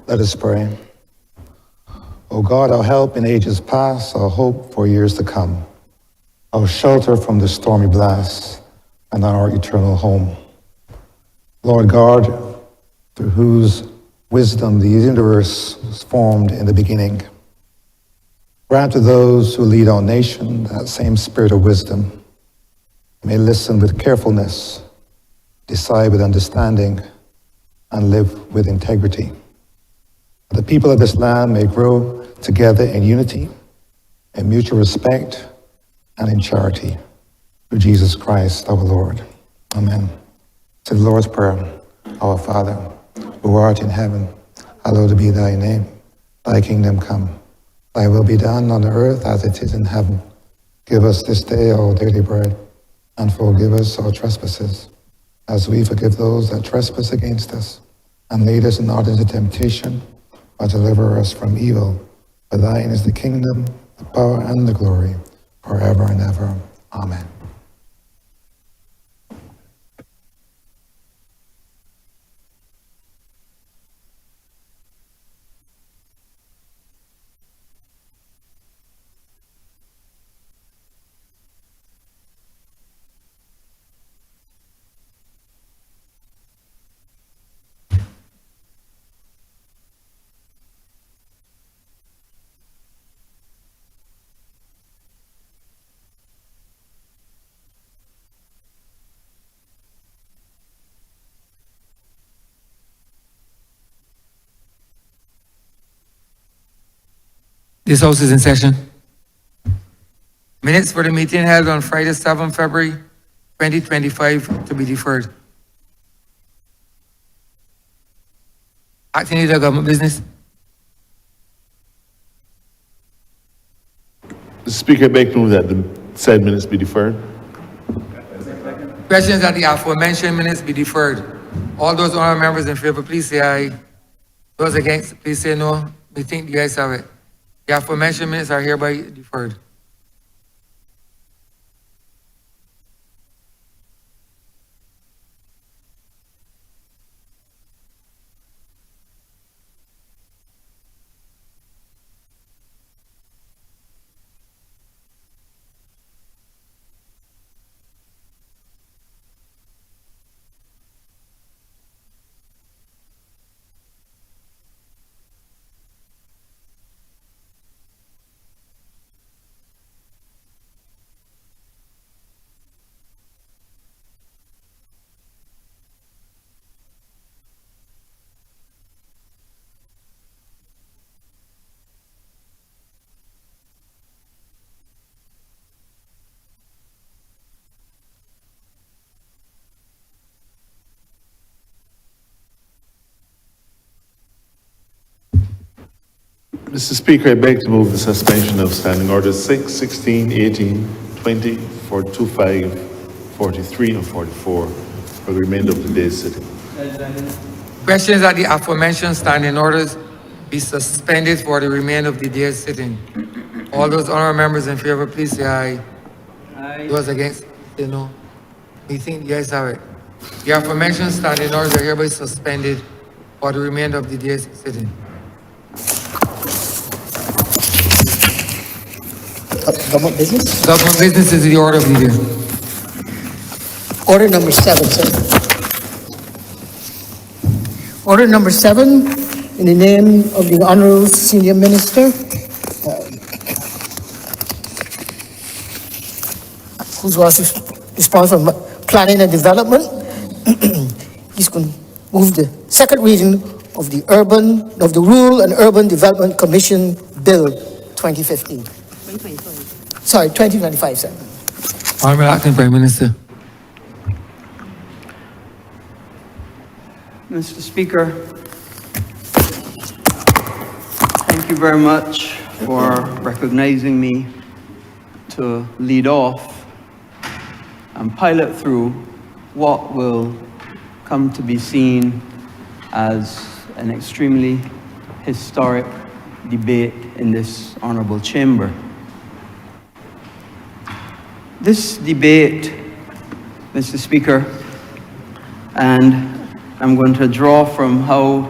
Let us pray. O God, our help in ages past, our hope for years to come, our shelter from the stormy blasts, and our eternal home. Lord God, through whose wisdom the universe was formed in the beginning, grant to those who lead our nation that same spirit of wisdom, may listen with carefulness, decide with understanding, and live with integrity. The people of this land may grow together in unity, in mutual respect, and in charity. Through Jesus Christ, our Lord. Amen. To the Lord's Prayer. Our Father, who art in heaven, hallowed be thy name. Thy kingdom come. Thy will be done on earth as it is in heaven. Give us this day our daily bread, and forgive us our trespasses, as we forgive those that trespass against us. And lead us not into temptation, but deliver us from evil. For thine is the kingdom, the power, and the glory, forever and ever. Amen. This House is in session. Minutes for the meeting held on Friday, 7 February 2025 to be deferred. Acting Leader of Government Business. Mr. Speaker, I beg to move that the said minutes be deferred. Questions that the aforementioned minutes be deferred. All those honorable members in favor, please say aye. Those against, please say no. We think the ayes have it. The aforementioned minutes are hereby deferred. Mr. Speaker, I beg to move the suspension of Standing Orders 6, 16, 18, 20, 25, 43, and 44 for the remainder of the day's sitting. Questions that the aforementioned standing orders be suspended for the remainder of the day's sitting. All those honorable members in favor, please say aye. Aye. Those against, say no. We think the ayes have it. The aforementioned standing orders are hereby suspended for the remainder of the day's sitting. Government business? Government business is the order of the day. Order number 7, sir. Order number 7, in the name of the Honourable Senior Minister, who was responsible for planning and development. He's going to move the second reading of the Rural and Urban Development Commission Bill 2015. 2025, sir. Honourable Acting Prime Minister. Mr. Speaker, thank you very much for recognizing me to lead off and pilot through what will come to be seen as an extremely historic debate in this honourable chamber. This debate, Mr. Speaker, and I'm going to draw from how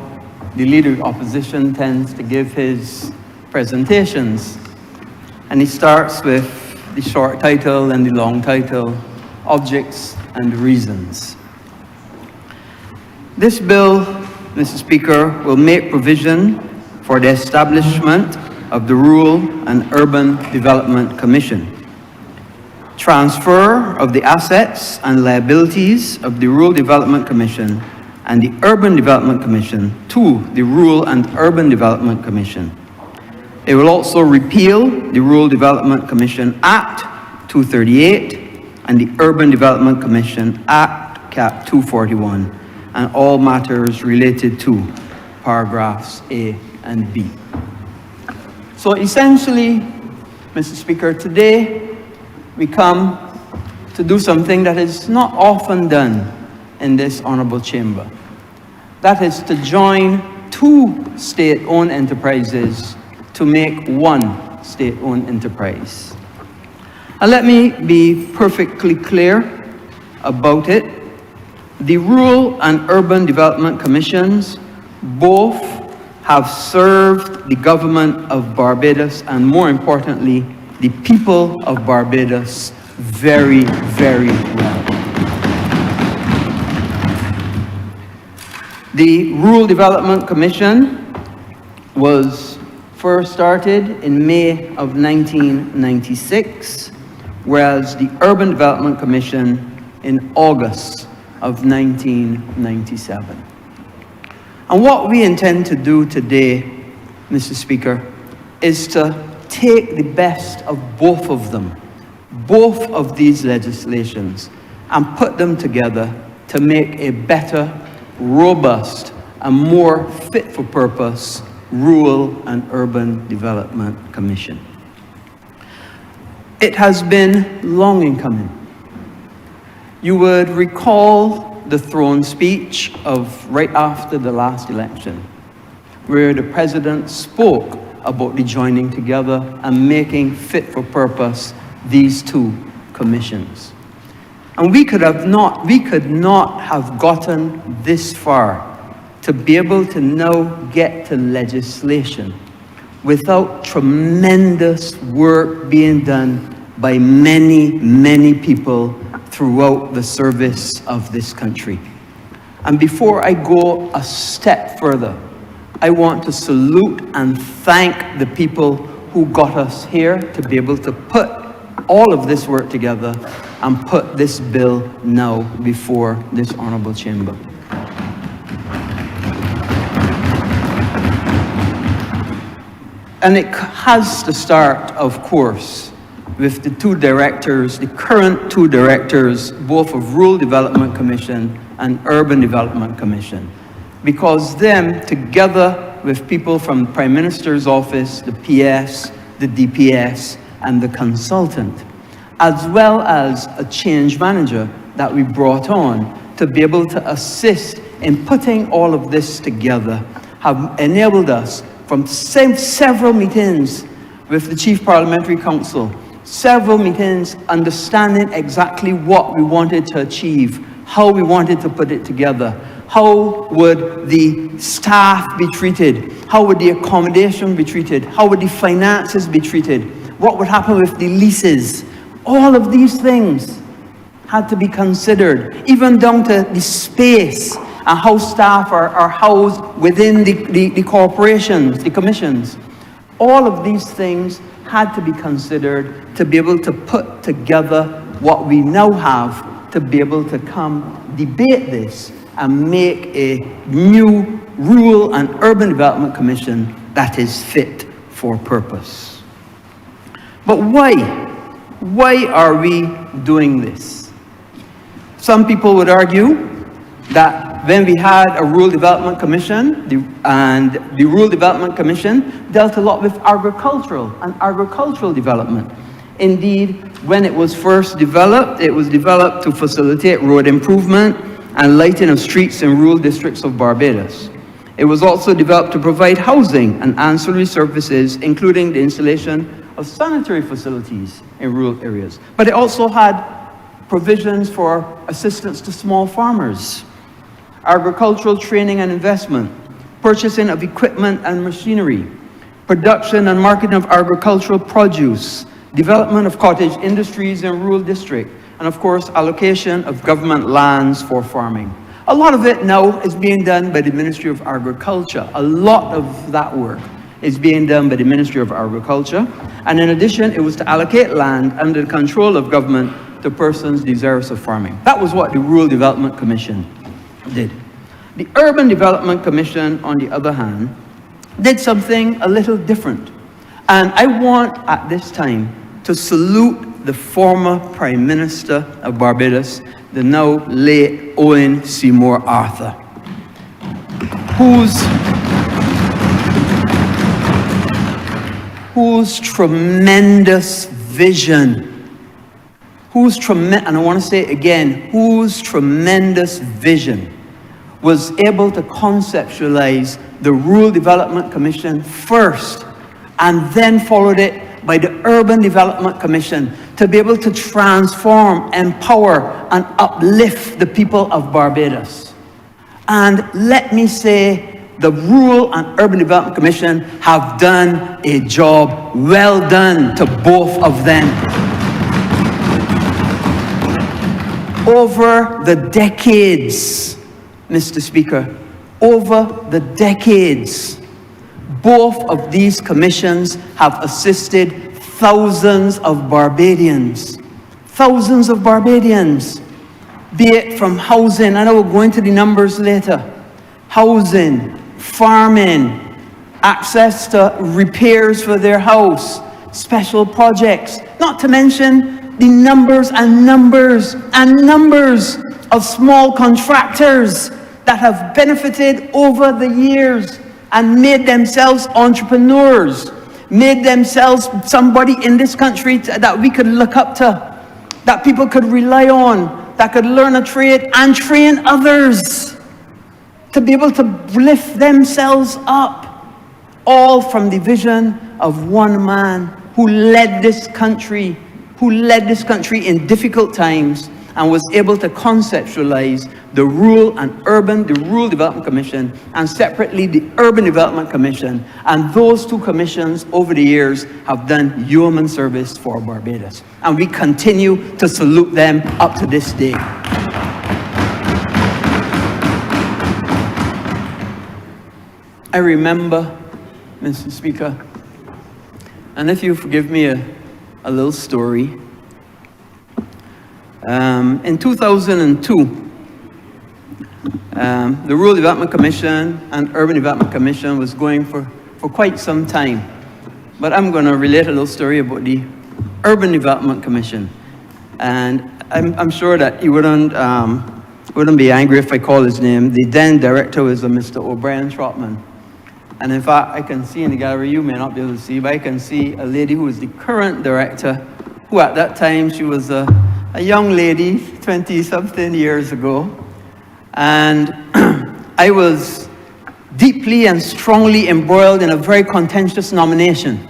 the Leader of Opposition tends to give his presentations. And he starts with the short title and the long title, Objects and Reasons. This bill, Mr. Speaker, will make provision for the establishment of the Rural and Urban Development Commission, transfer of the assets and liabilities of the Rural Development Commission and the Urban Development Commission to the Rural and Urban Development Commission. It will also repeal the Rural Development Commission Act 238 and the Urban Development Commission Act Cap 241 and all matters related to paragraphs A and B. So essentially, Mr. Speaker, today we come to do something that is not often done in this honorable chamber. That is to join two state-owned enterprises to make one state-owned enterprise. And let me be perfectly clear about it. The Rural and Urban Development Commissions both have served the government of Barbados and, more importantly, the people of Barbados very, very well. The Rural Development Commission was first started in May of 1996, whereas the Urban Development Commission in August of 1997. And what we intend to do today, Mr. Speaker, is to take the best of both of them, both of these legislations, and put them together to make a better, robust, and more fit-for-purpose Rural and Urban Development Commission. It has been long in coming. You would recall the throne speech of right after the last election, where the president spoke about the joining together and making fit for purpose these two commissions. And we could not have gotten this far to be able to now get to legislation without tremendous work being done by many, many people throughout the service of this country. And before I go a step further, I want to salute and thank the people who got us here to be able to put all of this work together and put this bill now before this honorable chamber. And it has to start, of course, with the two directors, the current two directors, both of Rural Development Commission and Urban Development Commission, because them, together with people from the Prime Minister's office, the PS, the DPS, and the consultant, as well as a change manager that we brought on to be able to assist in putting all of this together, have enabled us from several meetings with the Chief Parliamentary Council, several meetings understanding exactly what we wanted to achieve, how we wanted to put it together, how would the staff be treated, how would the accommodation be treated, how would the finances be treated, what would happen with the leases. All of these things had to be considered, even down to the space and how staff are housed within the corporations, the commissions. All of these things had to be considered to be able to put together what we now have to be able to come debate this and make a new Rural and Urban Development Commission that is fit for purpose. But why? Why are we doing this? Some people would argue that when we had a Rural Development Commission, the Rural Development Commission dealt a lot with agricultural development. Indeed, when it was first developed, it was developed to facilitate road improvement and lighting of streets in rural districts of Barbados. It was also developed to provide housing and ancillary services, including the installation of sanitary facilities in rural areas. But it also had provisions for assistance to small farmers, agricultural training and investment, purchasing of equipment and machinery, production and marketing of agricultural produce, development of cottage industries in rural districts, and of course, allocation of government lands for farming. A lot of it now is being done by the Ministry of Agriculture. A lot of that work is being done by the Ministry of Agriculture. And in addition, it was to allocate land under the control of government to persons desirous of farming. That was what the Rural Development Commission did. The Urban Development Commission, on the other hand, did something a little different. And I want, at this time, to salute the former Prime Minister of Barbados, the now late Owen Seymour Arthur, whose tremendous vision, and I want to say it again, whose tremendous vision was able to conceptualize the Rural Development Commission first, and then followed it by the Urban Development Commission to be able to transform, empower, and uplift the people of Barbados. And let me say, the Rural and Urban Development Commission have done a job well done to both of them. Over the decades, Mr. Speaker, over the decades, both of these commissions have assisted thousands of Barbadians, be it from housing, I know we'll go into the numbers later, housing, farming, access to repairs for their house, special projects, not to mention the numbers and numbers and numbers of small contractors that have benefited over the years and made themselves entrepreneurs, made themselves somebody in this country that we could look up to, that people could rely on, that could learn a trade and train others to be able to lift themselves up, all from the vision of one man who led this country in difficult times and was able to conceptualize the Rural Development Commission, and separately the Urban Development Commission. And those two commissions over the years have done yeoman service for Barbados. And we continue to salute them up to this day. I remember, Mr. Speaker, and if you forgive me a little story, in 2002, the Rural Development Commission and Urban Development Commission was going for quite some time. But I'm going to relate a little story about the Urban Development Commission. And I'm sure that you wouldn't be angry if I call his name. The then director was a Mr. O'Brien Trotman. And in fact, I can see in the gallery, you may not be able to see, but I can see a lady who is the current director, who at that time, she was a young lady, 20-something years ago. And I was deeply and strongly embroiled in a very contentious nomination.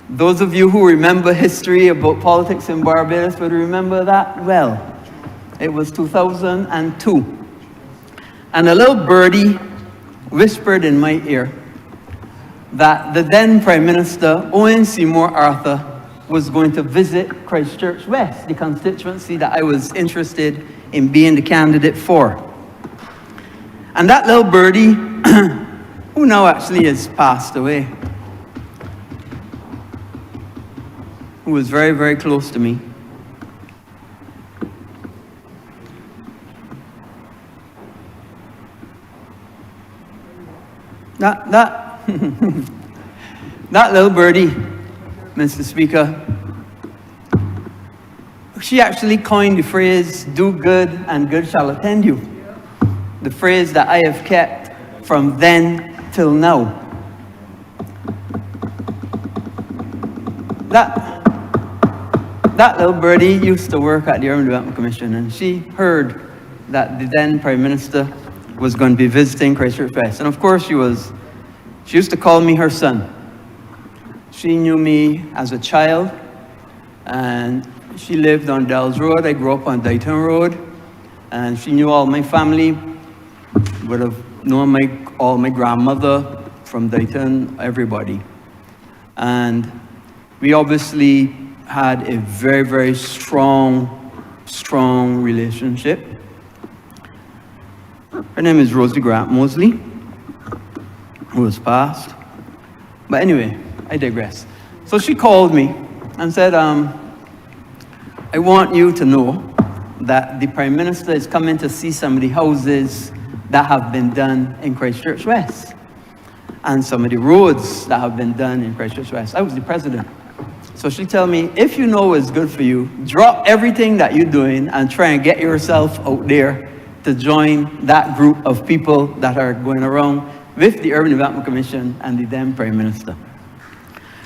Those of you who remember history about politics in Barbados would remember that well. It was 2002. And a little birdie whispered in my ear that the then Prime Minister, Owen Seymour Arthur, was going to visit Christchurch West, the constituency that I was interested in being the candidate for. And that little birdie, who now actually has passed away, who was very, very close to me, that little birdie, Mr. Speaker, she actually coined the phrase, "do good and good shall attend you." The phrase that I have kept from then till now. That little birdie used to work at the Urban Development Commission, and she heard that the then Prime Minister was going to be visiting Christchurch West. And of course she used to call me her son. She knew me as a child, and she lived on Dells Road. I grew up on Dighton Road, and she knew all my family, would have known my all my grandmother from Dayton, everybody. And we obviously had a very, very strong relationship. Her name is Rosie Grant Mosley, who has passed. But anyway, I digress. So she called me and said, I want you to know that the Prime Minister is coming to see some of the houses that have been done in Christchurch West and some of the roads that have been done in Christchurch West. I was the president. So she told me, if you know what's good for you, drop everything that you're doing and try and get yourself out there to join that group of people that are going around with the Urban Development Commission and the then Prime Minister.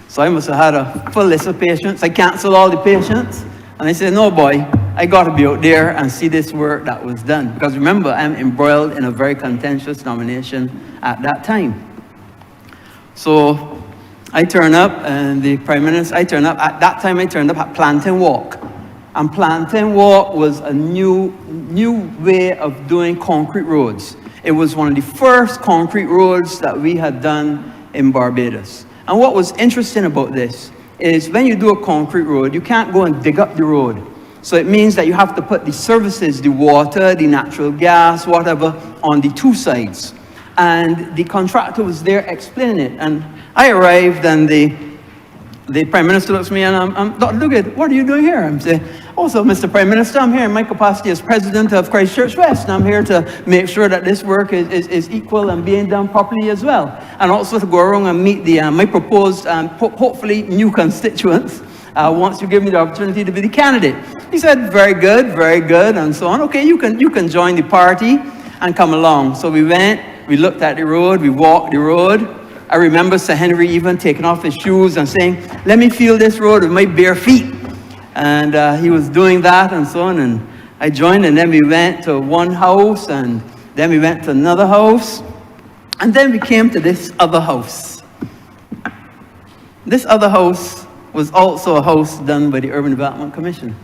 So I must have had a full list of patients. I canceled all the patients. And I said, no, boy, I got to be out there and see this work that was done. Because remember, I'm embroiled in a very contentious nomination at that time. So I turned up, and the Prime Minister, at that time I turned up at Plantain Walk. And Plantain Walk was a new way of doing concrete roads. It was one of the first concrete roads that we had done in Barbados. And what was interesting about this is when you do a concrete road, you can't go and dig up the road. So it means that you have to put the services, the water, the natural gas, whatever, on the two sides. And the contractor was there explaining it. And I arrived, and the Prime Minister looks at me, and I'm Dr. Duguid, what are you doing here? I'm saying, oh, so Mr. Prime Minister, I'm here in my capacity as President of Christchurch West, and I'm here to make sure that this work is equal and being done properly as well. And also to go around and meet my proposed, hopefully, new constituents, once you give me the opportunity to be the candidate. He said, very good, and so on. Okay, you can join the party and come along. So we went, we looked at the road, we walked the road. I remember Sir Henry even taking off his shoes and saying, let me feel this road with my bare feet. And he was doing that and so on. And I joined, and then we went to one house, and then we went to another house. And then we came to this other house. This other house was also a house done by the Urban Development Commission.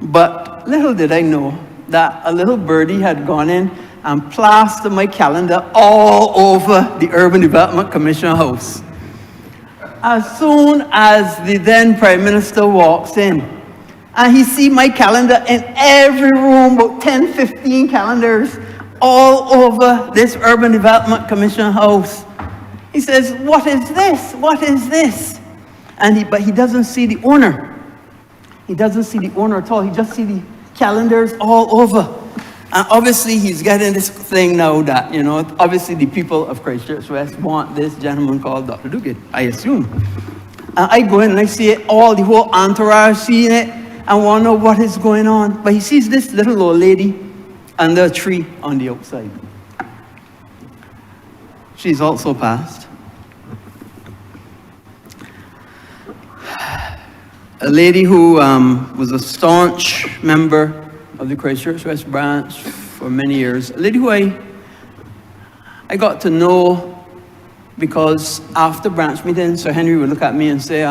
But little did I know that a little birdie had gone in and plastered my calendar all over the Urban Development Commission house. As soon as the then Prime Minister walks in, and he sees my calendar in every room, about 10, 15 calendars, all over this Urban Development Commission house. He says, what is this? What is this? But he doesn't see the owner. He doesn't see the owner at all. He just sees the calendars all over. And obviously, he's getting this thing now that, obviously the people of Christchurch West want this gentleman called Dr. Duguid, I assume. And I go in and I see it, the whole entourage seeing it, and want to know what is going on. But he sees this little old lady under a tree on the outside. She's also passed. A lady who was a staunch member of the Christchurch West branch for many years. A lady who I got to know because after branch meeting, Sir Henry would look at me and say,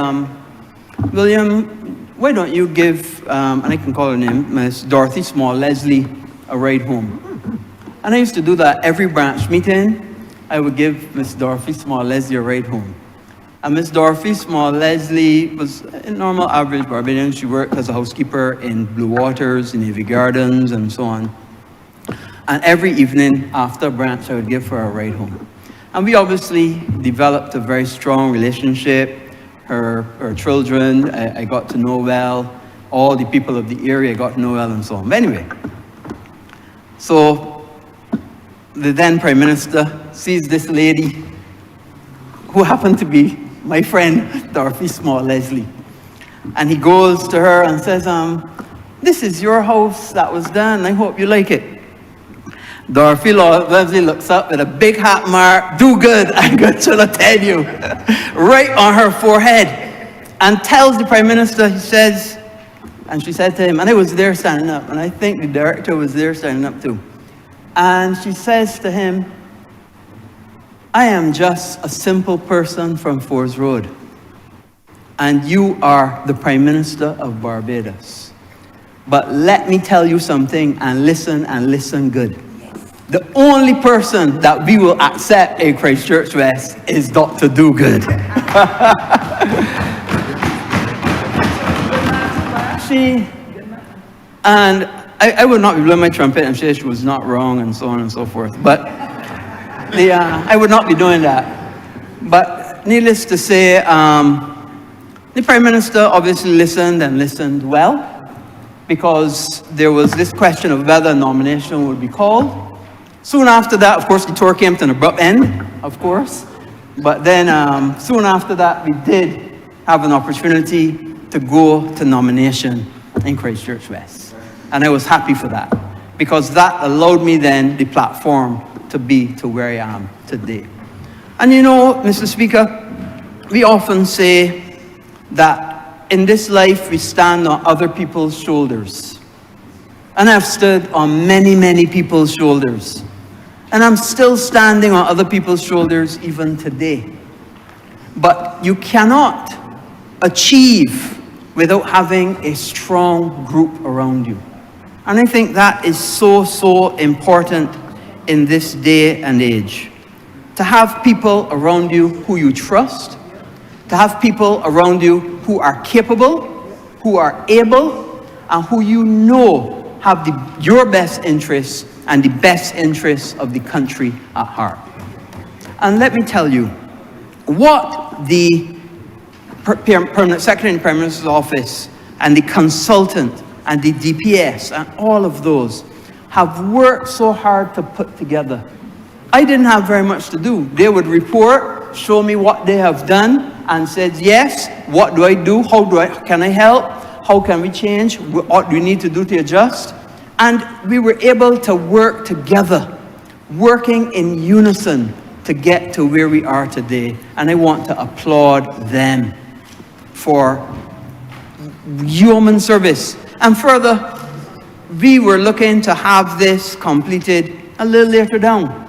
William, why don't you give, and I can call her name, Miss Dorothy Small Leslie, a ride home. And I used to do that every branch meeting. I would give Miss Dorothy Small Leslie a ride home. And Miss Dorothy Small Leslie was a normal average Barbadian. She worked as a housekeeper in Blue Waters, in Navy Gardens, and so on. And every evening after branch, I would give her a ride home. And we obviously developed a very strong relationship. Her children, I got to know well. All the people of the area I got to know well, and so on. But anyway, so the then Prime Minister sees this lady who happened to be my friend, Dorothy Small Leslie. And he goes to her and says, this is your house that was done. I hope you like it. Dorothy Leslie looks up with a big hat mark, do good, I'm going to tell you, right on her forehead, and tells the Prime Minister, he says, and she said to him, and I was there standing up, and I think the director was there standing up too. And she says to him, I am just a simple person from Fords Road, and you are the Prime Minister of Barbados. But let me tell you something, and listen good. The only person that we will accept in Christchurch West is Dr. Duguid. And I would not be blowing my trumpet and say she was not wrong and so on and so forth. But I would not be doing that. But needless to say, the Prime Minister obviously listened and listened well, because there was this question of whether a nomination would be called. Soon after that, of course, the tour came to an abrupt end, of course. But then soon after that, we did have an opportunity to go to nomination in Christchurch West. And I was happy for that, because that allowed me then the platform to be to where I am today. And you know, Mr. Speaker, we often say that in this life we stand on other people's shoulders. And I've stood on many, many people's shoulders. And I'm still standing on other people's shoulders even today. But you cannot achieve without having a strong group around you. And I think that is so, so important in this day and age. To have people around you who you trust, to have people around you who are capable, who are able, and who you know have your best interests and the best interests of the country at heart. And let me tell you, what the Permanent Secretary in the Prime Minister's Office and the consultant and the DPS and all of those have worked so hard to put together. I didn't have very much to do. They would report, show me what they have done, and said, yes, what do I do? Can I help? How can we change? What do we need to do to adjust? And we were able to work together, working in unison to get to where we are today. And I want to applaud them for yeoman service. And further, we were looking to have this completed a little later down,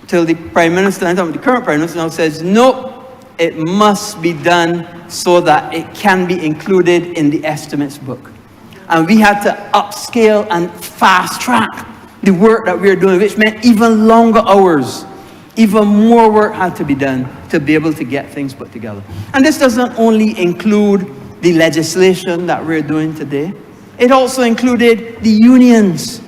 till the Prime Minister, and the current Prime Minister now says, no, it must be done so that it can be included in the estimates book. And we had to upscale and fast track the work that we were doing, which meant even longer hours, even more work had to be done to be able to get things put together. And this doesn't only include the legislation that we're doing today, it also included the unions,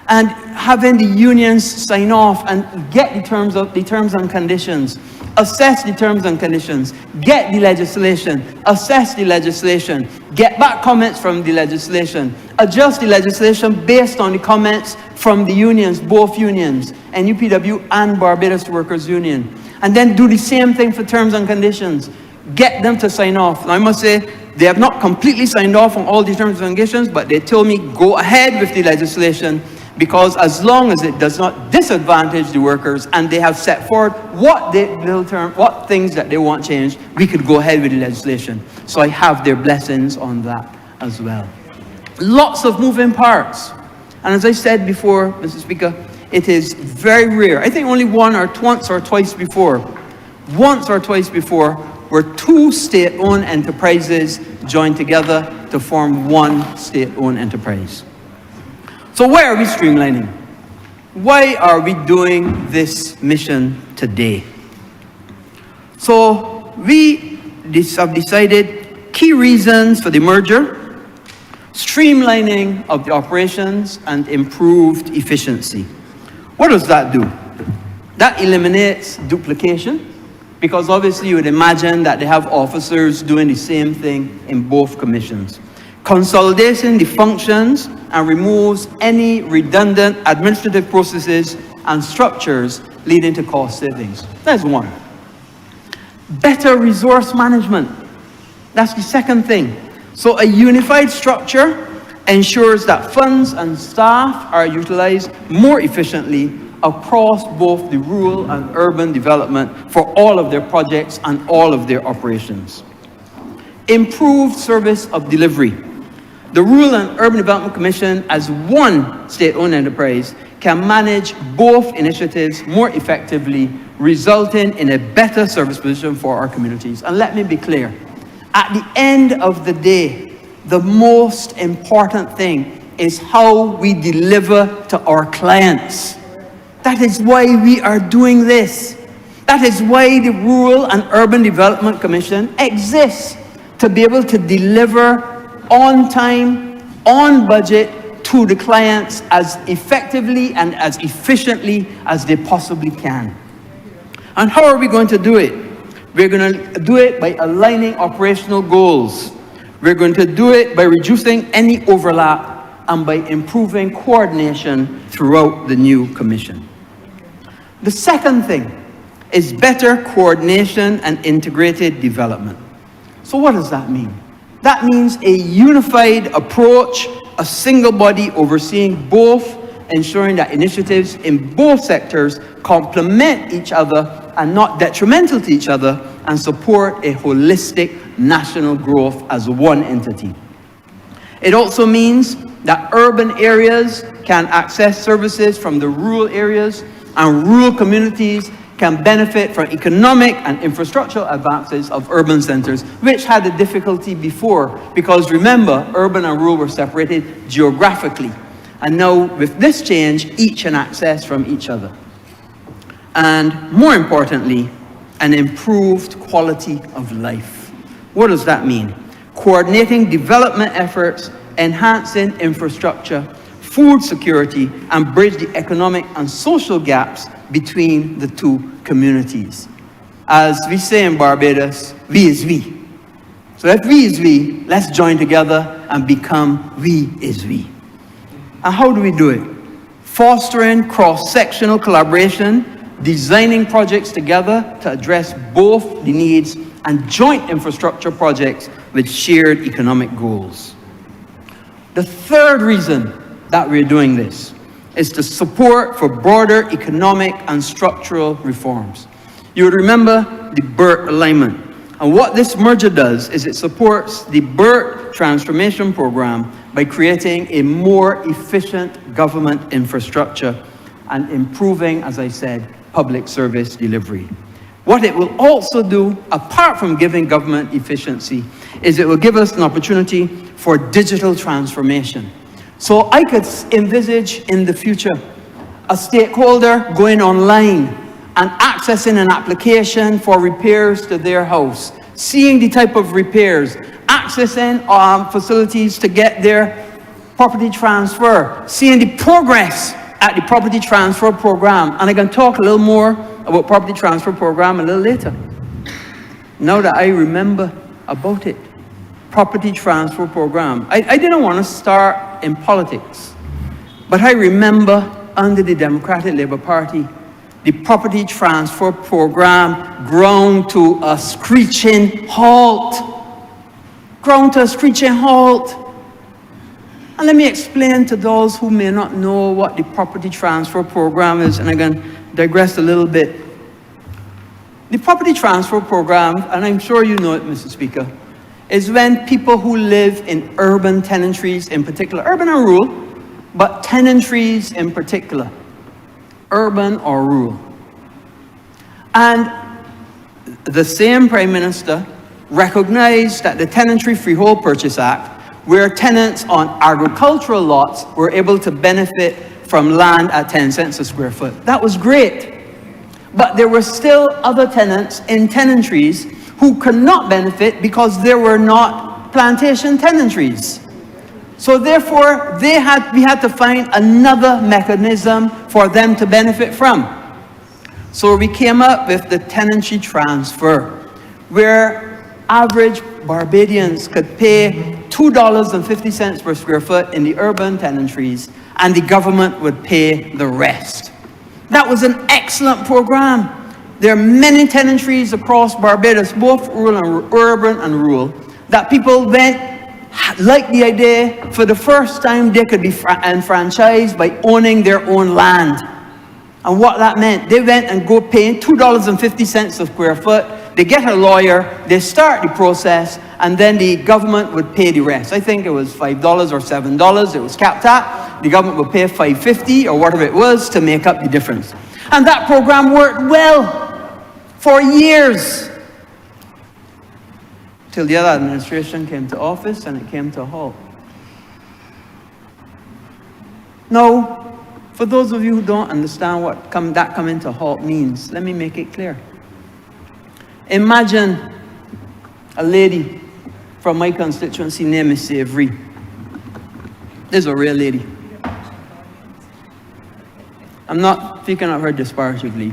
and having the unions sign off and get the terms and conditions, assess the terms and conditions, get the legislation, assess the legislation, get back comments from the legislation, adjust the legislation based on the comments from the unions, both unions, NUPW and Barbados Workers Union, and then do the same thing for terms and conditions, get them to sign off. Now I must say, they have not completely signed off on all the terms and conditions, but they told me go ahead with the legislation, because as long as it does not disadvantage the workers and they have set forward what things that they want changed, we could go ahead with the legislation. So I have their blessings on that as well. Lots of moving parts. And as I said before, Mr. Speaker, it is very rare. I think only once or twice before, where two state-owned enterprises joined together to form one state-owned enterprise. So why are we streamlining? Why are we doing this mission today? So we have decided key reasons for the merger: streamlining of the operations and improved efficiency. What does that do? That eliminates duplication, because obviously you would imagine that they have officers doing the same thing in both commissions. Consolidating the functions and removes any redundant administrative processes and structures leading to cost savings. That's one. Better resource management. That's the second thing. So a unified structure ensures that funds and staff are utilized more efficiently across both the rural and urban development for all of their projects and all of their operations. Improved service of delivery. The Rural and Urban Development Commission, as one state-owned enterprise, can manage both initiatives more effectively, resulting in a better service position for our communities. And let me be clear, at the end of the day, the most important thing is how we deliver to our clients. That is why we are doing this. That is why the Rural and Urban Development Commission exists, to be able to deliver on time, on budget, to the clients as effectively and as efficiently as they possibly can. And how are we going to do it? We're going to do it by aligning operational goals. We're going to do it by reducing any overlap and by improving coordination throughout the new commission. The second thing is better coordination and integrated development. So what does that mean? That means a unified approach, a single body overseeing both, ensuring that initiatives in both sectors complement each other and not detrimental to each other, and support a holistic national growth as one entity. It also means that urban areas can access services from the rural areas, and rural communities can benefit from economic and infrastructural advances of urban centers, which had a difficulty before, because remember, urban and rural were separated geographically. And now, with this change, each can access from each other. And more importantly, an improved quality of life. What does that mean? Coordinating development efforts, enhancing infrastructure, food security, and bridge the economic and social gaps between the two communities. As we say in Barbados, we is we. So if we is we, let's join together and become we is we. And how do we do it? Fostering cross-sectional collaboration, designing projects together to address both the needs, and joint infrastructure projects with shared economic goals. The third reason that we're doing this is to support for broader economic and structural reforms. You would remember the BERT alignment. And what this merger does is it supports the BERT transformation program by creating a more efficient government infrastructure and improving, as I said, public service delivery. What it will also do, apart from giving government efficiency, is it will give us an opportunity for digital transformation. So I could envisage in the future a stakeholder going online and accessing an application for repairs to their house, seeing the type of repairs, accessing facilities to get their property transfer, seeing the progress at the property transfer program. And I can talk a little more about property transfer program a little later. Now that I remember about it, property transfer program. I didn't want to start in politics, but I remember under the Democratic Labour Party, the property transfer program ground to a screeching halt. Ground to a screeching halt. And let me explain to those who may not know what the property transfer program is, and I can digress a little bit. The property transfer program, and I'm sure you know it, Mr. Speaker, is when people who live in urban tenantries in particular, urban and rural, but tenantries in particular, urban or rural. And the same Prime Minister recognized that the Tenantry Freehold Purchase Act, where tenants on agricultural lots were able to benefit from land at 10 cents a square foot. That was great. But there were still other tenants in tenantries who could not benefit because there were not plantation tenantries. So therefore, we had to find another mechanism for them to benefit from. So we came up with the tenancy transfer, where average Barbadians could pay $2.50 per square foot in the urban tenantries, and the government would pay the rest. That was an excellent program. There are many tenantries across Barbados, both rural and urban and rural, that people liked the idea. For the first time, they could be enfranchised by owning their own land. And what that meant, they went and go paying $2.50 a square foot. They get a lawyer, they start the process, and then the government would pay the rest. I think it was $5 or $7 it was capped at. The government would pay $5.50 or whatever it was to make up the difference. And that program worked well for years, till the other administration came to office and it came to a halt. Now, for For those of you who don't understand what that coming to halt means, let me make it clear. Imagine a lady from my constituency named Miss Savory. This is a real lady. I'm not speaking of her disparagingly.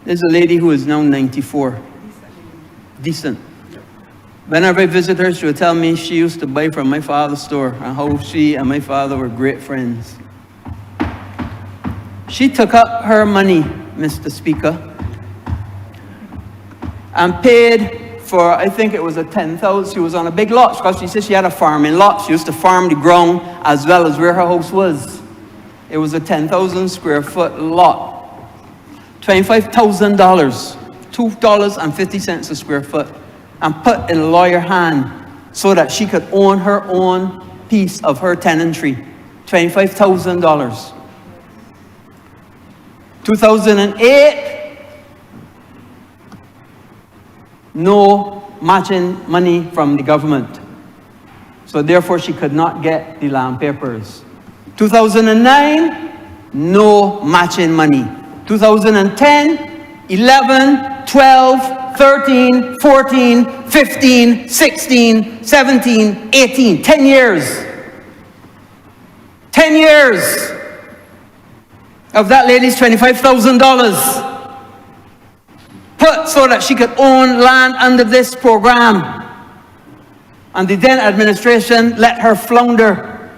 There's a lady who is now 94. Decent. Whenever I visit her, she would tell me she used to buy from my father's store and how she and my father were great friends. She took up her money, Mr. Speaker, and paid for, I think it was a 10,000, she was on a big lot, because she said she had a farming lot. She used to farm the ground as well as where her house was. It was a 10,000 square foot lot. $25,000, $2.50 a square foot, and put in a lawyer hand so that she could own her own piece of her tenantry. $25,000. 2008, no matching money from the government. So therefore she could not get the land papers. 2009, no matching money. 2010, 11, 12, 13, 14, 15, 16, 17, 18, 10 years. 10 years of that lady's $25,000 put so that she could own land under this program. And the then administration let her flounder.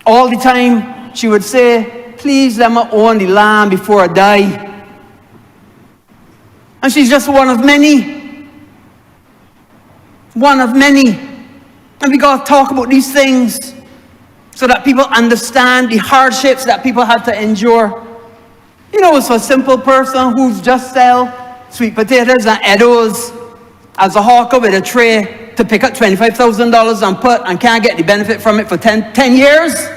All the time she would say, please let me own the land before I die. And she's just one of many. One of many. And we got to talk about these things so that people understand the hardships that people had to endure. You know, it's a simple person who's just sell sweet potatoes and Eddos as a hawker with a tray to pick up $25,000 and put and can't get the benefit from it for 10 years.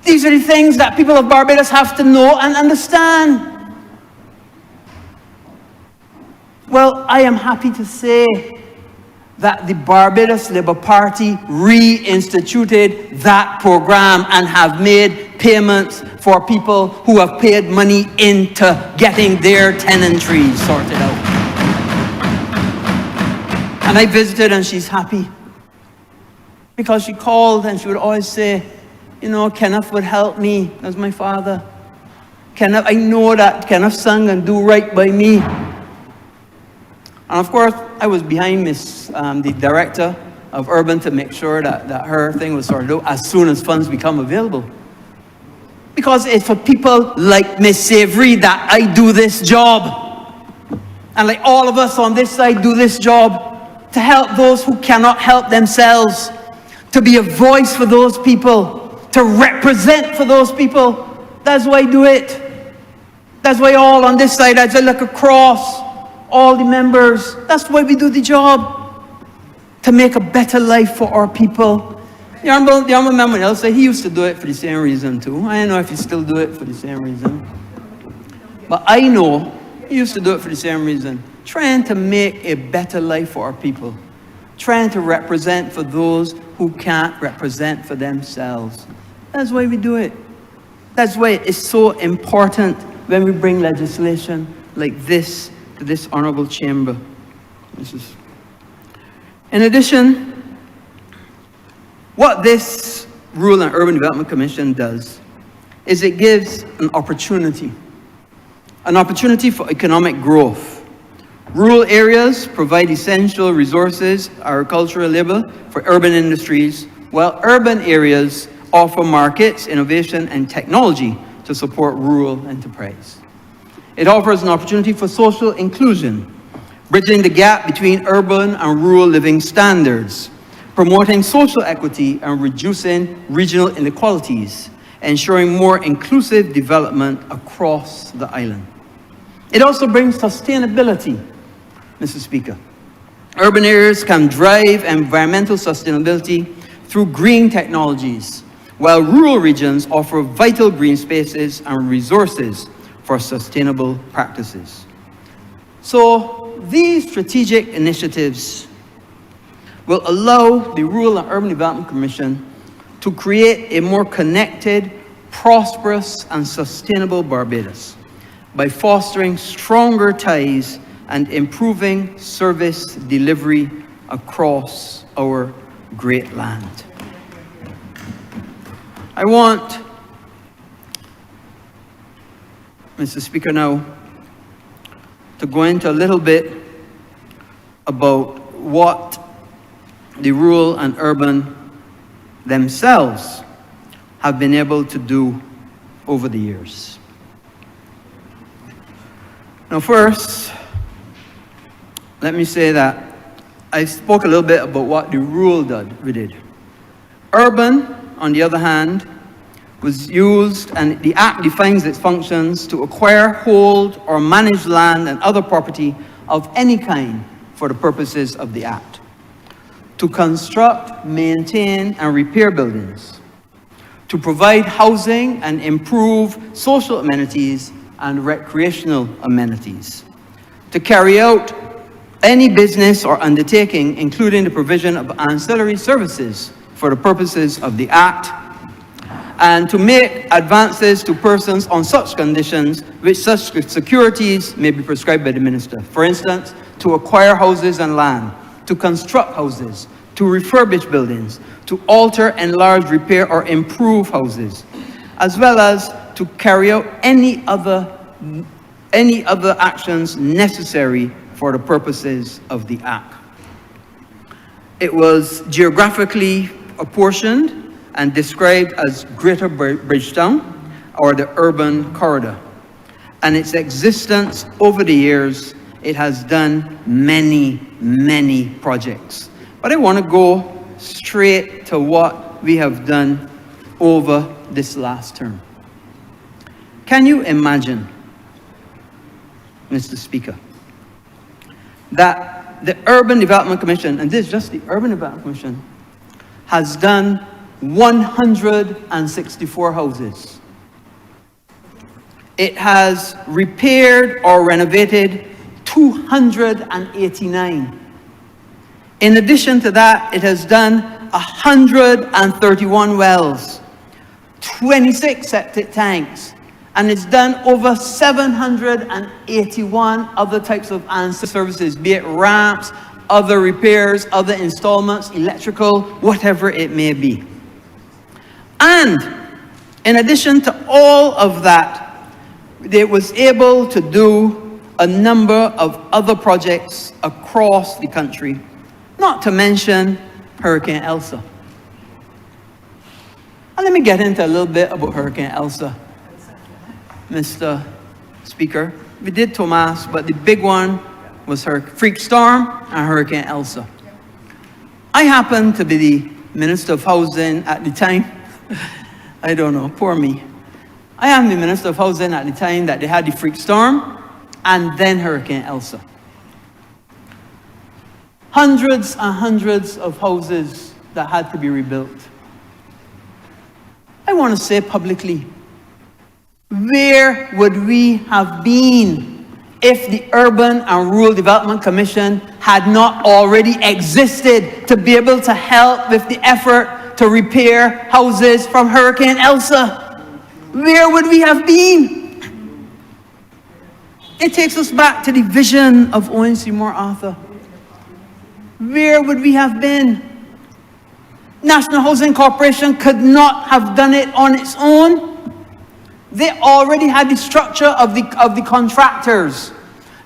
These are the things that people of Barbados have to know and understand. Well, I am happy to say that the Barbados Labour Party reinstituted that program and have made payments for people who have paid money into getting their tenantry sorted out. And I visited and she's happy because she called and she would always say, you know, Kenneth would help me. That's my father. Kenneth, I know that Kenneth sung and do right by me. And of course, I was behind the director of Urban to make sure that her thing was sorted out as soon as funds become available. Because it's for people like Miss Savory that I do this job. And like all of us on this side do this job to help those who cannot help themselves, to be a voice for those people, to represent for those people. That's why I do it. That's why all on this side, as I look across, all the members, that's why we do the job, to make a better life for our people. The Honourable member else said he used to do it for the same reason too. I don't know if he still do it for the same reason. But I know he used to do it for the same reason. Trying to make a better life for our people. Trying to represent for those who can't represent for themselves. That's why we do it. That's why it's so important when we bring legislation like this to this honourable chamber. In addition, what this Rural and Urban Development Commission does is it gives an opportunity for economic growth. Rural areas provide essential resources, agricultural labor for urban industries, while urban areas offer markets, innovation, and technology to support rural enterprise. It offers an opportunity for social inclusion, bridging the gap between urban and rural living standards, promoting social equity and reducing regional inequalities, ensuring more inclusive development across the island. It also brings sustainability, Mr. Speaker. Urban areas can drive environmental sustainability through green technologies, while rural regions offer vital green spaces and resources for sustainable practices. So these strategic initiatives will allow the Rural and Urban Development Commission to create a more connected, prosperous, and sustainable Barbados by fostering stronger ties and improving service delivery across our great land. I want, Mr. Speaker, now to go into a little bit about what the rural and urban themselves have been able to do over the years. Now, first, let me say that I spoke a little bit about what the rural did. Urban, on the other hand, was used, and the Act defines its functions to acquire, hold, or manage land and other property of any kind for the purposes of the Act, to construct, maintain, and repair buildings, to provide housing and improve social amenities and recreational amenities, to carry out any business or undertaking, including the provision of ancillary services for the purposes of the Act, and to make advances to persons on such conditions which such securities may be prescribed by the Minister. For instance, to acquire houses and land, to construct houses, to refurbish buildings, to alter, enlarge, repair, or improve houses, as well as to carry out any other actions necessary for the purposes of the Act. It was geographically apportioned and described as Greater Bridgetown, or the Urban Corridor. And its existence over the years, it has done many, many projects. But I want to go straight to what we have done over this last term. Can you imagine, Mr. Speaker, that the Urban Development Commission, and this is just the Urban Development Commission, has done 164 houses. It has repaired or renovated 289. In addition to that, it has done 131 wells, 26 septic tanks, and it's done over 781 other types of ancillary services, be it ramps, other repairs, other installments, electrical, whatever it may be. And in addition to all of that, it was able to do a number of other projects across the country, not to mention Hurricane Elsa. And let me get into a little bit about Hurricane Elsa, Mr. Speaker. We did Tomas, but the big one was Freak Storm and Hurricane Elsa. I happened to be the Minister of Housing at the time. I don't know, poor me. I am the Minister of Housing at the time that they had the Freak Storm and then Hurricane Elsa. Hundreds and hundreds of houses that had to be rebuilt. I want to say publicly, where would we have been if the Urban and Rural Development Commission had not already existed to be able to help with the effort to repair houses from Hurricane Elsa? Where would we have been? It takes us back to the vision of Owen Seymour Arthur. Where would we have been? National Housing Corporation could not have done it on its own. They already had the structure of the contractors.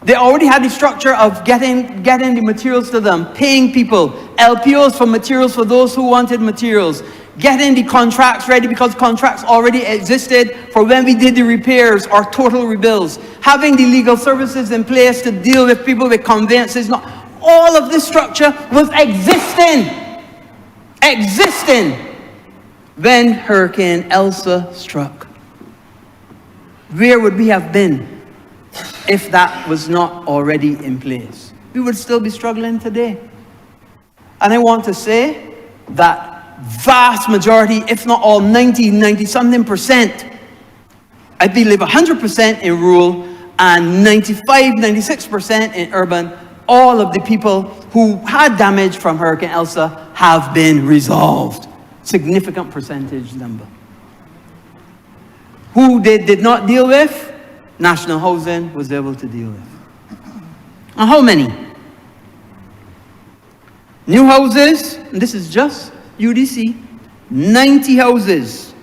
They already had the structure of getting the materials to them, paying people, LPOs for materials for those who wanted materials, getting the contracts ready because contracts already existed for when we did the repairs or total rebuilds, having the legal services in place to deal with people with conveyances. All of this structure was existing when Hurricane Elsa struck. Where would we have been if that was not already in place? We would still be struggling today. And I want to say that vast majority, if not all, 90-something%, I believe 100% in rural and 96% in urban, all of the people who had damage from Hurricane Elsa have been resolved. significant percentage number. Who they did not deal with, National Housing was able to deal with. And how many? New houses, and this is just UDC, 90 houses.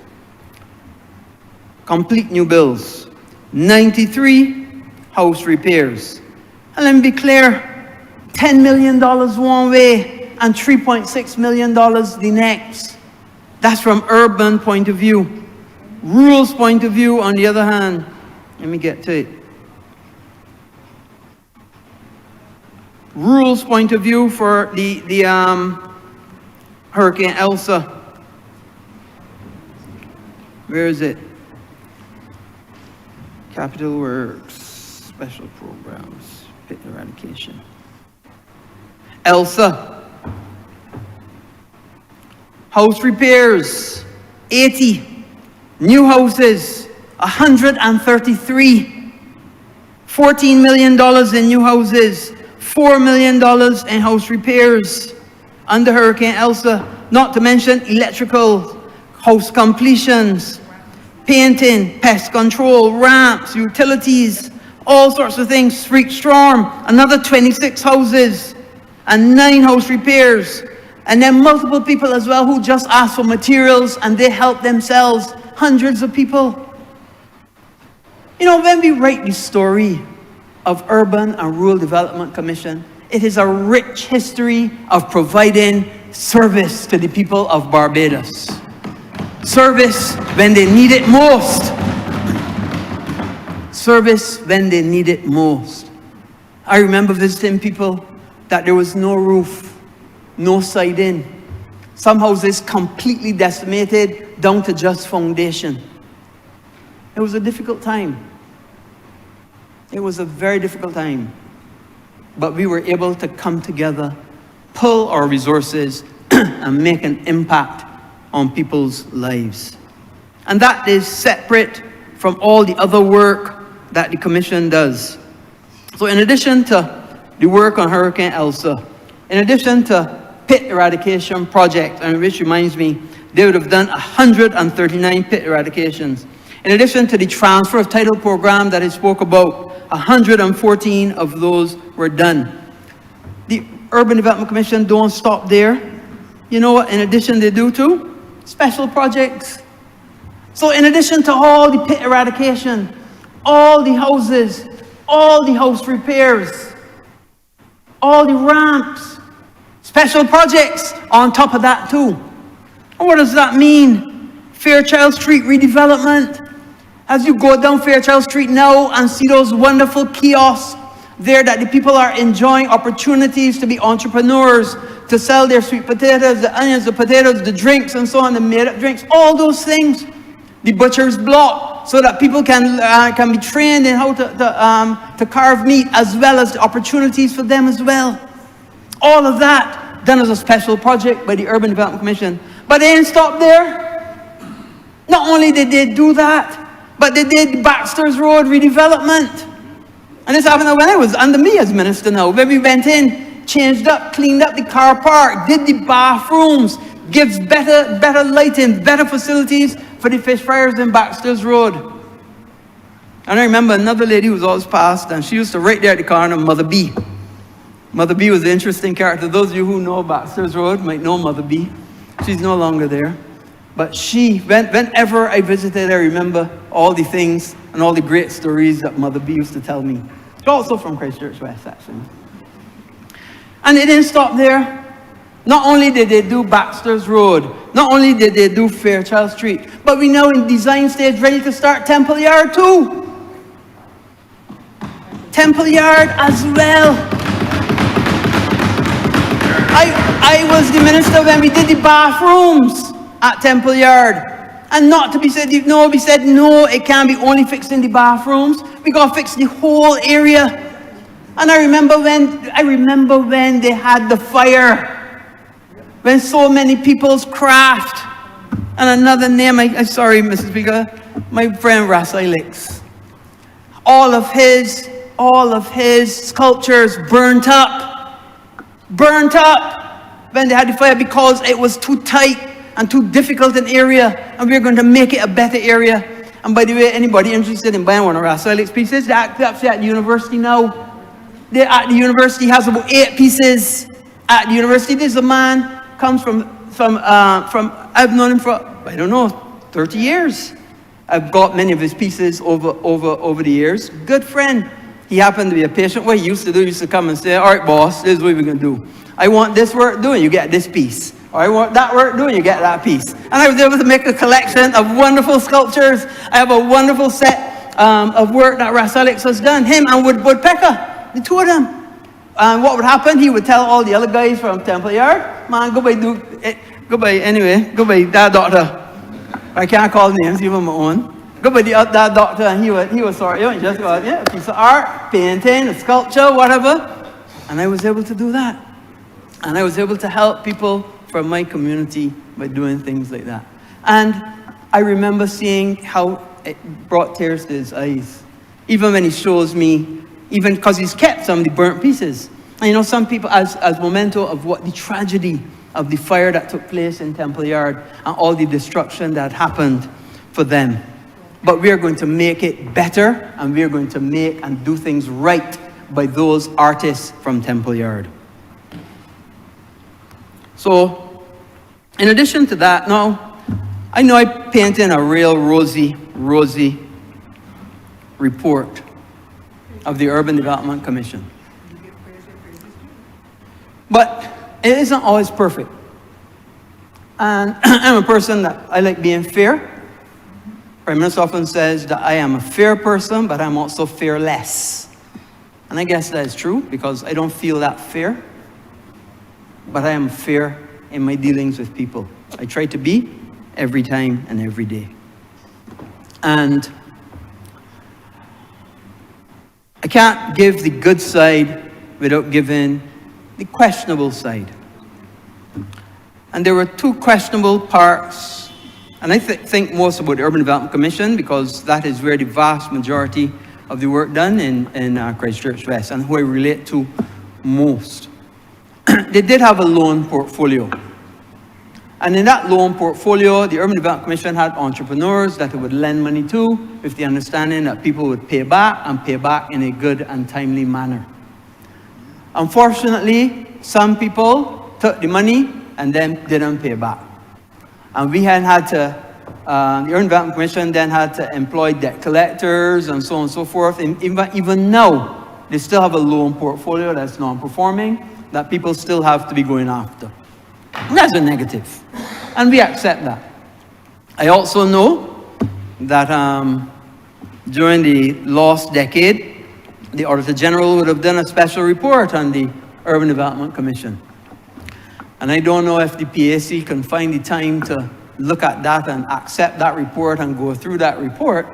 Complete new builds. 93 house repairs. And let me be clear, $10 million one way and $3.6 million the next. That's from urban point of view. Rural's point of view, on the other hand, let me get to it. Rural's point of view for the Hurricane Elsa. Where is it? Capital Works, special programs, pit eradication. Elsa. House repairs, 80. New houses, 133. $14 million in new houses, $4 million in house repairs under Hurricane Elsa, not to mention electrical, house completions, painting, pest control, ramps, utilities, all sorts of things. Freak storm, another 26 houses and 9 house repairs. And then multiple people as well who just asked for materials and they helped themselves. Hundreds of people. You know, when we write the story of Urban and Rural Development Commission, it is a rich history of providing service to the people of Barbados. Service when they need it most. Service when they need it most. I remember visiting people that there was no roof, no siding. Some houses completely decimated down to just foundation. It was a difficult time. It was a very difficult time. But we were able to come together, pull our resources, and make an impact on people's lives. And that is separate from all the other work that the Commission does. So in addition to the work on Hurricane Elsa, in addition to pit eradication project, and which reminds me, they would have done 139 pit eradications. In addition to the transfer of title program that I spoke about, 114 of those were done. The Urban Development Commission don't stop there. You know what, in addition they do too? Special projects. So in addition to all the pit eradication, all the houses, all the house repairs, all the ramps, special projects on top of that too. And what does that mean? Fairchild Street redevelopment. As you go down Fairchild Street now and see those wonderful kiosks there that the people are enjoying opportunities to be entrepreneurs, to sell their sweet potatoes, the onions, the potatoes, the drinks and so on, the made up drinks, all those things. The butcher's block, so that people can be trained in how to carve meat, as well as the opportunities for them as well. All of that done as a special project by the Urban Development Commission. But they didn't stop there. Not only did they do that, but they did Baxter's Road redevelopment. And this happened when I was under me as minister now. When we went in, changed up, cleaned up the car park, did the bathrooms, gives better lighting, better facilities for the fish fryers in Baxter's Road. And I remember another lady who was always passed, and she used to right there at the corner, Mother B. Mother B was an interesting character. Those of you who know Baxter's Road might know Mother B. She's no longer there. But she, whenever I visited, I remember all the things and all the great stories that Mother B used to tell me. She's also from Christchurch West, actually. And it didn't stop there. Not only did they do Baxter's Road, not only did they do Fairchild Street, but we now in design stage ready to start Temple Yard too. Temple Yard as well. I was the minister when we did the bathrooms at Temple Yard. And not to be said, no, we said, no, it can't be only fixed in the bathrooms. We got to fix the whole area. And I remember when they had the fire. When so many people's craft, and another name, I'm sorry, Mrs. Speaker, my friend Rasilix. All of his sculptures burnt up when they had the fire because it was too tight and too difficult an area, and we're going to make it a better area. And by the way, anybody interested in buying one of our Silix pieces, they're actually at the university now. They're at the university, has about 8 pieces at the university. There's a man, comes from I've known him for, I don't know, 30 years. I've got many of his pieces over the years. Good friend. He happened to be a patient. What he used to come and say, all right, boss, this is what we're going to do. I want this work doing, you get this piece. Or I want that work doing, you get that piece. And I was able to make a collection of wonderful sculptures. I have a wonderful set of work that Rasalix has done. Him and Woodpecker, the two of them. And what would happen, he would tell all the other guys from Temple Yard, man, go by that doctor. I can't call names, even my own. Go by that doctor, and he would sort you out and just go, yeah, a piece of art, painting, a sculpture, whatever. And I was able to do that. And I was able to help people from my community by doing things like that. And I remember seeing how it brought tears to his eyes. Even when he shows me, even because he's kept some of the burnt pieces. And you know, some people, as memento of what the tragedy of the fire that took place in Temple Yard and all the destruction that happened for them. But we are going to make it better, and we are going to make and do things right by those artists from Temple Yard. So, in addition to that, now, I know I painted a real rosy report of the Urban Development Commission. But it isn't always perfect. And I'm a person that I like being fair. Prime Minister often says that I am a fair person, but I'm also fearless. And I guess that is true, because I don't feel that fair. But I am fair in my dealings with people. I try to be every time and every day. And I can't give the good side without giving the questionable side. And there were 2 questionable parts. And I think most about the Urban Development Commission, because that is where the vast majority of the work done in Christchurch West, and who I relate to most. They did have a loan portfolio. And in that loan portfolio, the Urban Development Commission had entrepreneurs that it would lend money to, with the understanding that people would pay back, and pay back in a good and timely manner. Unfortunately, some people took the money and then didn't pay back. And we had to, the Urban Development Commission then had to employ debt collectors and so on and so forth. And even now, they still have a loan portfolio that's non-performing that people still have to be going after. And that's a negative. And we accept that. I also know that during the last decade, the Auditor General would have done a special report on the Urban Development Commission. And I don't know if the PAC can find the time to look at that and accept that report and go through that report,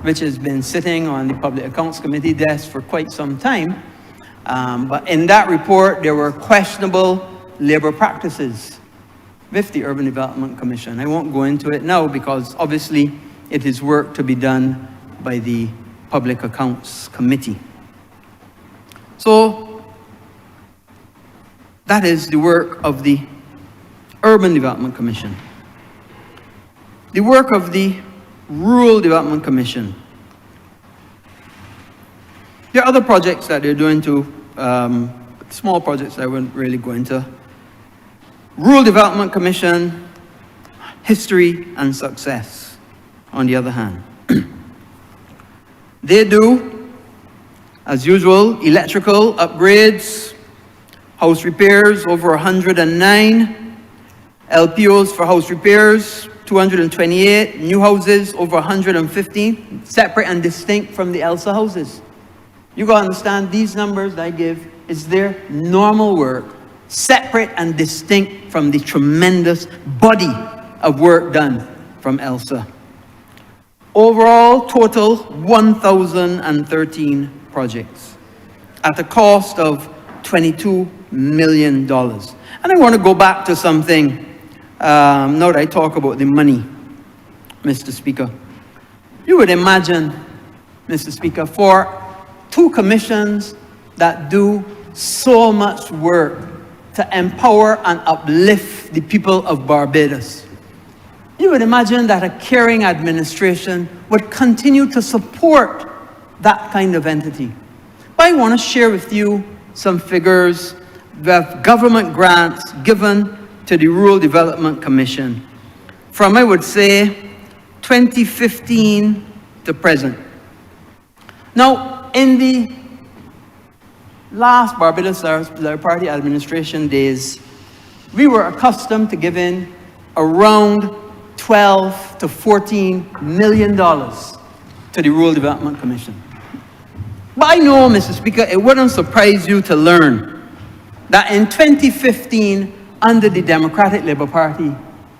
which has been sitting on the Public Accounts Committee desk for quite some time. But in that report, there were questionable labor practices with the Urban Development Commission. I won't go into it now, because obviously it is work to be done by the Public Accounts Committee. So that is the work of the Urban Development Commission. The work of the Rural Development Commission. There are other projects that they're doing too, small projects I wouldn't really go into. Rural Development Commission, history and success, on the other hand. They do, as usual, electrical upgrades, house repairs, over 109, LPOs for house repairs, 228, new houses, over 115, separate and distinct from the ELSA houses. You got to understand, these numbers that I give is their normal work, separate and distinct from the tremendous body of work done from ELSA. Overall, total 1,013 projects at a cost of $22 million. And I want to go back to something, now that I talk about the money, Mr. Speaker. You would imagine, Mr. Speaker, for 2 commissions that do so much work to empower and uplift the people of Barbados. You would imagine that a caring administration would continue to support that kind of entity. But I want to share with you some figures of government grants given to the Rural Development Commission from, I would say, 2015 to present. Now, in the last Barbados Labour Party administration days, we were accustomed to giving around $12 to $14 million to the Rural Development Commission. But I know, Mr. Speaker, it wouldn't surprise you to learn that in 2015, under the Democratic Labour Party,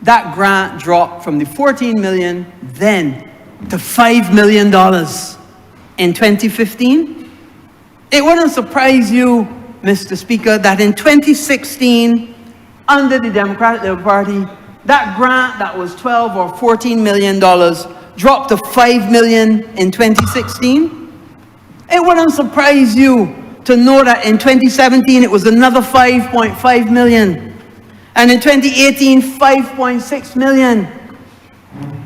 that grant dropped from the $14 million then to $5 million in 2015. It wouldn't surprise you, Mr. Speaker, that in 2016, under the Democratic Labour Party, that grant that was $12 or $14 million dropped to $5 million in 2016. It wouldn't surprise you to know that in 2017 it was another 5.5 million. And in 2018, 5.6 million.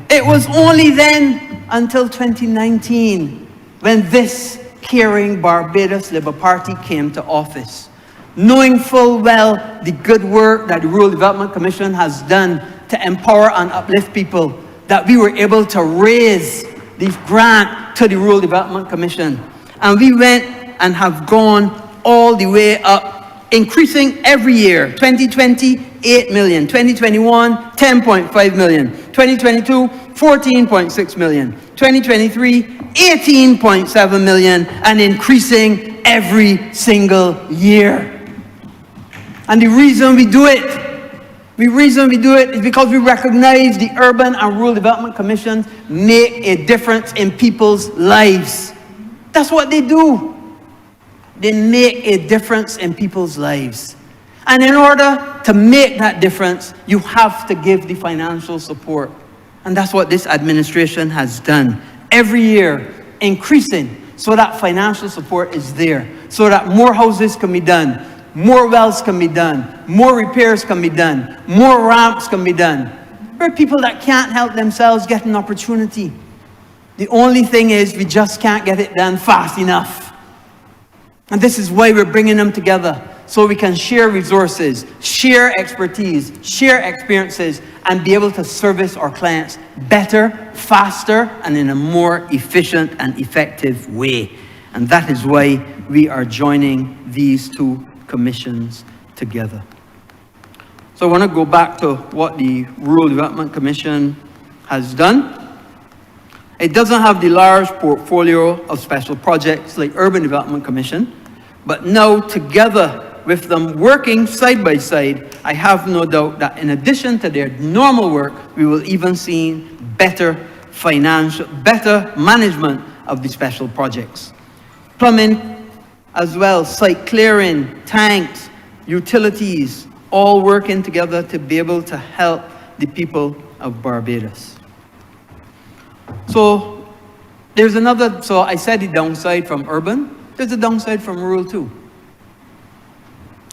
It was only then until 2019 when this caring Barbados Labour Party came to office, knowing full well the good work that the Rural Development Commission has done to empower and uplift people, that we were able to raise the grant to the Rural Development Commission. And we went and have gone all the way up, increasing every year. 2020, 8 million. 2021, 10.5 million. 2022, 14.6 million. 2023, 18.7 million, and increasing every single year. And the reason we do it, is because we recognize the Urban and Rural Development Commissions make a difference in people's lives. That's what they do. They make a difference in people's lives. And in order to make that difference, you have to give the financial support. And that's what this administration has done. Every year, increasing so that financial support is there, so that more houses can be done, more wells can be done, more repairs can be done, more ramps can be done. Where people that can't help themselves get an opportunity. The only thing is we just can't get it done fast enough. And this is why we're bringing them together, so we can share resources, share expertise, share experiences, and be able to service our clients better, faster, and in a more efficient and effective way. And that is why we are joining these two commissions together. So I want to go back to what the Rural Development Commission has done. It doesn't have the large portfolio of special projects like Urban Development Commission, but now together with them working side by side, I have no doubt that in addition to their normal work, we will even see better management of the special projects. Plumbing as well, site clearing, tanks, utilities, all working together to be able to help the people of Barbados. So there's another, so I said the downside from urban, there's a downside from rural too.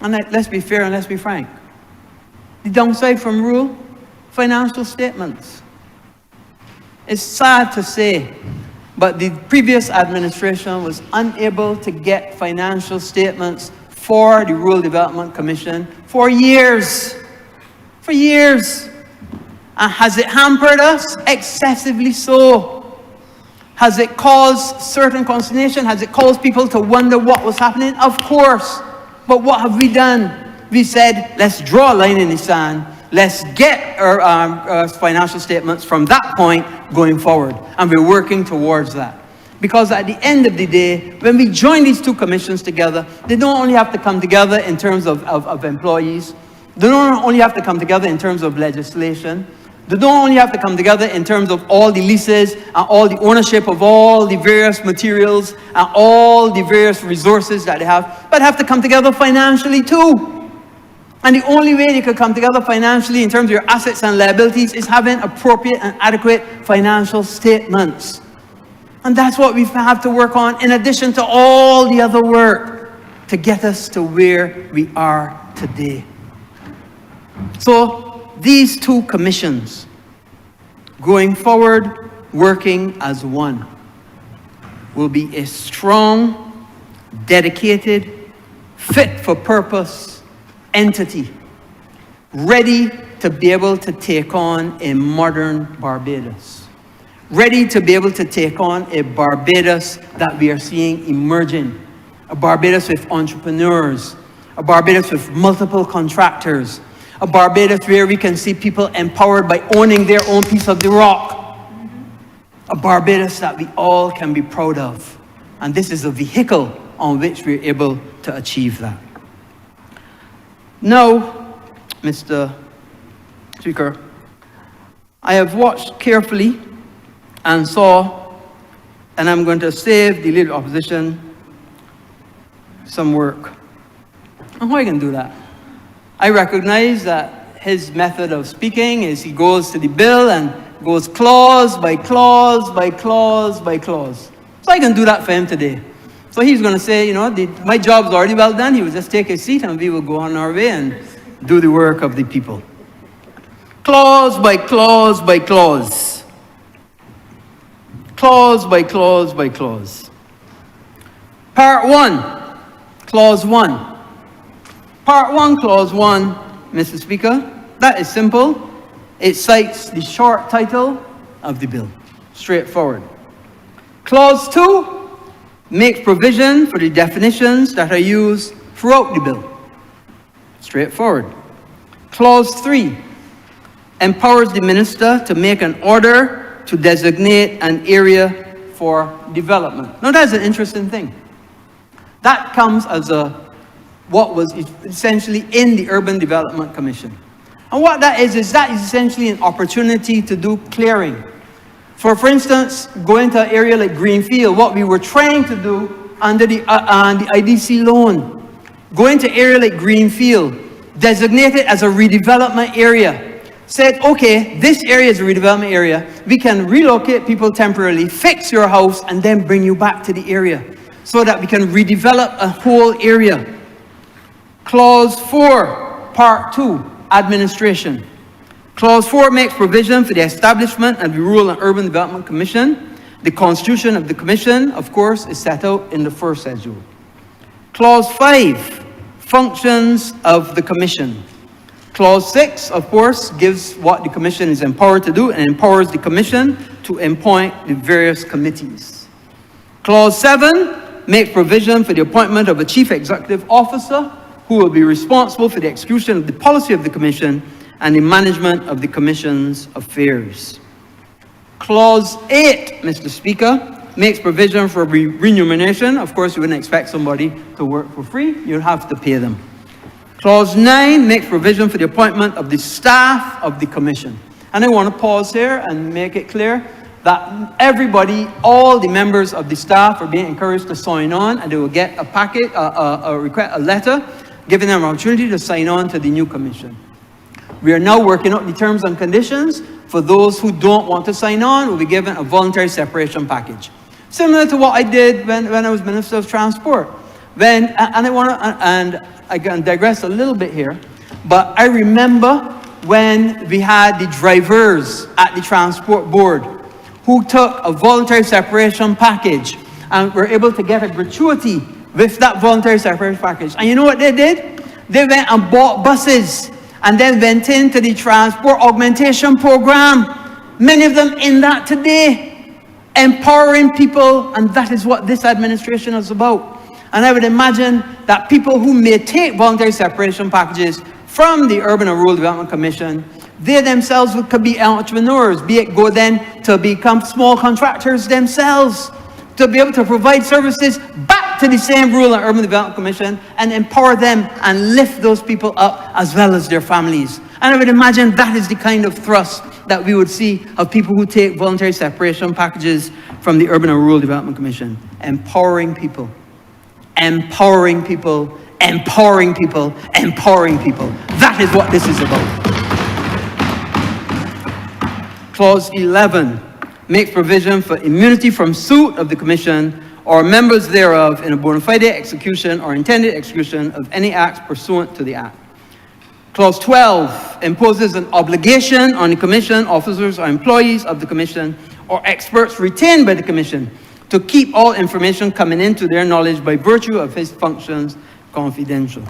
And let's be fair and let's be frank. The downside from rural, financial statements. It's sad to say, but the previous administration was unable to get financial statements for the Rural Development Commission for years. For years. And has it hampered us? Excessively so. Has it caused certain consternation? Has it caused people to wonder what was happening? Of course. But what have we done? We said, let's draw a line in the sand. Let's get our financial statements from that point going forward. And we're working towards that. Because at the end of the day, when we join these two commissions together, they don't only have to come together in terms of employees. They don't only have to come together in terms of legislation. They don't only have to come together in terms of all the leases and all the ownership of all the various materials and all the various resources that they have, but have to come together financially too. And the only way they could come together financially in terms of your assets and liabilities is having appropriate and adequate financial statements. And that's what we have to work on in addition to all the other work to get us to where we are today. So these two commissions going forward, working as one. We'll be a strong, dedicated, fit-for-purpose entity, ready to be able to take on a modern Barbados, ready to be able to take on a Barbados that we are seeing emerging, a Barbados with entrepreneurs, a Barbados with multiple contractors, a Barbados where we can see people empowered by owning their own piece of the rock, a Barbados that we all can be proud of. And this is a vehicle on which we're able to achieve that. Now, Mr. Speaker, I have watched carefully and saw, and I'm going to save the Leader of Opposition some work. And how I can do that? I recognize that his method of speaking is he goes to the bill and goes clause by clause by clause by clause. So I can do that for him today. So he's going to say, you know, my job's already well done. He will just take his seat and we will go on our way and do the work of the people. Clause by clause by clause. Clause by clause by clause. Part 1, Clause 1. Part 1, Clause 1, Mr. Speaker, that is simple. It cites the short title of the bill. Straightforward. Clause 2 makes provision for the definitions that are used throughout the bill. Straightforward. Clause 3 empowers the minister to make an order to designate an area for development. Now that's an interesting thing. That comes as what was essentially in the Urban Development Commission. And what that is essentially an opportunity to do clearing. For instance, going to an area like Greenfield, what we were trying to do under the IDC loan, going to an area like Greenfield, designate it as a redevelopment area, said, okay, this area is a redevelopment area, we can relocate people temporarily, fix your house, and then bring you back to the area, so that we can redevelop a whole area. Clause 4, Part 2, Administration. Clause 4 makes provision for the establishment of the Rural and Urban Development Commission. The constitution of the commission, of course, is set out in the first schedule. Clause 5, functions of the commission. Clause 6, of course, gives what the commission is empowered to do and empowers the commission to appoint the various committees. Clause 7 makes provision for the appointment of a chief executive officer who will be responsible for the execution of the policy of the commission and the management of the commission's affairs. Clause 8, Mr. Speaker, makes provision for remuneration. Of course, you wouldn't expect somebody to work for free. You'll have to pay them. Clause 9 makes provision for the appointment of the staff of the commission. And I want to pause here and make it clear that everybody, all the members of the staff are being encouraged to sign on, and they will get a packet, a letter, giving them an opportunity to sign on to the new commission. We are now working out the terms and conditions. For those who don't want to sign on, will be given a voluntary separation package. Similar to what I did when I was Minister of Transport. And I can digress a little bit here, but I remember when we had the drivers at the Transport Board who took a voluntary separation package and were able to get a gratuity with that voluntary separation package. And you know what they did? They went and bought buses and then went into the transport augmentation program. Many of them in that today, empowering people, and that is what this administration is about. And I would imagine that people who may take voluntary separation packages from the Urban and Rural Development Commission, they themselves could be entrepreneurs, be it go then to become small contractors themselves, to be able to provide services back to the same Rural and Urban Development Commission and empower them and lift those people up as well as their families. And I would imagine that is the kind of thrust that we would see of people who take voluntary separation packages from the Urban and Rural Development Commission. Empowering people. Empowering people. Empowering people. Empowering people. That is what this is about. Clause 11 makes provision for immunity from suit of the Commission or members thereof in a bona fide execution or intended execution of any acts pursuant to the Act. Clause 12 imposes an obligation on the Commission, officers or employees of the Commission, or experts retained by the Commission to keep all information coming into their knowledge by virtue of his functions confidential.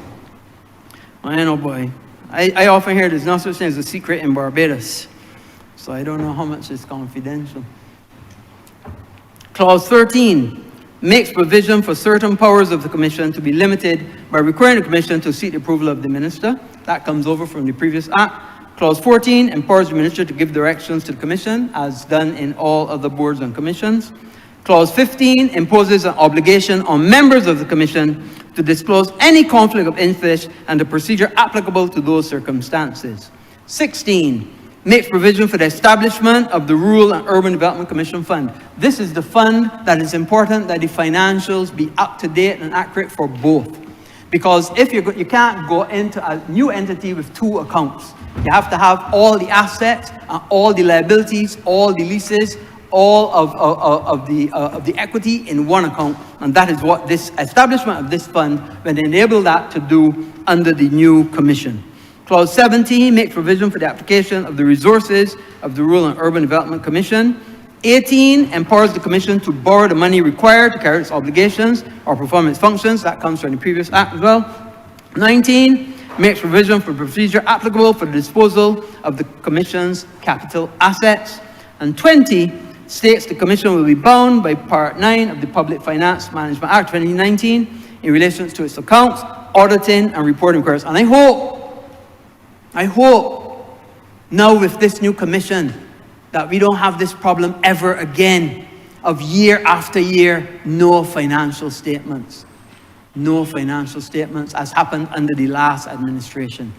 Oh boy. I often hear there's no such thing as a secret in Barbados. So I don't know how much is confidential. Clause 13 makes provision for certain powers of the Commission to be limited by requiring the Commission to seek the approval of the Minister. That comes over from the previous Act. Clause 14 empowers the Minister to give directions to the Commission, as done in all other boards and commissions. Clause 15 imposes an obligation on members of the Commission to disclose any conflict of interest and the procedure applicable to those circumstances. 16 makes provision for the establishment of the Rural and Urban Development Commission Fund. This is the fund that is important that the financials be up to date and accurate for both. Because if you can't go into a new entity with two accounts. You have to have all the assets, all the liabilities, all the leases, all of the equity in one account. And that is what this establishment of this fund will enable that to do under the new commission. Clause 17 makes provision for the application of the resources of the Rural and Urban Development Commission. 18 empowers the Commission to borrow the money required to carry its obligations or perform its functions. That comes from the previous Act as well. 19 makes provision for procedure applicable for the disposal of the Commission's capital assets. And 20 states the Commission will be bound by Part 9 of the Public Finance Management Act 2019 in relation to its accounts, auditing, and reporting requirements. And I hope now with this new Commission that we don't have this problem ever again of year after year, no financial statements. No financial statements as happened under the last administration.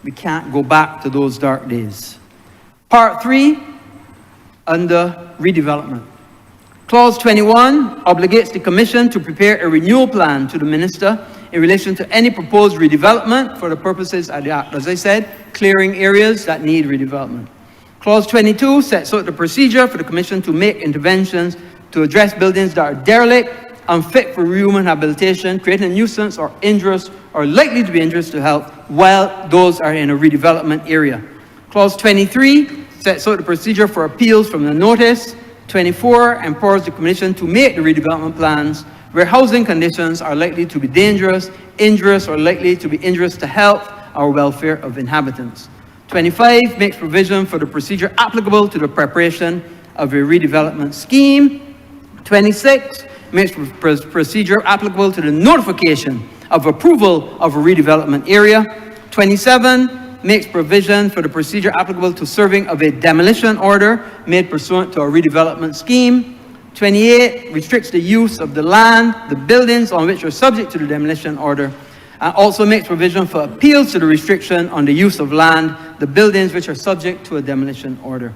We can't go back to those dark days. Part 3, under redevelopment. Clause 21 obligates the Commission to prepare a renewal plan to the Minister in relation to any proposed redevelopment for the purposes of the Act. As I said, clearing areas that need redevelopment. Clause 22 sets out the procedure for the Commission to make interventions to address buildings that are derelict, unfit for human habitation, creating a nuisance or injurious or likely to be injurious to health while those are in a redevelopment area. Clause 23 sets out the procedure for appeals from the notice. 24 empowers the Commission to make the redevelopment plans where housing conditions are likely to be dangerous, injurious, or likely to be injurious to health or welfare of inhabitants. 25 makes provision for the procedure applicable to the preparation of a redevelopment scheme. 26 makes procedure applicable to the notification of approval of a redevelopment area. 27 makes provision for the procedure applicable to serving of a demolition order made pursuant to a redevelopment scheme. 28 restricts the use of the land, the buildings on which are subject to the demolition order, and also makes provision for appeals to the restriction on the use of land, the buildings which are subject to a demolition order.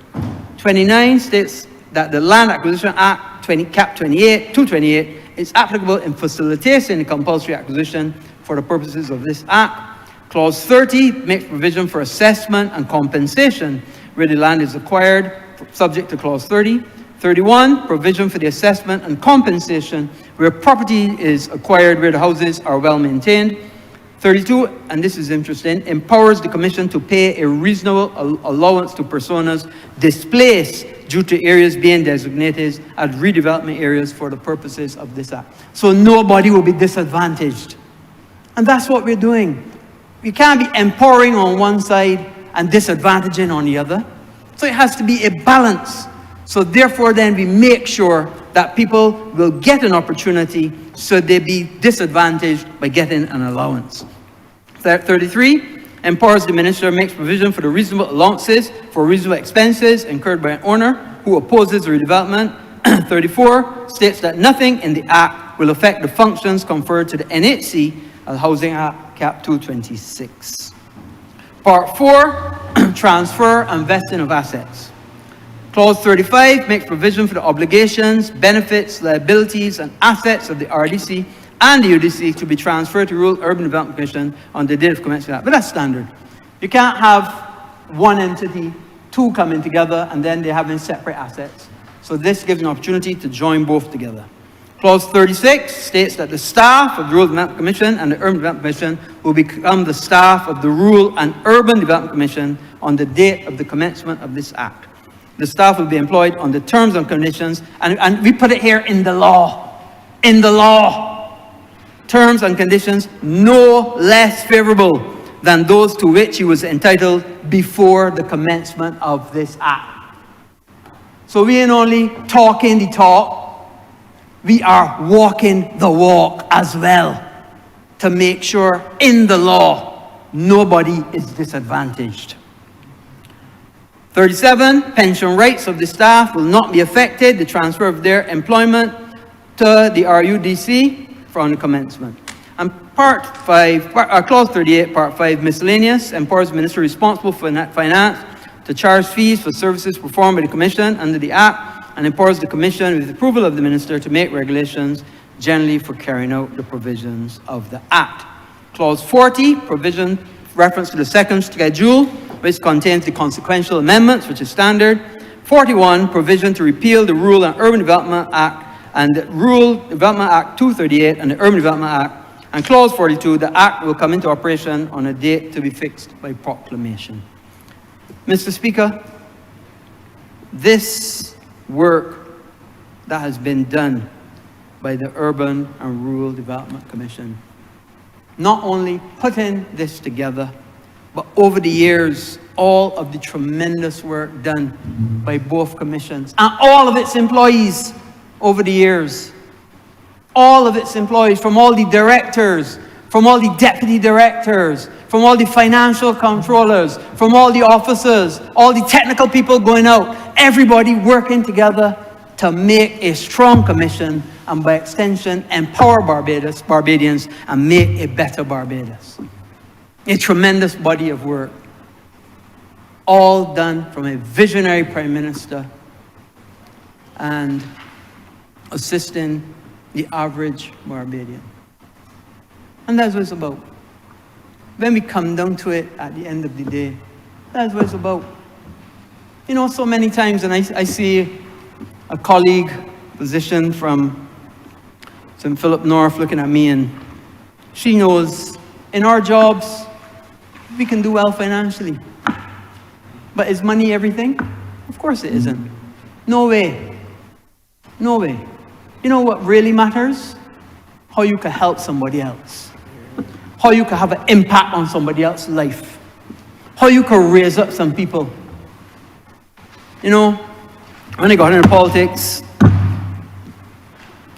29 states that the Land Acquisition Act Cap 228 is applicable in facilitating the compulsory acquisition for the purposes of this Act. Clause 30 makes provision for assessment and compensation where the land is acquired, subject to Clause 30. 31, provision for the assessment and compensation where property is acquired where the houses are well maintained. 32, and this is interesting, empowers the Commission to pay a reasonable allowance to personas displaced due to areas being designated as redevelopment areas for the purposes of this Act. So nobody will be disadvantaged. And that's what we're doing. We can't be empowering on one side and disadvantaging on the other. So it has to be a balance. So therefore then we make sure that people will get an opportunity so they be disadvantaged by getting an allowance. 33 empowers the Minister, makes provision for the reasonable allowances for reasonable expenses incurred by an owner who opposes redevelopment. 34 states that nothing in the Act will affect the functions conferred to the NHC of the Housing Act Cap 226. Part 4, transfer and vesting of assets. Clause 35 makes provision for the obligations, benefits, liabilities, and assets of the RDC and the UDC to be transferred to Rural Urban Development Commission on the date of commencement of that. But that's standard. You can't have one entity, two coming together, and then they're having separate assets. So this gives an opportunity to join both together. Clause 36 states that the staff of the Rural Development Commission and the Urban Development Commission will become the staff of the Rural and Urban Development Commission on the date of the commencement of this act. The staff will be employed on the terms and conditions, and we put it here in the law. In the law. Terms and conditions no less favorable than those to which he was entitled before the commencement of this act. So we ain't only talking the talk, we are walking the walk as well to make sure in the law nobody is disadvantaged. 37, pension rights of the staff will not be affected. The transfer of their employment to the RUDC from the commencement. And Clause 38, Part 5, miscellaneous, empowers the minister responsible for finance to charge fees for services performed by the Commission under the Act, and empowers the Commission, with the approval of the minister, to make regulations generally for carrying out the provisions of the Act. Clause 40, provision reference to the second schedule, which contains the consequential amendments, which is standard. 41, provision to repeal the Rural and Urban Development Act and the Rural Development Act 238 and the Urban Development Act. And Clause 42, the Act will come into operation on a date to be fixed by proclamation. Mr. Speaker, this work that has been done by the Urban and Rural Development Commission, not only putting this together, but over the years, all of the tremendous work done by both commissions and all of its employees over the years, all of its employees, from all the directors, from all the deputy directors, from all the financial controllers, from all the officers, all the technical people going out, everybody working together to make a strong commission and by extension empower Barbadians and make a better Barbados. A tremendous body of work, all done from a visionary Prime Minister and assisting the average Barbadian. And that's what it's about. When we come down to it at the end of the day, that's what it's about. You know, so many times, and I see a colleague, physician from St. Philip North, looking at me, and she knows in our jobs, we can do well financially. But is money everything? Of course it isn't. No way. No way. You know what really matters? How you can help somebody else. How you can have an impact on somebody else's life. How you can raise up some people. You know, when I got into politics,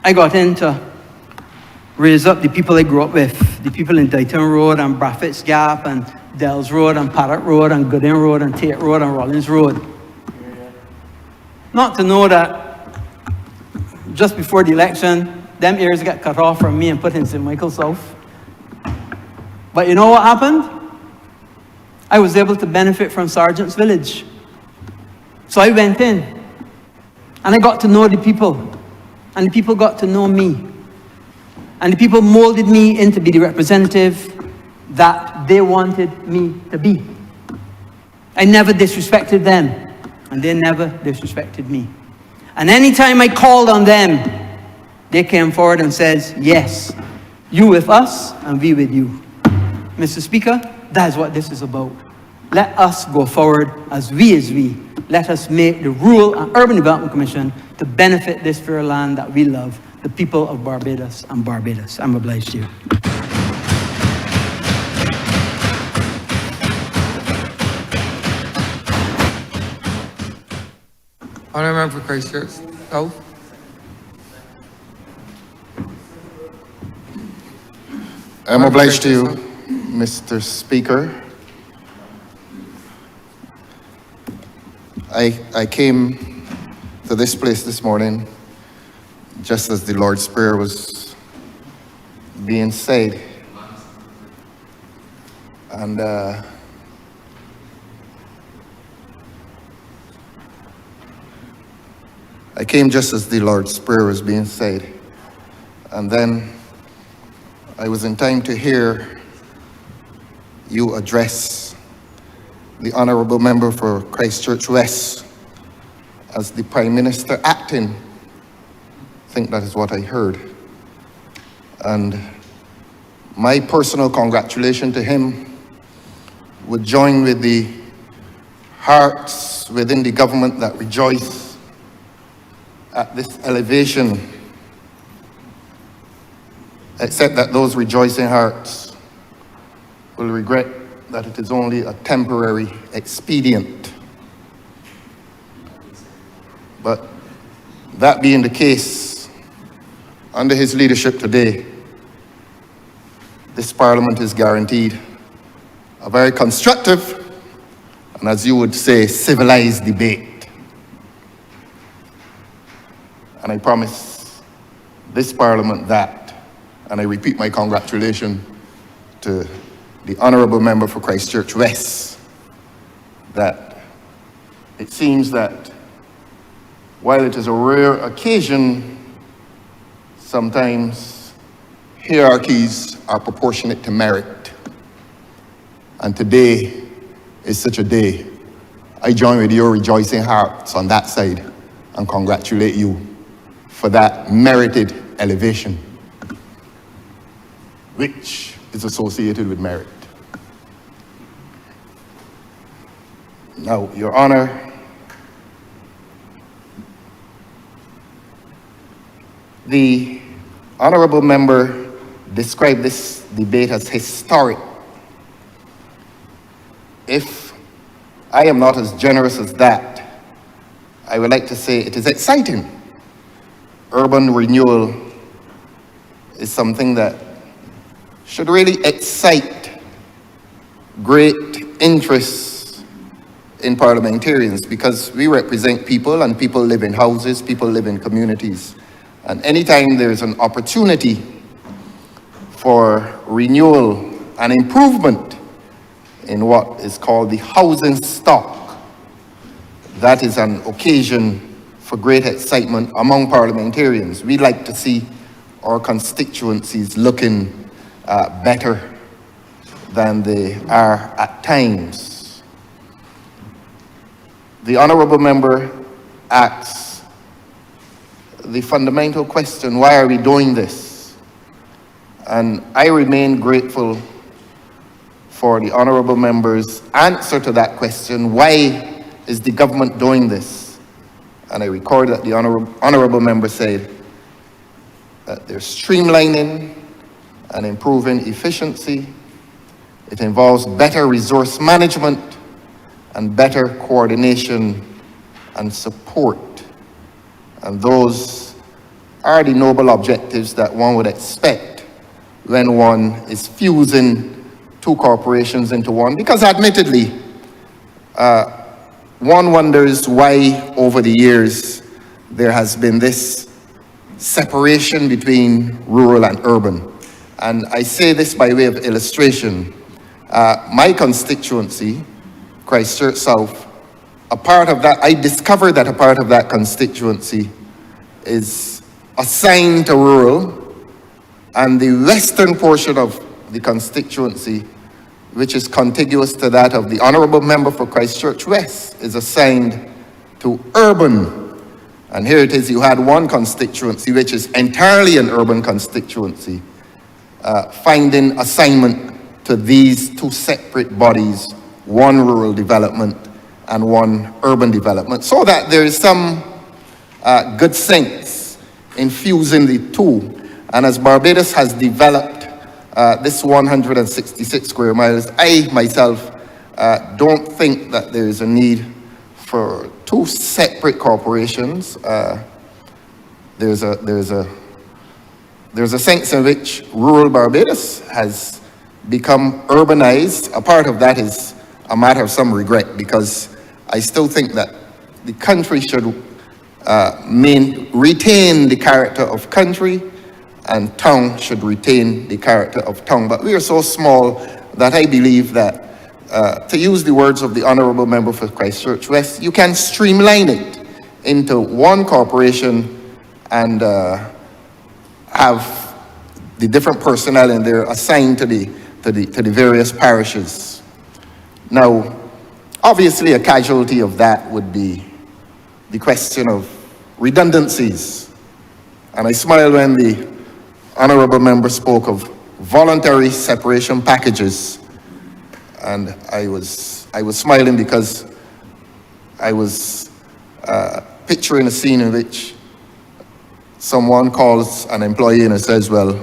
I got into raise up the people I grew up with. The people in Dighton Road and Braffett's Gap and Dells Road and Paddock Road and Gooding Road and Tate Road and Rollins Road. Not to know that just before the election, them areas got cut off from me and put in St. Michael South. But you know what happened? I was able to benefit from Sergeant's Village. So I went in and I got to know the people, and the people got to know me. And the people molded me into be the representative that they wanted me to be. I never disrespected them, and they never disrespected me. And anytime I called on them, they came forward and says, yes, you with us and we with you. Mr. Speaker, that is what this is about. Let us go forward as we. Let us make the Rural and Urban Development Commission to benefit this fair land that we love, the people of Barbados and Barbados. I'm obliged to you. Honourable for Christchurch South. I'm obliged to you, Mr. Speaker. I came to this place this morning just as the Lord's Prayer was being said. And I came just as the Lord's Prayer was being said. And then I was in time to hear you address the Honourable Member for Christchurch West as the Prime Minister acting think that is what I heard. And my personal congratulation to him would join with the hearts within the government that rejoice at this elevation, except that those rejoicing hearts will regret that it is only a temporary expedient. But that being the case, under his leadership today, this Parliament is guaranteed a very constructive, and as you would say, civilized debate. And I promise this Parliament that, and I repeat my congratulations to the Honourable Member for Christchurch West, that it seems that while it is a rare occasion, sometimes hierarchies are proportionate to merit. And today is such a day. I join with your rejoicing hearts on that side and congratulate you for that merited elevation, which is associated with merit. Now, Your Honor, the Honourable Member described this debate as historic. If I am not as generous as that, I would like to say it is exciting. Urban renewal is something that should really excite great interest in parliamentarians, because we represent people and people live in houses, people live in communities. And anytime there's an opportunity for renewal and improvement in what is called the housing stock, that is an occasion for great excitement among parliamentarians. We like to see our constituencies looking better than they are at times. The Honourable Member asks the fundamental question, why are we doing this? And I remain grateful for the Honourable Member's answer to that question, why is the government doing this? And I record that the Honourable Member said that they're streamlining and improving efficiency. It involves better resource management and better coordination and support. And those are the noble objectives that one would expect when one is fusing two corporations into one. Because admittedly, one wonders why over the years there has been this separation between rural and urban. And I say this by way of illustration. My constituency, Christchurch South, a part of that, I discovered that a part of that constituency is assigned to rural, and the western portion of the constituency, which is contiguous to that of the Honourable Member for Christchurch West, is assigned to urban. And here it is, you had one constituency which is entirely an urban constituency, finding assignment to these two separate bodies, one rural development and one urban development, so that there is some good sense in fusing the two. And as Barbados has developed this 166 square miles, I myself don't think that there is a need for two separate corporations. There's a sense in which rural Barbados has become urbanized. A part of that is a matter of some regret, because I still think that the country should retain the character of country, and town should retain the character of town. But we are so small that I believe that, to use the words of the Honourable Member for Christchurch West, you can streamline it into one corporation and have the different personnel in there assigned to the various parishes. Now, obviously a casualty of that would be the question of redundancies. And I smiled when the honourable member spoke of voluntary separation packages. And I was smiling because I was picturing a scene in which someone calls an employee and says, well,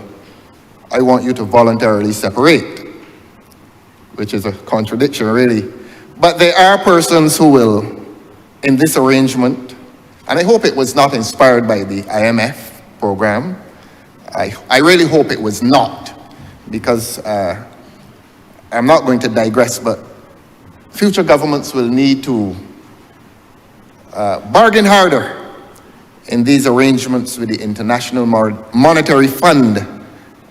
I want you to voluntarily separate, which is a contradiction, really. But there are persons who will, in this arrangement, and I hope it was not inspired by the IMF program. I really hope it was not, because I'm not going to digress, but future governments will need to bargain harder in these arrangements with the International Monetary Fund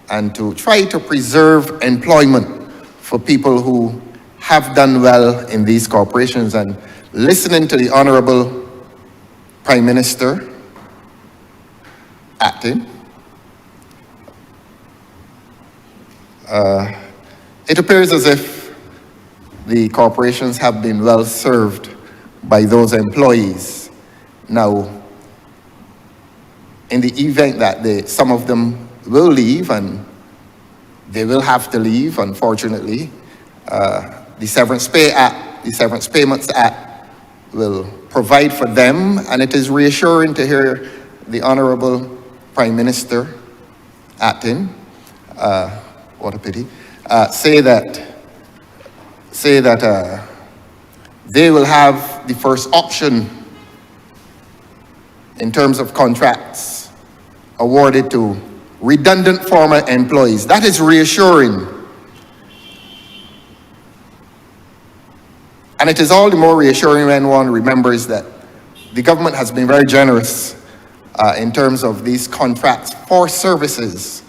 and to try to preserve employment for people who have done well in these corporations. And listening to the Honourable Prime Minister acting, it appears as if the corporations have been well served by those employees. Now, in the event that some of them will leave, and they will have to leave, unfortunately, the Severance Payments Act will provide for them, and it is reassuring to hear the Honourable Prime Minister acting, what a pity, say that they will have the first option in terms of contracts awarded to redundant former employees. That is reassuring. And it is all the more reassuring when one remembers that the government has been very generous in terms of these contracts for services.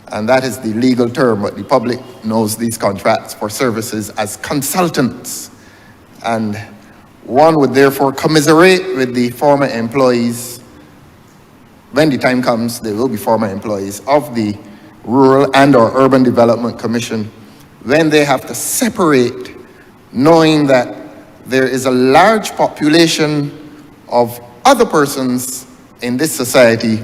And that is the legal term, but the public knows these contracts for services as consultants. And one would therefore commiserate with the former employees. When the time comes, there will be former employees of the Rural and/or Urban Development Commission when they have to separate, knowing that there is a large population of other persons in this society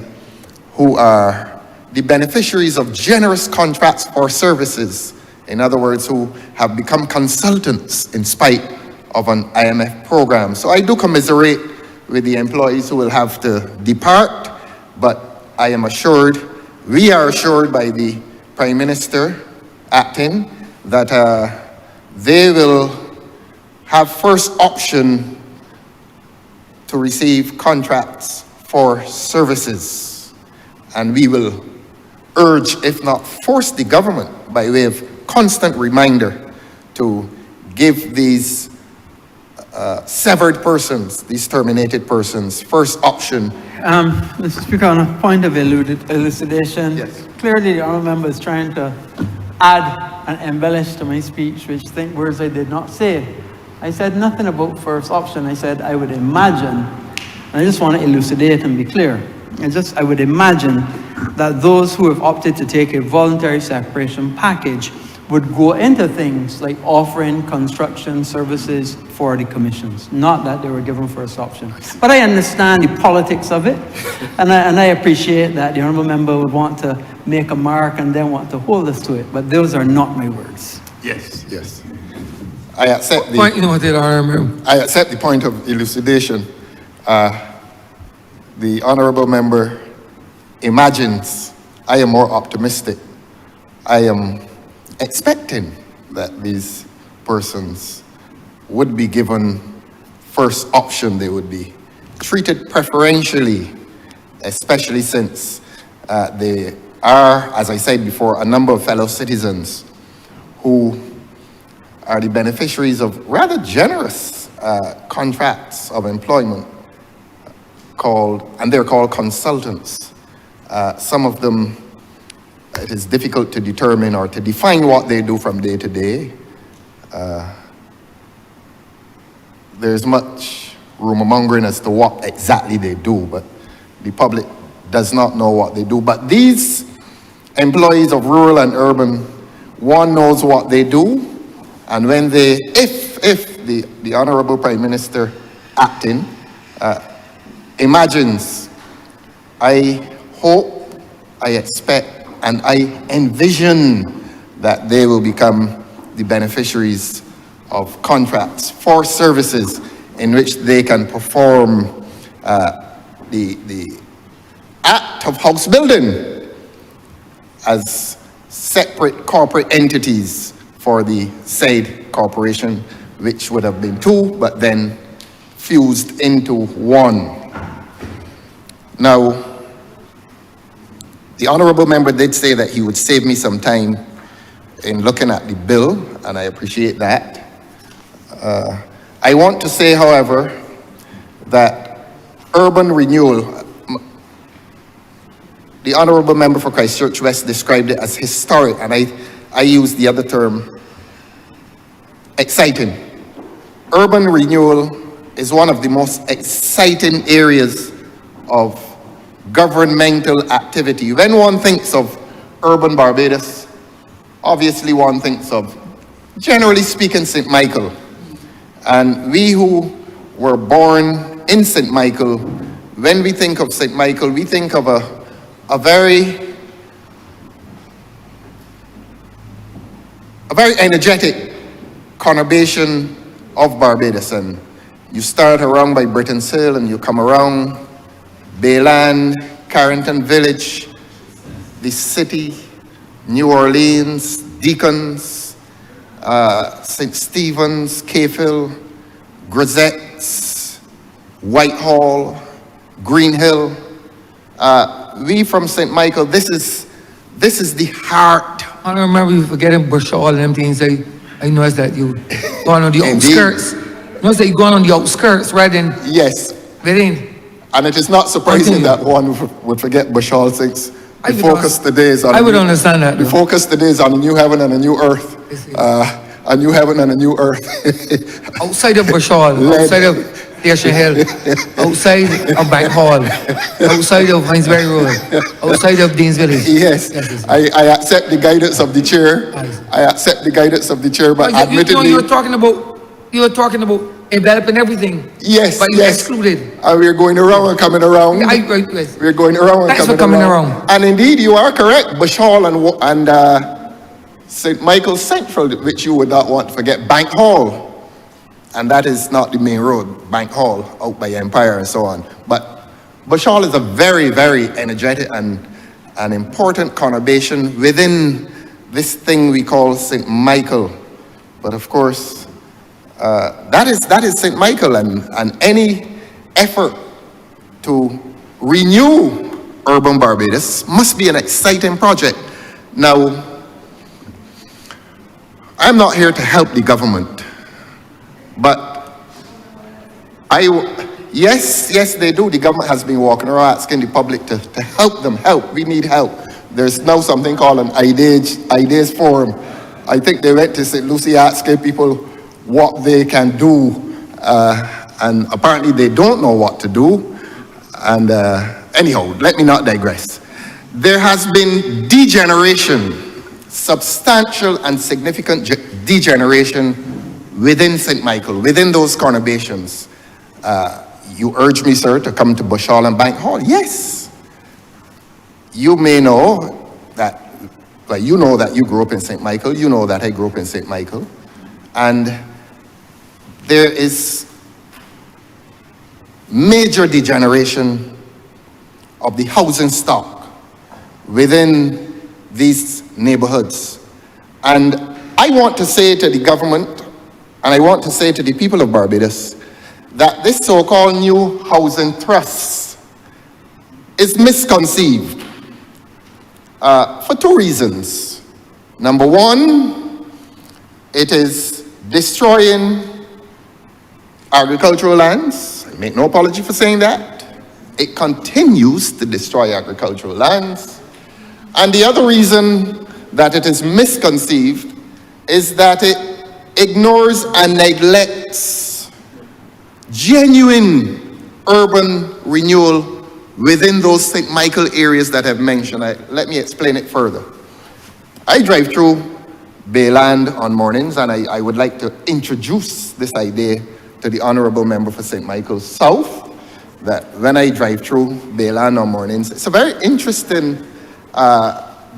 who are the beneficiaries of generous contracts for services. In other words, who have become consultants in spite of an IMF program. So I do commiserate with the employees who will have to depart, but I am assured, we are assured by the Prime Minister acting, that they will have first option to receive contracts for services. And we will urge, if not force, the government by way of constant reminder to give these severed persons, these terminated persons, first option. Mr. Speaker, on a point of elucidation, Yes. clearly the honourable member is trying to add and embellish to my speech, which I think words I did not say. I said nothing about first option. I said I would imagine, and I just want to elucidate and be clear. I would imagine that those who have opted to take a voluntary separation package would go into things like offering construction services for the commissions, not that they were given first option. But I understand the politics of it, and I appreciate that the honourable member would want to make a mark and then want to hold us to it, but those are not my words. Yes, yes. I accept Point noted, Honourable. I accept the point of elucidation. The honourable member imagines. I am more optimistic. I am expecting that these persons would be given first option. They would be treated preferentially, especially since they are, as I said before, a number of fellow citizens who are the beneficiaries of rather generous contracts of employment they're called consultants. Some of them, it is difficult to determine or to define what they do from day to day. There's much rumor-mongering as to what exactly they do, but the public does not know what they do. But these employees of rural and urban, one knows what they do, and when they, if the Honourable Prime Minister acting imagines, I hope, I expect, and I envision that they will become the beneficiaries of contracts for services in which they can perform the act of house building as separate corporate entities for the said corporation, which would have been two, but then fused into one. Now, the honourable member did say that he would save me some time in looking at the bill, and I appreciate that. I want to say, however, that urban renewal, the honourable member for Christchurch West described it as historic, and I use the other term, exciting. Urban renewal is one of the most exciting areas of governmental activity. When one thinks of urban Barbados, obviously one thinks of, generally speaking, St. Michael. And we who were born in St. Michael, when we think of St. Michael, we think of a very energetic conurbation of Barbados. And you start around by Britain's Hill and you come around Bayland, Carrington Village, the city, New Orleans, Deacons, St. Stephen's, Cayfield, Grisettes, Whitehall, Green Hill. We from St. Michael, this is the heart. I don't remember you forgetting Bushall and them things. I noticed that you going on the Indeed. outskirts. Notice that you going on the outskirts rather than Yes, within. and it is not surprising that one would forget Bushall since the focus today is on. I would understand that. The focus today is on a new heaven and a new earth. A new heaven and a new earth. Outside of Bushall, outside of Station Hill, outside of Bank Hall, outside of Hinesbury Road, outside of Dean's Village. Yes, I accept the guidance of the chair. I accept the guidance of the chair, but admittedly, you were talking about enveloping everything. yes, But you yes. excluded. We're going around and coming around. Yes. We're going around and Thanks for coming coming around. around. And indeed, you are correct. Bushall and St. Michael Central, which you would not want to forget, Bank Hall. And that is not the main road, Bank Hall, out by Empire and so on. But Bushall is a very, very energetic and an important conurbation within this thing we call St. Michael. But of course, that is St. Michael, and any effort to renew urban Barbados must be an exciting project. Now, I'm not here to help the government, but yes, they do. The government has been walking around asking the public to help them, help. We need help. There's now something called an ideas forum. I think they went to St. Lucie asking people what they can do, and apparently they don't know what to do. And anyhow, let me not digress. There has been degeneration, substantial and significant degeneration within St. Michael, within those conurbations. You urge me, sir, to come to Bushall and Bank Hall. Yes. You may know that, well, you know that you grew up in St. Michael. You know that I grew up in St. Michael. And there is major degeneration of the housing stock within these neighborhoods. And I want to say to the government, and I want to say to the people of Barbados, that this so-called new housing trust is misconceived for two reasons. Number one, it is destroying agricultural lands. I make no apology for saying that. It continues to destroy agricultural lands. And the other reason that it is misconceived is that it ignores and neglects genuine urban renewal within those St. Michael areas that I've mentioned. Let me explain it further. I drive through Bayland on mornings, and I would like to introduce this idea to the Honourable Member for St. Michael South. that when I drive through Bailan on mornings, it's a very interesting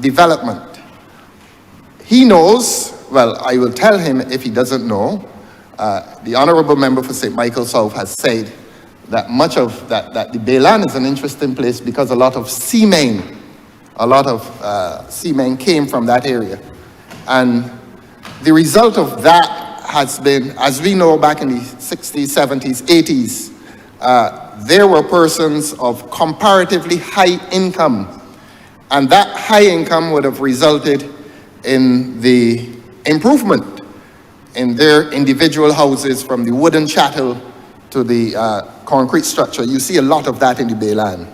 development. He knows, well, I will tell him if he doesn't know, the Honourable Member for St. Michael South has said that much of that the Bailan is an interesting place because a lot of seamen came from that area. And the result of that has been, as we know back in the 60s, 70s, 80s, there were persons of comparatively high income. And that high income would have resulted in the improvement in their individual houses, from the wooden chattel to the concrete structure. You see a lot of that in the Bailan.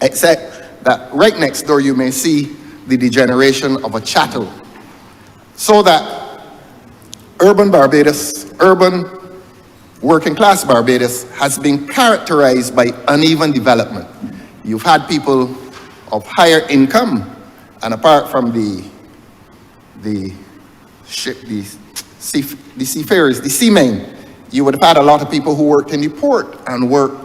Except that right next door you may see the degeneration of a chattel. So that urban Barbados, urban working class Barbados has been characterized by uneven development. You've had people of higher income, and apart from the seafarers, the seamen, you would have had a lot of people who worked in the port and worked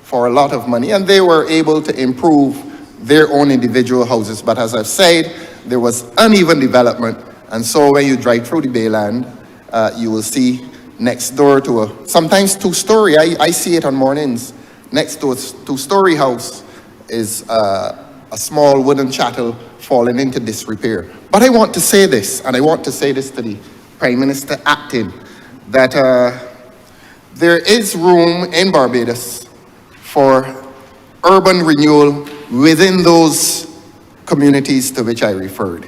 for a lot of money, and they were able to improve their own individual houses. But as I've said, there was uneven development, and so when you drive through the Bailan, you will see next door to a, sometimes two-story, I see it on mornings, next to a two-story house is a small wooden chattel falling into disrepair. But I want to say this, and I want to say this to the Prime Minister acting, that there is room in Barbados for urban renewal within those communities to which I referred.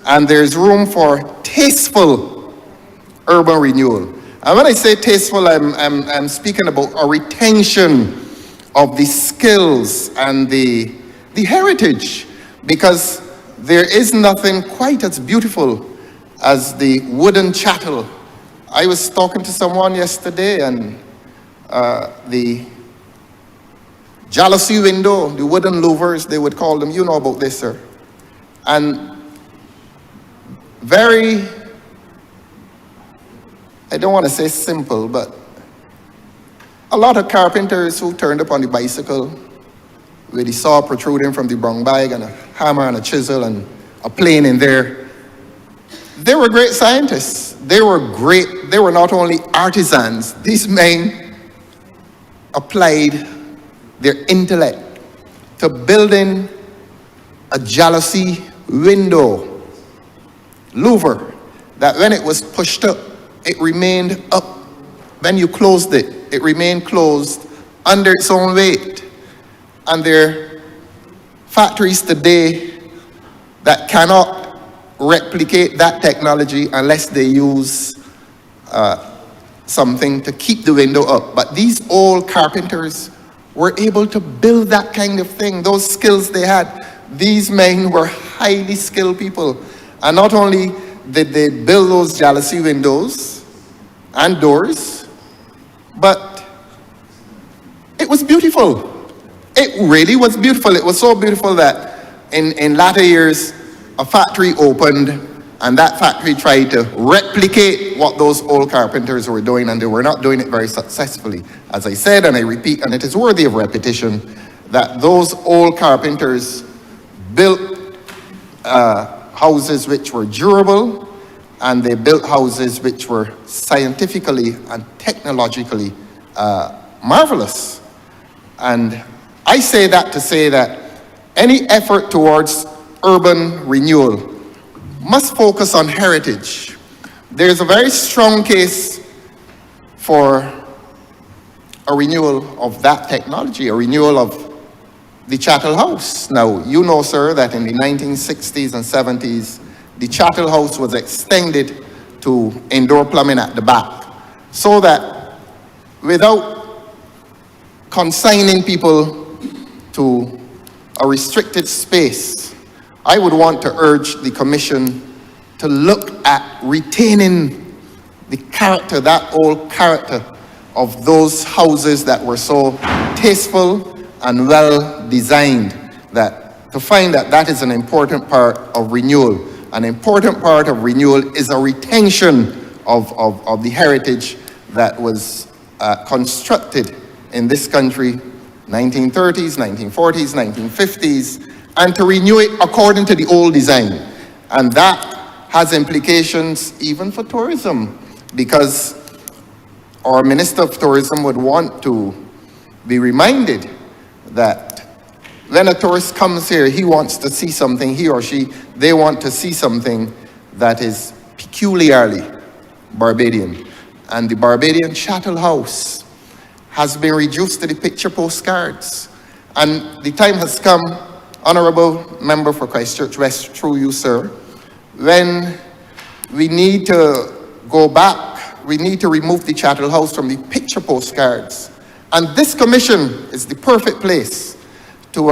And there's room for tasteful urban renewal. And when I say tasteful, I'm speaking about a retention of the skills and the heritage, because there is nothing quite as beautiful as the wooden chattel. I was talking to someone yesterday, and the jalousie window, the wooden louvers, they would call them, you know about this, sir. And very, I don't want to say simple, but a lot of carpenters who turned up on the bicycle with the saw protruding from the brown bag and a hammer and a chisel and a plane in there, they were great scientists. They were great, they were not only artisans, these men applied their intellect to building a jalousie window louver that when it was pushed up, it remained up. When you closed it, it remained closed under its own weight. And there are factories today that cannot replicate that technology unless they use something to keep the window up. But these old carpenters were able to build that kind of thing, those skills they had. These men were highly skilled people. And not only did they build those jalousie windows and doors, but it was beautiful. It really was beautiful. It was so beautiful that in latter years, a factory opened, and that factory tried to replicate what those old carpenters were doing, and they were not doing it very successfully. As I said, and I repeat, and it is worthy of repetition, that those old carpenters built houses which were durable, and they built houses which were scientifically and technologically marvelous. And I say that to say that any effort towards urban renewal must focus on heritage. There's a very strong case for a renewal of that technology, a renewal of the Chattel House. Now, you know, sir, that in the 1960s and 70s, the Chattel House was extended to indoor plumbing at the back, so that without consigning people to a restricted space, I would want to urge the Commission to look at retaining the character, that old character of those houses that were so tasteful and well designed, that to find that that is an important part of renewal. An important part of renewal is a retention of the heritage that was constructed in this country, 1930s, 1940s, 1950s, and to renew it according to the old design. And that has implications even for tourism, because our Minister of Tourism would want to be reminded that when a tourist comes here, he wants to see something, he or she, they want to see something that is peculiarly Barbadian. And the Barbadian Chattel House has been reduced to the picture postcards. And the time has come, Honourable Member for Christchurch West, through you, sir, when we need to go back, we need to remove the Chattel House from the picture postcards. And this commission is the perfect place to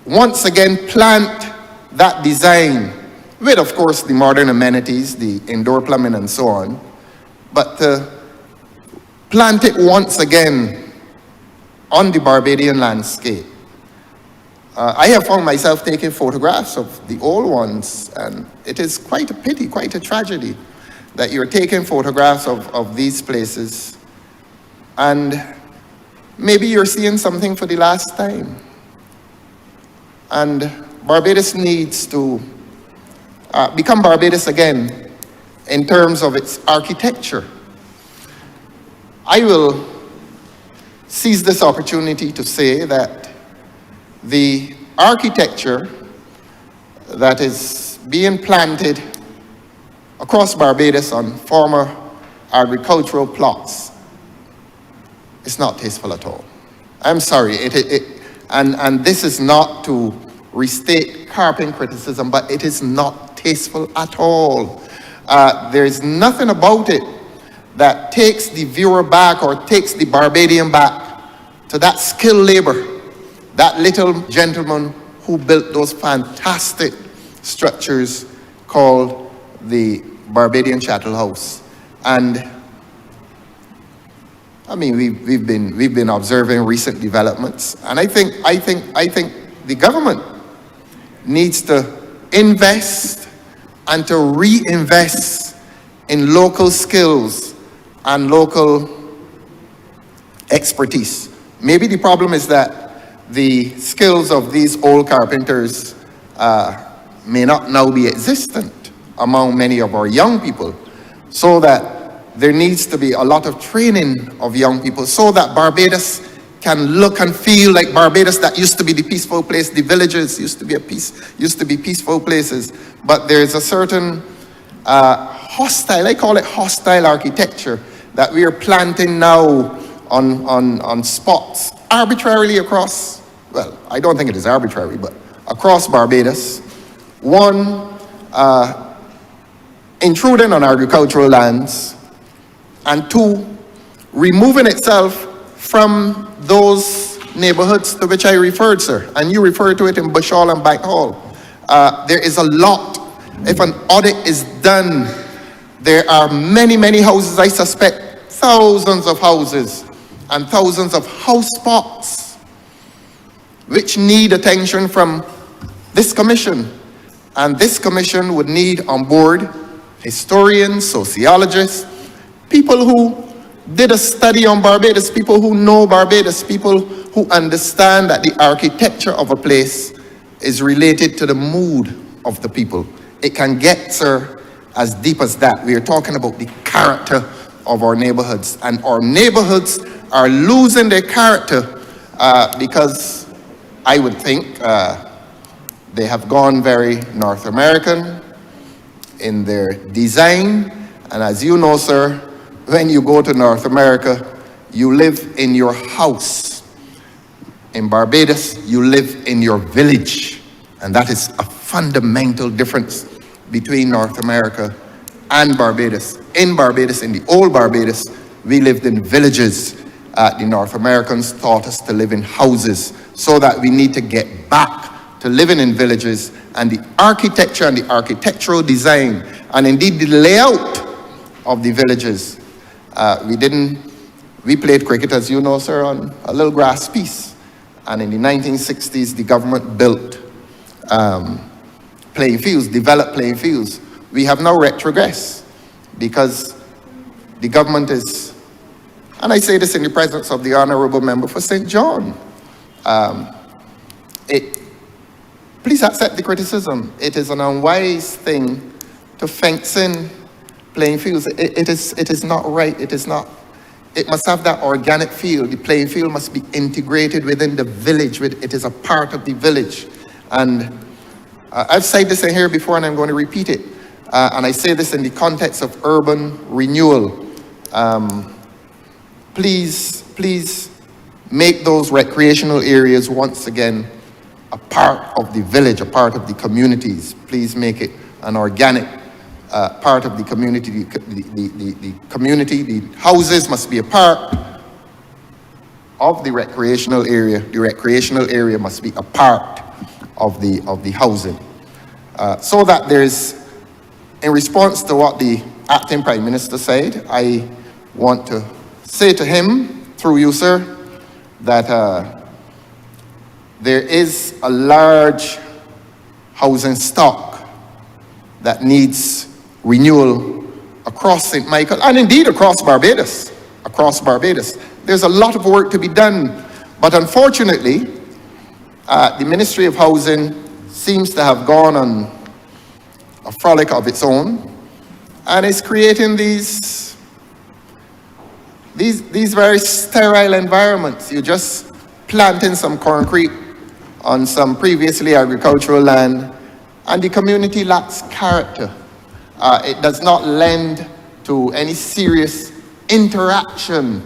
once again plant that design with, of course, the modern amenities, the indoor plumbing and so on, but to plant it once again on the Barbadian landscape. I have found myself taking photographs of the old ones, and it is quite a pity, quite a tragedy, that you're taking photographs of these places, and maybe you're seeing something for the last time. And Barbados needs to become Barbados again in terms of its architecture. I will seize this opportunity to say that the architecture that is being planted across Barbados on former agricultural plots is not tasteful at all. I'm sorry, and this is not to restate carping criticism, but it is not tasteful at all. There is nothing about it that takes the viewer back or takes the Barbadian back to that skilled labor, that little gentleman who built those fantastic structures called the Barbadian Chattel House. And I mean, we've been observing recent developments, and I think the government needs to invest and to reinvest in local skills and local expertise. Maybe the problem is that the skills of these old carpenters may not now be existent among many of our young people, so that there needs to be a lot of training of young people so that Barbados can look and feel like Barbados that used to be the peaceful place. The villages used to be peaceful places, but there's a certain hostile, I call it hostile architecture, that we are planting now on spots arbitrarily across, well, I don't think it is arbitrary, but across Barbados. One, intruding on agricultural lands, and two, removing itself from those neighborhoods to which I referred, sir, and you referred to it in Bush Hall and Bank Hall. There is a lot. If an audit is done, there are many, many houses, I suspect thousands of houses and thousands of house spots which need attention from this commission. And this commission would need on board historians, sociologists, people who did a study on Barbados, people who know Barbados, people who understand that the architecture of a place is related to the mood of the people. It can get, sir, as deep as that. We are talking about the character of our neighborhoods, and our neighborhoods are losing their character because I would think they have gone very North American in their design. And as you know, sir, when you go to North America, you live in your house. In Barbados, you live in your village. And that is a fundamental difference between North America and Barbados. In Barbados, in the old Barbados, we lived in villages. The North Americans taught us to live in houses, so that we need to get back to living in villages, and the architecture and the architectural design, and indeed the layout of the villages. We played cricket, as you know, sir, on a little grass piece. And in the 1960s, the government built playing fields, developed playing fields. We have now retrogressed because the government is And I say this in the presence of the Honourable Member for St. John. Please accept the criticism. It is an unwise thing to fence in playing fields. It is not right. It is not. It must have that organic feel. The playing field must be integrated within the village. It is a part of the village. And I've said this in here before, and I'm going to repeat it. And I say this in the context of urban renewal. Please make those recreational areas once again a part of the village, a part of the communities. Please make it an organic part of the community. The community, the houses must be a part of the recreational area. The recreational area must be a part of the housing. So that there's, in response to what the acting Prime Minister said, I want to say to him, through you, sir, that there is a large housing stock that needs renewal across St. Michael and indeed across Barbados. There's a lot of work to be done, but unfortunately, the Ministry of Housing seems to have gone on a frolic of its own and is creating these very sterile environments. You're just planting some concrete on some previously agricultural land, and the community lacks character. It does not lend to any serious interaction.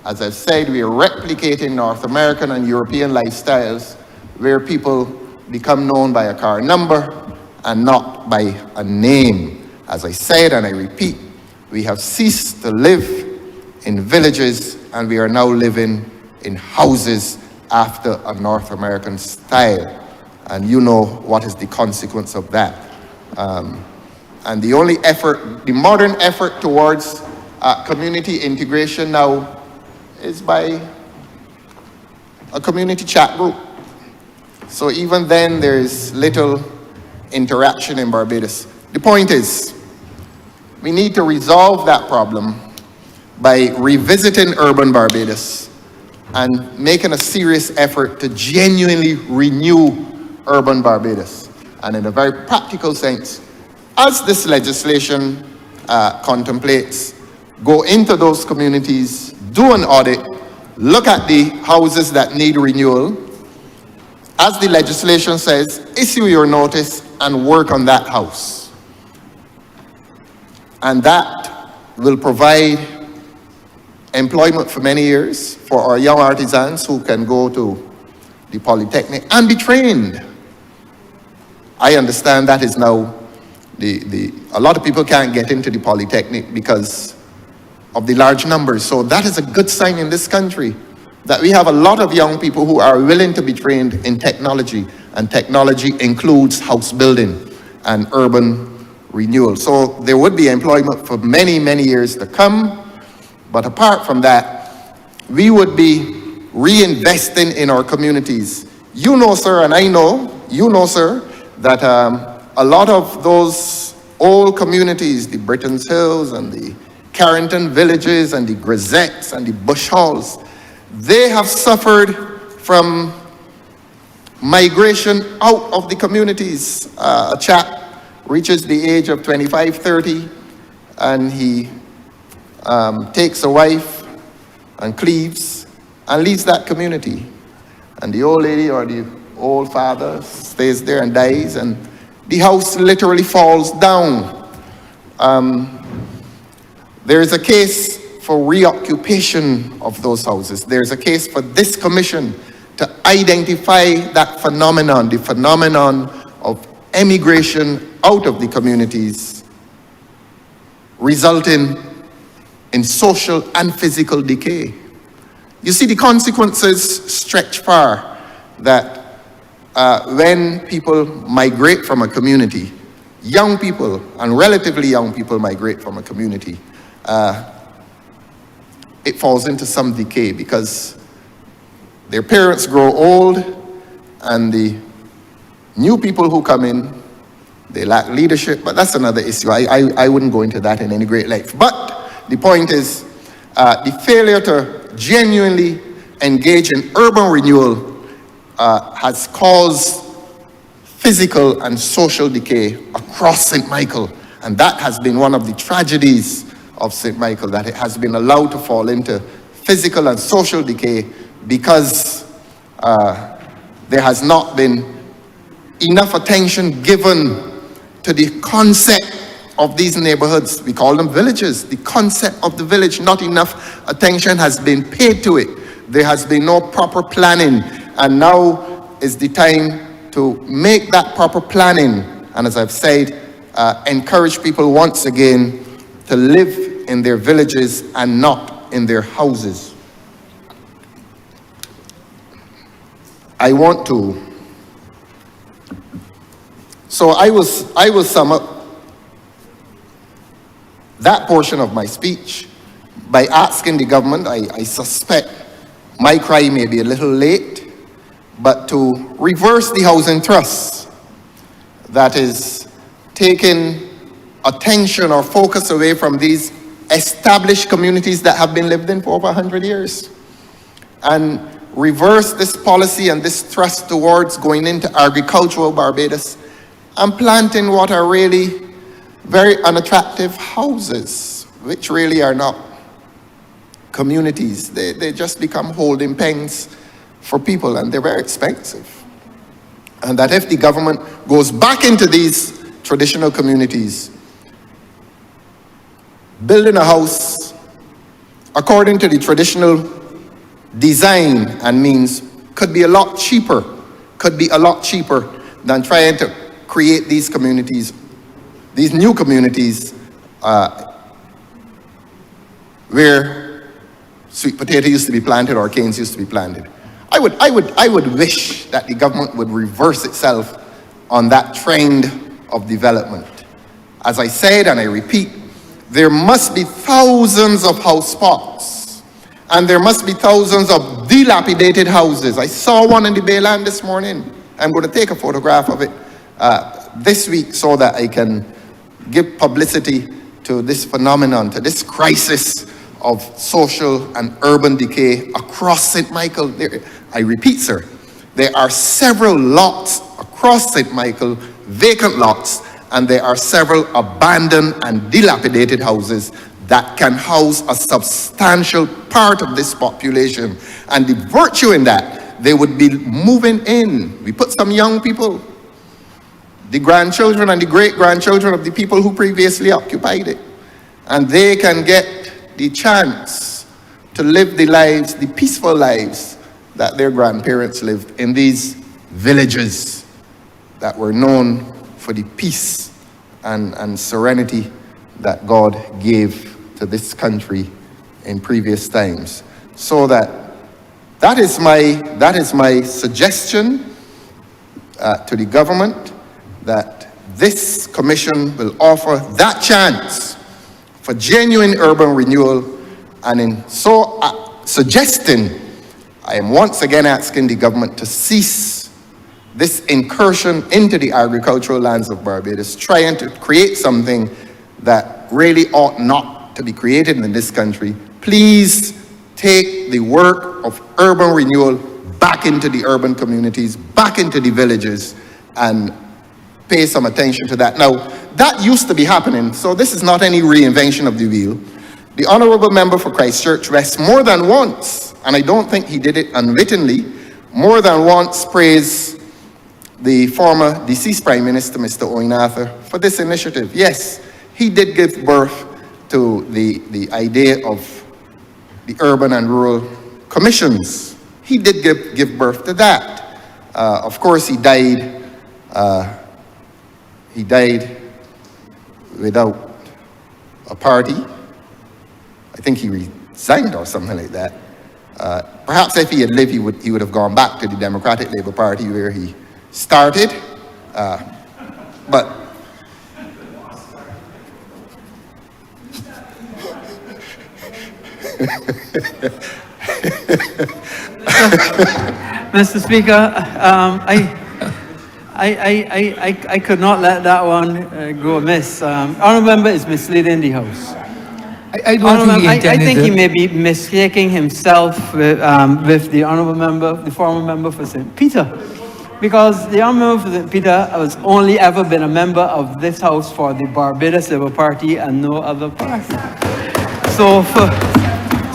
As I've said, we are replicating North American and European lifestyles where people become known by a car number and not by a name. As I said, and I repeat, we have ceased to live in villages and we are now living in houses after a North American style. And you know what is the consequence of that. And the only effort, the modern effort towards community integration now is by a community chat group. So even then there is little interaction in Barbados. The point is, we need to resolve that problem by revisiting urban Barbados and making a serious effort to genuinely renew urban Barbados. And in a very practical sense, as this legislation contemplates, go into those communities, do an audit, look at the houses that need renewal. As the legislation says, issue your notice and work on that house. And that will provide employment for many years for our young artisans who can go to the Polytechnic and be trained. I understand that is now a lot of people can't get into the Polytechnic because of the large numbers. So that is a good sign in this country, that we have a lot of young people who are willing to be trained in technology, and technology includes house building and urban renewal. So there would be employment for many, many years to come. But apart from that, we would be reinvesting in our communities. You know, sir, and I know, you know, sir, that a lot of those old communities, the Britons Hills and the Carrington villages and the Grisettes and the Bush Halls, they have suffered from migration out of the communities. A chap reaches the age of 25, 30, and he takes a wife and cleaves and leaves that community. And the old lady or the old father stays there and dies, and the house literally falls down. There is a case for reoccupation of those houses. There's a case for this commission to identify that phenomenon, the phenomenon of emigration out of the communities, resulting in social and physical decay. You see, the consequences stretch far, that when people migrate from a community, young people and relatively young people migrate from a community, it falls into some decay because their parents grow old and the new people who come in, they lack leadership, but that's another issue. I wouldn't go into that in any great length. But the point is, The failure to genuinely engage in urban renewal has caused physical and social decay across St. Michael. And that has been one of the tragedies of St. Michael, that it has been allowed to fall into physical and social decay because there has not been enough attention given to the concept of these neighborhoods. We call them villages. The concept of the village, not enough attention has been paid to it. There has been no proper planning, and now is the time to make that proper planning, and as I've said, encourage people once again to live in their villages and not in their houses. So I will sum up that portion of my speech by asking the government, I suspect my cry may be a little late, but to reverse the housing trust that is taking attention or focus away from these established communities that have been lived in for over 100 years, and reverse this policy and this thrust towards going into agricultural Barbados and planting what are really very unattractive houses, which really are not communities. They just become holding pens for people, and they're very expensive. And that if the government goes back into these traditional communities, building a house according to the traditional design and means could be a lot cheaper, than trying to create these communities, these new communities where sweet potato used to be planted or canes used to be planted. I would wish that the government would reverse itself on that trend of development. As I said, and I repeat, there must be thousands of house spots, and there must be thousands of dilapidated houses. I saw one in the Bayland this morning. I'm going to take a photograph of it this week so that I can give publicity to this phenomenon, to this crisis of social and urban decay across St. Michael. I repeat, sir, there are several lots across St. Michael, vacant lots, and there are several abandoned and dilapidated houses that can house a substantial part of this population. And the virtue in that, they would be moving in. We put some young people, the grandchildren and the great-grandchildren of the people who previously occupied it. And they can get the chance to live the lives, the peaceful lives that their grandparents lived in these villages that were known for the peace and serenity that God gave to this country in previous times. So that is my suggestion to the government, that this commission will offer that chance for genuine urban renewal, and in so suggesting, I am once again asking the government to cease this incursion into the agricultural lands of Barbados, trying to create something that really ought not to be created in this country. Please take the work of urban renewal back into the urban communities, back into the villages, and pay some attention to that. Now, that used to be happening, so this is not any reinvention of the wheel. The Honourable Member for Christchurch West more than once, and I don't think he did it unwittingly, more than once praised the former deceased Prime Minister, Mr. Owen Arthur, for this initiative. Yes, he did give birth to the idea of the urban and rural commissions. He did give birth to that. Of course, he died without a party. I think he resigned or something like that. Perhaps if he had lived, he would have gone back to the Democratic Labour Party where he started. But Mr. Speaker, I could not let that one go amiss. Honourable Member is misleading the House. I don't think he I intended think he to. may be mistaking himself with the honourable member, the former member for St. Peter. Because the honourable member for St. Peter has only ever been a member of this house for the Barbados Labour Party and no other party.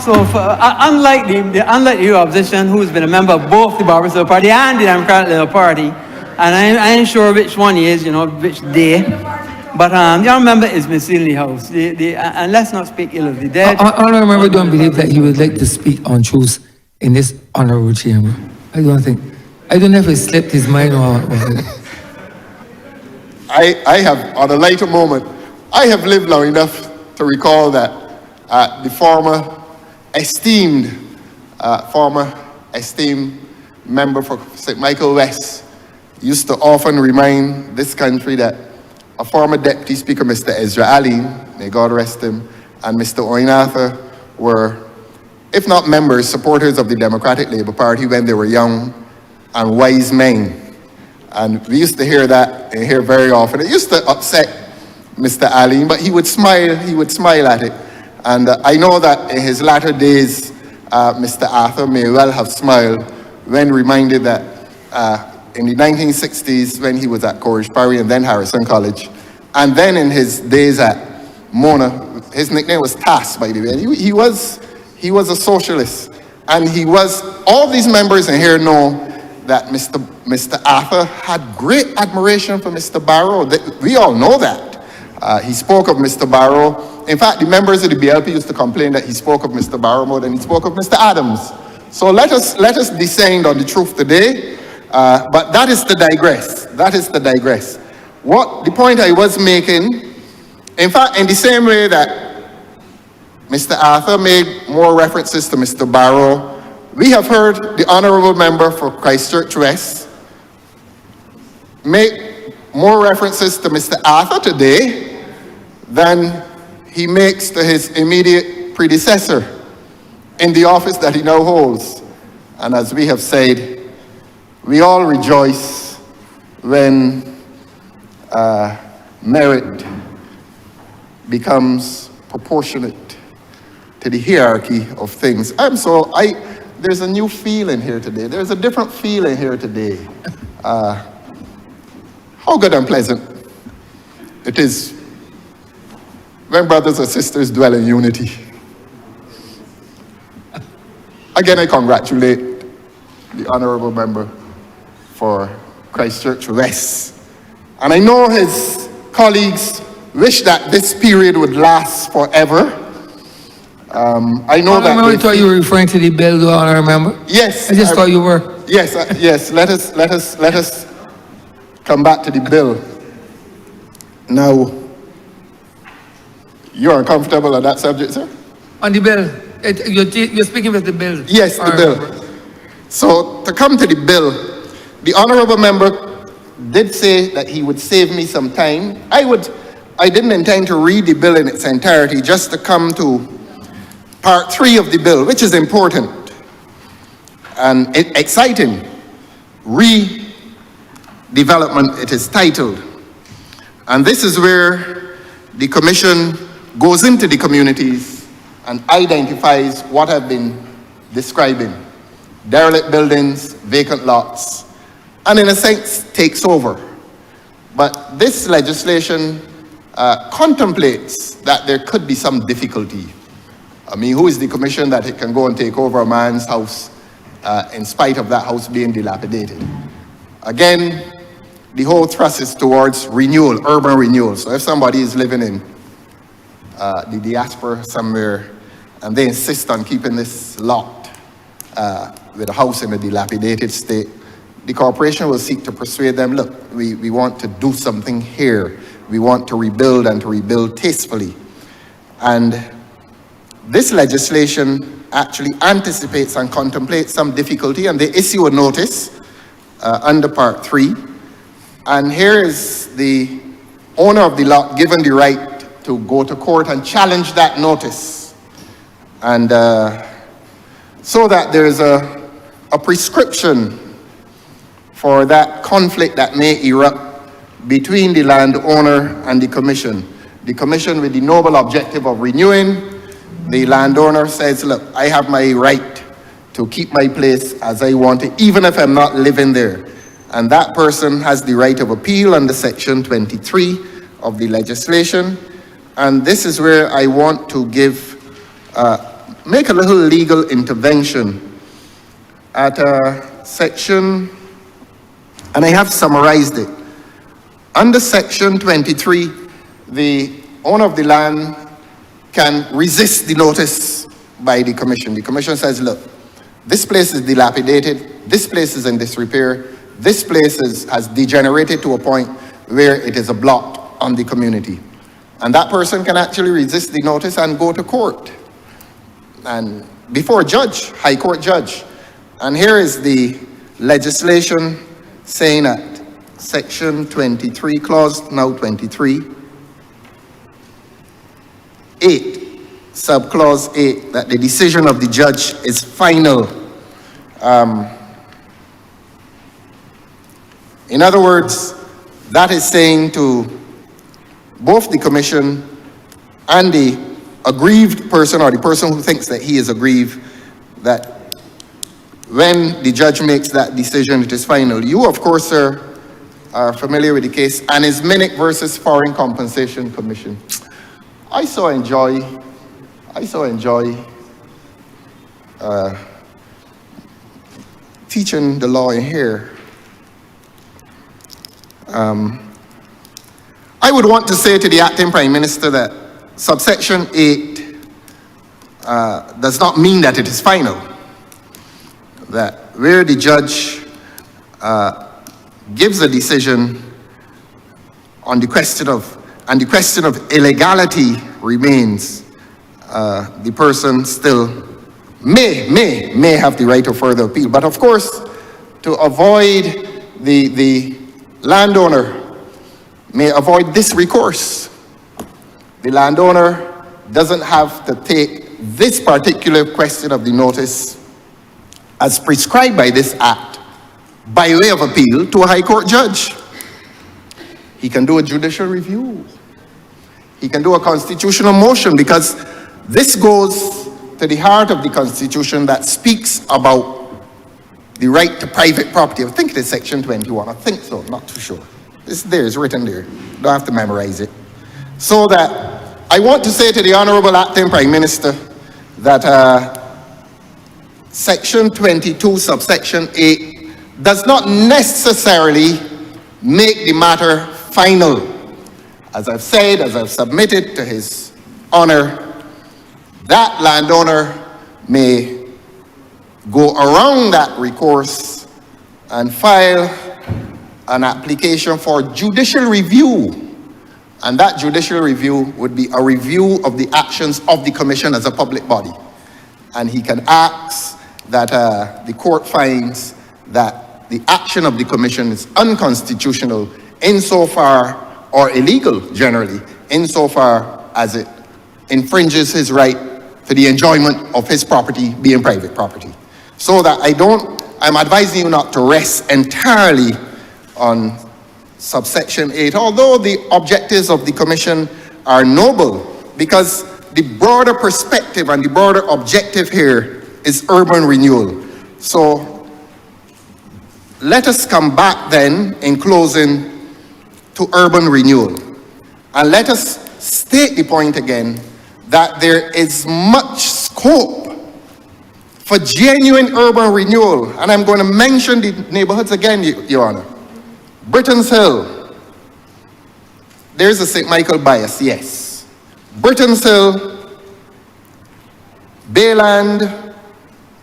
Unlike your opposition, who's been a member of both the Barbados Labour Party and the Democratic Labour Party, and I ain't sure which one he is, which day, but the honourable member is misleading the House. And let's not speak ill of the dead. Honourable member don't believe that he would like to speak on truth in this honourable chamber. I don't know if it slipped his mind or I have, on a lighter moment, I have lived long enough to recall that the former esteemed member for St. Michael West used to often remind this country that a former Deputy Speaker, Mr. Ezra Ali, may God rest him, and Mr. Oinatha were, if not members, supporters of the Democratic Labour Party when they were young and wise men. And we used to hear that and hear very often. It used to upset Mr. Ali, but he would smile at it. And I know that in his latter days, Mr. Arthur may well have smiled when reminded that in the 1960s, when he was at Cornish Parry and then Harrison College, and then in his days at Mona, his nickname was Tass, by the way. And he was a socialist. And all these members in here know that Mr. Arthur had great admiration for Mr. Barrow. We all know that. He spoke of Mr. Barrow. In fact, the members of the BLP used to complain that he spoke of Mr. Barrow more than he spoke of Mr. Adams. So let us descend on the truth today. But that is to digress. The point I was making, in fact, in the same way that Mr. Arthur made more references to Mr. Barrow, we have heard the honourable member for Christchurch West make more references to Mr. Arthur today than he makes to his immediate predecessor in the office that he now holds. And as we have said, we all rejoice when merit becomes proportionate to the hierarchy of things. There's a new feeling here today. There's a different feeling here today. How good and pleasant it is when brothers and sisters dwell in unity. Again, I congratulate the honourable member for Christchurch West. And I know his colleagues wish that this period would last forever. I know that. I thought you were referring to the bill, though, honourable member. Yes. I just thought you were. Yes. Let us come back to the bill. Now, you're uncomfortable on that subject, sir? On the bill. You're speaking with the bill. Yes, the bill. So, to come to the bill, the honourable member did say that he would save me some time. I didn't intend to read the bill in its entirety, just to come to part 3 of the bill, which is important and exciting. Redevelopment, it is titled. And this is where the commission goes into the communities and identifies what I've been describing: derelict buildings, vacant lots, and in a sense takes over. But this legislation contemplates that there could be some difficulty. I mean, who is the commission that it can go and take over a man's house in spite of that house being dilapidated? Again, the whole thrust is towards renewal, urban renewal. So if somebody is living in the diaspora somewhere and they insist on keeping this lot with a house in a dilapidated state, the corporation will seek to persuade them, look, we want to do something here. We want to rebuild and to rebuild tastefully. And this legislation actually anticipates and contemplates some difficulty, and they issue a notice under Part 3. And here is the owner of the lot given the right to go to court and challenge that notice. And so that there's a prescription for that conflict that may erupt between the landowner and the commission. The commission with the noble objective of renewing, the landowner says, look, I have my right to keep my place as I want it, even if I'm not living there. And that person has the right of appeal under section 23 of the legislation. And this is where I want to make a little legal intervention at section, and I have summarized it. Under section 23, the owner of the land can resist the notice by the commission. The commission says, look, this place is dilapidated, this place is in disrepair, this place has degenerated to a point where it is a blot on the community. And that person can actually resist the notice and go to court. And before a judge, high court judge. And here is the legislation saying that section 23, clause now 23, 8, subclause 8, that the decision of the judge is final. In other words, that is saying to both the commission and the aggrieved person, or the person who thinks that he is aggrieved, that when the judge makes that decision, it is final. You, of course, sir, are familiar with the case, and is Minnick versus Foreign Compensation Commission. I so enjoy teaching the law in here. I would want to say to the acting Prime Minister that subsection 8 does not mean that it is final. That where the judge gives a decision on the question of, and the question of illegality remains, the person still may have the right of further appeal. But of course, to avoid the landowner may avoid this recourse. The landowner doesn't have to take this particular question of the notice as prescribed by this act by way of appeal to a high court judge. He can do a judicial review. He can do a constitutional motion, because this goes to the heart of the Constitution that speaks about the right to private property. I think it is section 21. I think so, not too sure. It's there, it's written there. Don't have to memorize it. So that I want to say to the Honourable Acting Prime Minister that section 22, subsection 8 does not necessarily make the matter final. As I've said, as I've submitted to his honor, that landowner may go around that recourse and file an application for judicial review. And that judicial review would be a review of the actions of the commission as a public body. And he can ask that the court finds that the action of the commission is unconstitutional insofar, or illegal generally, insofar as it infringes his right to the enjoyment of his property being private property. So that I'm advising you not to rest entirely on subsection 8, although the objectives of the commission are noble, because the broader perspective and the broader objective here is urban renewal. So let us come back then, in closing, to urban renewal. And let us state the point again that there is much scope for genuine urban renewal. And I'm going to mention the neighborhoods again, Your Honor. Britain's Hill. There's a St. Michael bias, yes. Britain's Hill, Bayland,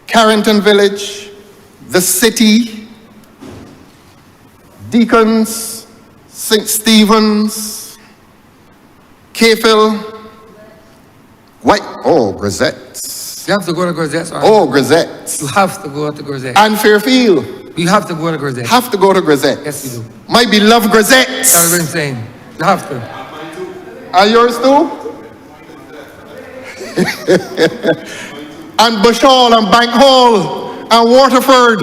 Carrington Village, the city, Deacons, St. Stephen's, Cayfield, Grisette's. You have to go to Grisette's. Grisette's. You have to go to Grisette's. And Fairfield. You have to go to Grisette's. Have to go to Grisette's. Yes, you do. My beloved Grisette's. That's what I've been saying. You have to. Are yours too? And Bush Hall, and Bank Hall, and Waterford.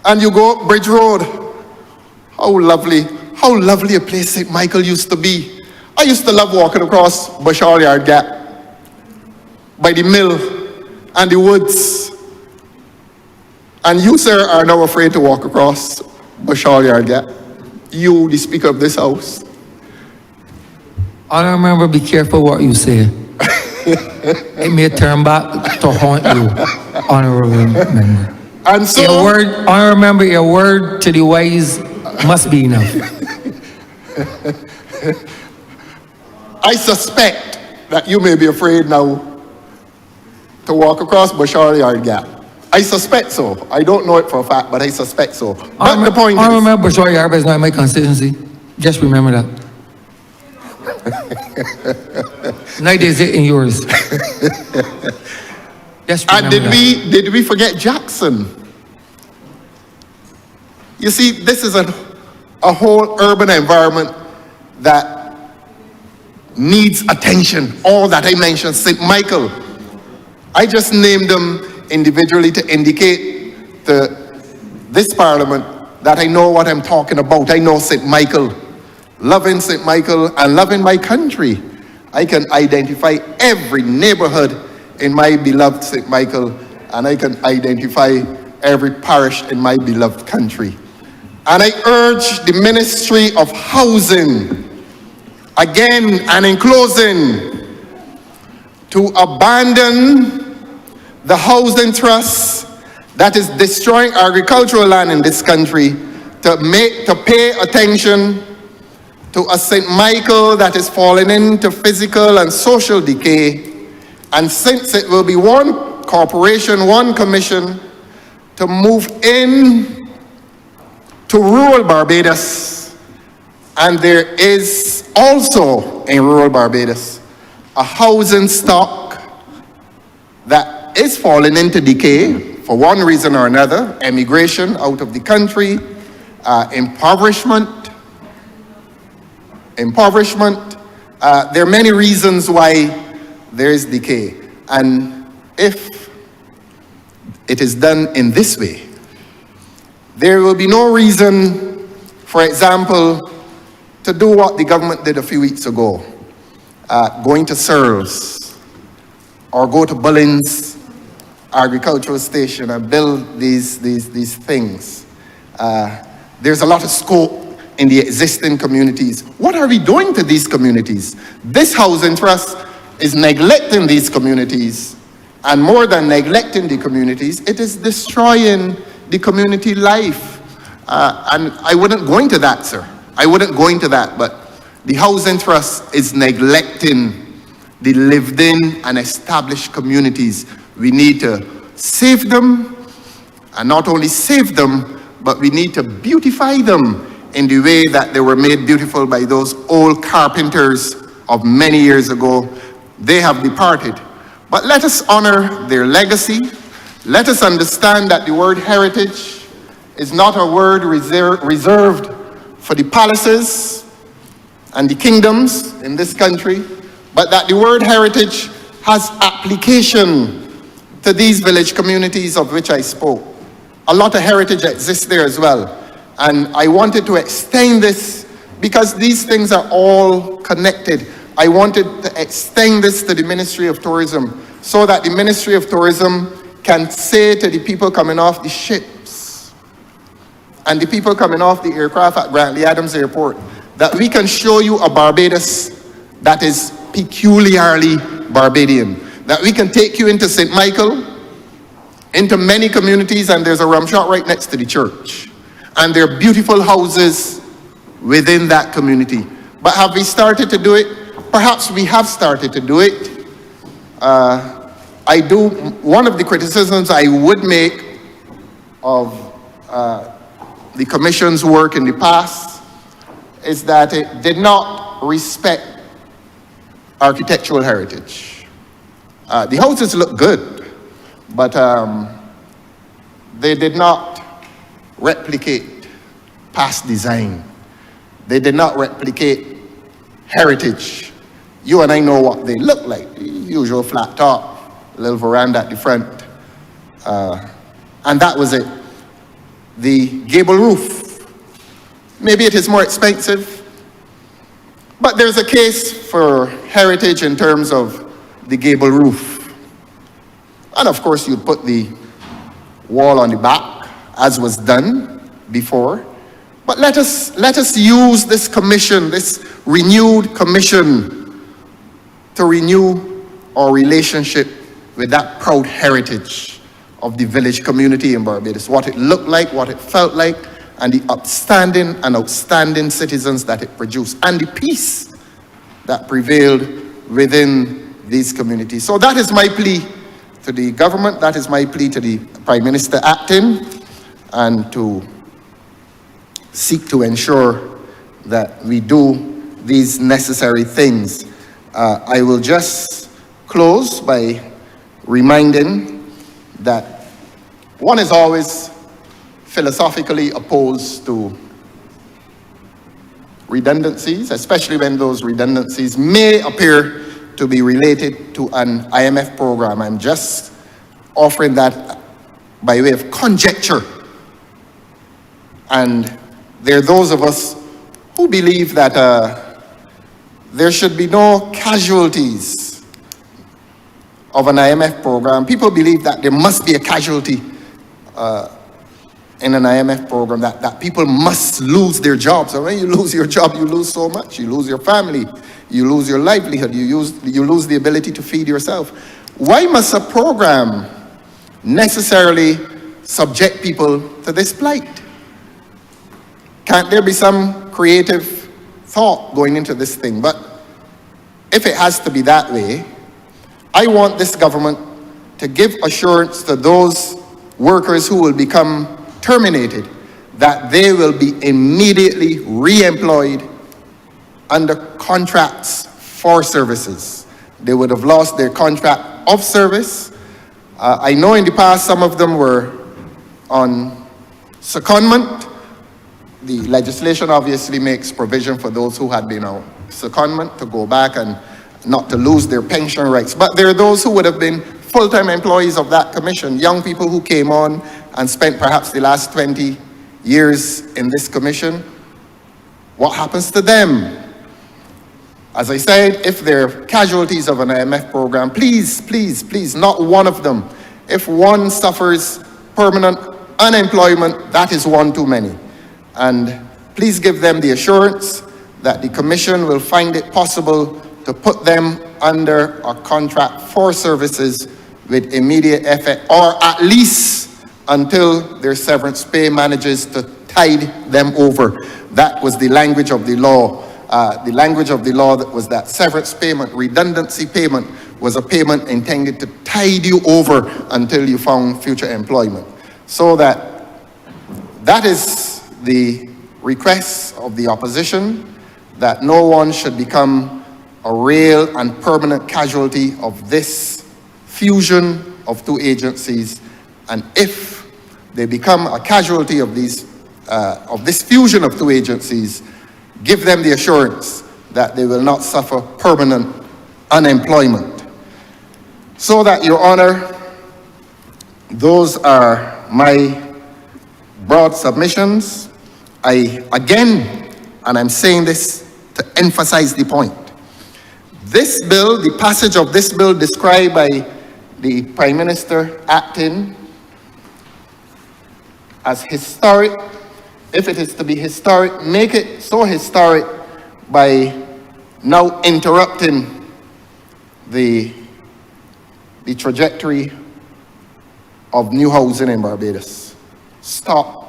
And you go up Bridge Road. How lovely a place St. Michael used to be. I used to love walking across Bush Hall Yard Gap. by the mill and the woods. And you, sir, are now afraid to walk across Bashar Yard Gap. You, the Speaker of this House. Honourable member, be careful what you say. It may turn back to haunt you, honourable member. And so, Your word, honourable member, your word to the wise must be enough. I suspect that you may be afraid now to walk across Bashar Yard Gap. I suspect so. I don't know it for a fact, but I suspect so. But the point Honourable is, member, Bashar Yarba is not in my constituency. Just remember that. Neither is it in yours. Just and remember that. did we forget Jackson? You see, this is a whole urban environment that needs attention. All that I mentioned, St. Michael. I just named them individually to indicate to this parliament that I know what I'm talking about. I know St. Michael. Loving St. Michael and loving my country. I can identify every neighborhood in my beloved St. Michael, and I can identify every parish in my beloved country. And I urge the Ministry of Housing, again and in closing, to abandon the housing trust that is destroying agricultural land in this country, to pay attention to a St. Michael that is falling into physical and social decay. And since it will be one corporation, one commission, to move in to rural Barbados, and there is also in rural Barbados a housing stock that is falling into decay for one reason or another: emigration out of the country, impoverishment. There are many reasons why there is decay. And if it is done in this way, there will be no reason, for example, to do what the government did a few weeks ago, going to Searles or go to Bullins Agricultural Station and build these things. There's a lot of scope in the existing communities. What are we doing to these communities? This housing trust is neglecting these communities, and more than neglecting the communities, it is destroying the community life. And I wouldn't go into that, sir. I wouldn't go into that, but the housing trust is neglecting the lived-in and established communities. We need to save them, and not only save them, but we need to beautify them in the way that they were made beautiful by those old carpenters of many years ago. They have departed. But let us honor their legacy. Let us understand that the word heritage is not a word reserved for the palaces and the kingdoms in this country, but that the word heritage has application to these village communities of which I spoke. A lot of heritage exists there as well. And I wanted to extend this because these things are all connected. I wanted to extend this to the Ministry of Tourism so that the Ministry of Tourism can say to the people coming off the ships and the people coming off the aircraft at Grantley Adams Airport that we can show you a Barbados that is peculiarly Barbadian. That we can take you into St. Michael, into many communities, and there's a rum shop right next to the church. And there are beautiful houses within that community. But have we started to do it? Perhaps we have started to do it. One of the criticisms I would make of the Commission's work in the past is that it did not respect architectural heritage. The houses look good, but they did not replicate past design. They did not replicate heritage. You and I know what they look like. The usual flat top, little veranda at the front. And that was it. The gable roof. Maybe it is more expensive, but there's a case for heritage in terms of the gable roof. And of course, you'd put the wall on the back, as was done before. But let us use this commission, this renewed commission, to renew our relationship with that proud heritage of the village community in Barbados, what it looked like, what it felt like, and the upstanding and outstanding citizens that it produced, and the peace that prevailed within these communities. So that is my plea to the government, that is my plea to the Prime Minister acting, and to seek to ensure that we do these necessary things. I will just close by reminding that one is always philosophically opposed to redundancies, especially when those redundancies may appear to be related to an IMF program. I'm just offering that by way of conjecture. And there are those of us who believe that there should be no casualties of an IMF program. People believe that there must be a casualty in an IMF program, that people must lose their jobs. So when you lose your job, you lose so much. You lose your family, you lose your livelihood, you lose the ability to feed yourself. Why must a program necessarily subject people to this plight? Can't there be some creative thought going into this thing? But if it has to be that way, I want this government to give assurance to those workers who will become terminated that they will be immediately re-employed under contracts for services. They would have lost their contract of service. I know in the past some of them were on secondment. The legislation obviously makes provision for those who had been on secondment to go back and not to lose their pension rights. But there are those who would have been full-time employees of that commission, young people who came on and spent perhaps the last 20 years in this commission. What happens to them? As I said, if they're casualties of an IMF program, please, please, please, not one of them. If one suffers permanent unemployment, that is one too many. And please give them the assurance that the commission will find it possible to put them under a contract for services with immediate effect, or at least until their severance pay manages to tide them over. That was the language of the law. The language of the law that was that severance payment, redundancy payment, was a payment intended to tide you over until you found future employment. So that is the request of the opposition, that no one should become a real and permanent casualty of this fusion of two agencies. And if they become a casualty of this fusion of two agencies, give them the assurance that they will not suffer permanent unemployment. So that, Your Honor, those are my broad submissions. Again, and I'm saying this to emphasize the point, this bill, the passage of this bill described by the Prime Minister acting as historic, if it is to be historic, make it so historic by now interrupting the trajectory of new housing in Barbados. Stop,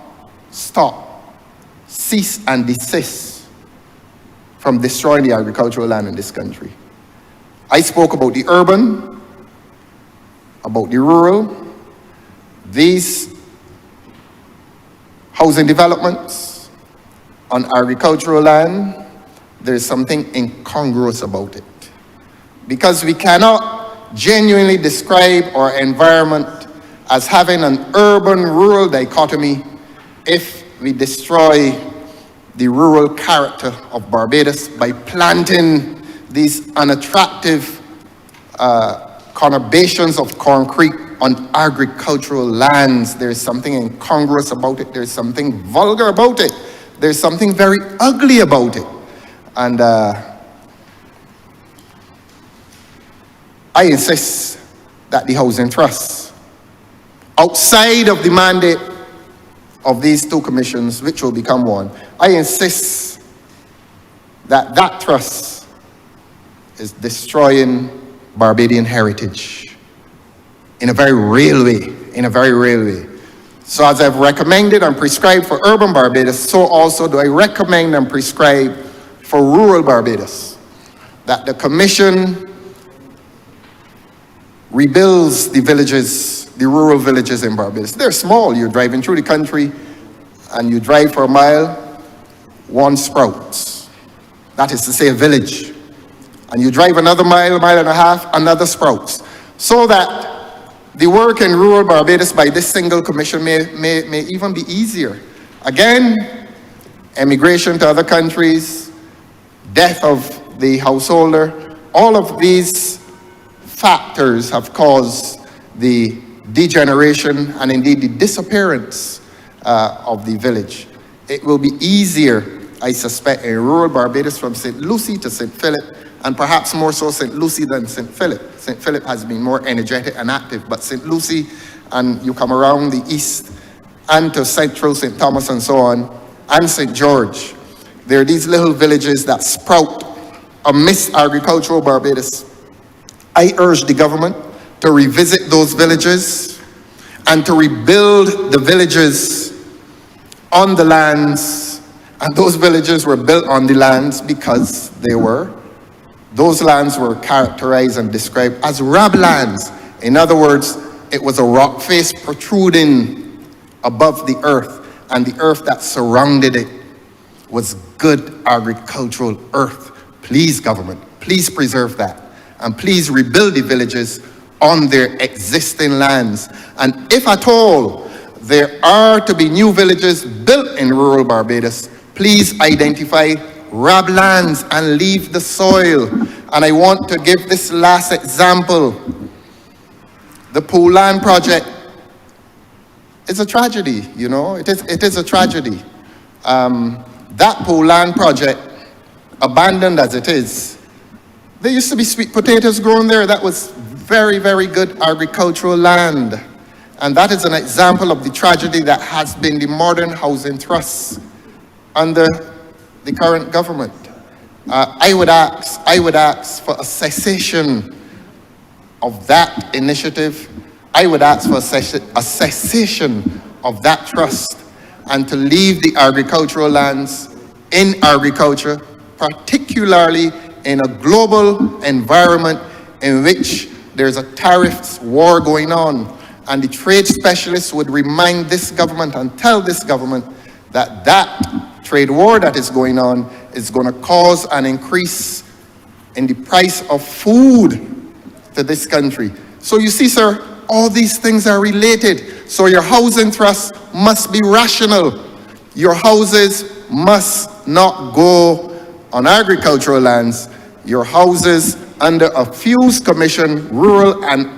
cease and desist from destroying the agricultural land in this country. I spoke about the urban, about the rural. These housing developments on agricultural land, there's something incongruous about it. Because we cannot genuinely describe our environment as having an urban-rural dichotomy if we destroy the rural character of Barbados by planting these unattractive conurbations of concrete on agricultural lands. There's something incongruous about it. There's something vulgar about it. There's something very ugly about it. And I insist that the Housing Trust, outside of the mandate of these two commissions, which will become one, I insist that that trust is destroying Barbadian heritage in a very real way, So as I've recommended and prescribed for urban Barbados, so also do I recommend and prescribe for rural Barbados, that the commission rebuilds the villages, the rural villages in Barbados. They're small. You're driving through the country and you drive for a mile, one sprouts. That is to say a village. And you drive another mile, mile and a half, another sprouts. So that the work in rural Barbados by this single commission may even be easier. Again, emigration to other countries, death of the householder, all of these factors have caused the degeneration and indeed the disappearance of the village. It will be easier, I suspect, in rural Barbados from St. Lucie to St. Philip, and perhaps more so St. Lucie than St. Philip. St. Philip has been more energetic and active, but St. Lucie, and you come around the east and to Central St. Thomas and so on, and St. George, there are these little villages that sprout amidst agricultural Barbados. I urge the government to revisit those villages and to rebuild the villages on the lands. And those villages were built on the lands because those lands were characterized and described as rab lands. In other words, it was a rock face protruding above the earth, and the earth that surrounded it was good agricultural earth. Please, government, please preserve that. And please rebuild the villages on their existing lands. And if at all there are to be new villages built in rural Barbados, please identify rab lands and leave the soil. And I want to give this last example. The Pool Land project is a tragedy, you know, it is a tragedy. That Pool Land project, abandoned as it is, there used to be sweet potatoes grown there. That was very, very good agricultural land. And that is an example of the tragedy that has been the modern housing trust under the current government. I would ask for a cessation of that initiative. I would ask for a cessation of that trust, and to leave the agricultural lands in agriculture, particularly in a global environment in which there's a tariffs war going on. And the trade specialists would remind this government and tell this government that that trade war that is going on is going to cause an increase in the price of food to this country. So you see, sir, all these things are related. So your housing trust must be rational. Your houses must not go on agricultural lands. Your houses under a FUSE commission, Rural and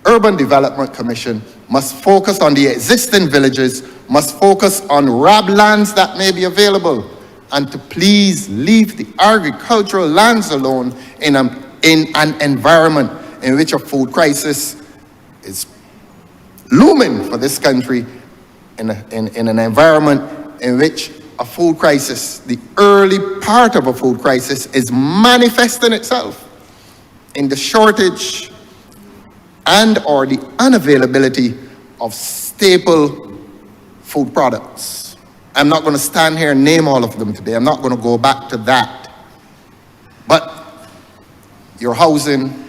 Urban Development Commission, must focus on the existing villages, must focus on rab lands that may be available, and to please leave the agricultural lands alone in an environment in which a food crisis is looming for this country, in an environment in which a food crisis, the early part of a food crisis, is manifesting itself in the shortage and or the unavailability of staple food products. I'm not going to stand here and name all of them today. I'm not going to go back to that. But your housing,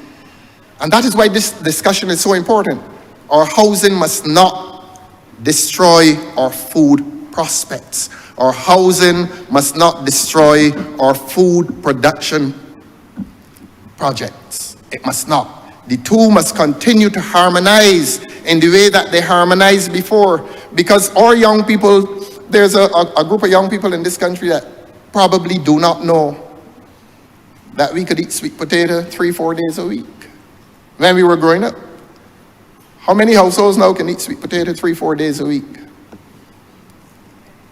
and that is why this discussion is so important. Our housing must not destroy our food prospects. Our housing must not destroy our food production projects. It must not. The two must continue to harmonize in the way that they harmonized before, because our young people, there's a group of young people in this country that probably do not know that we could eat sweet potato 3-4 days a week. When we were growing up, how many households now can eat sweet potato 3-4 days a week?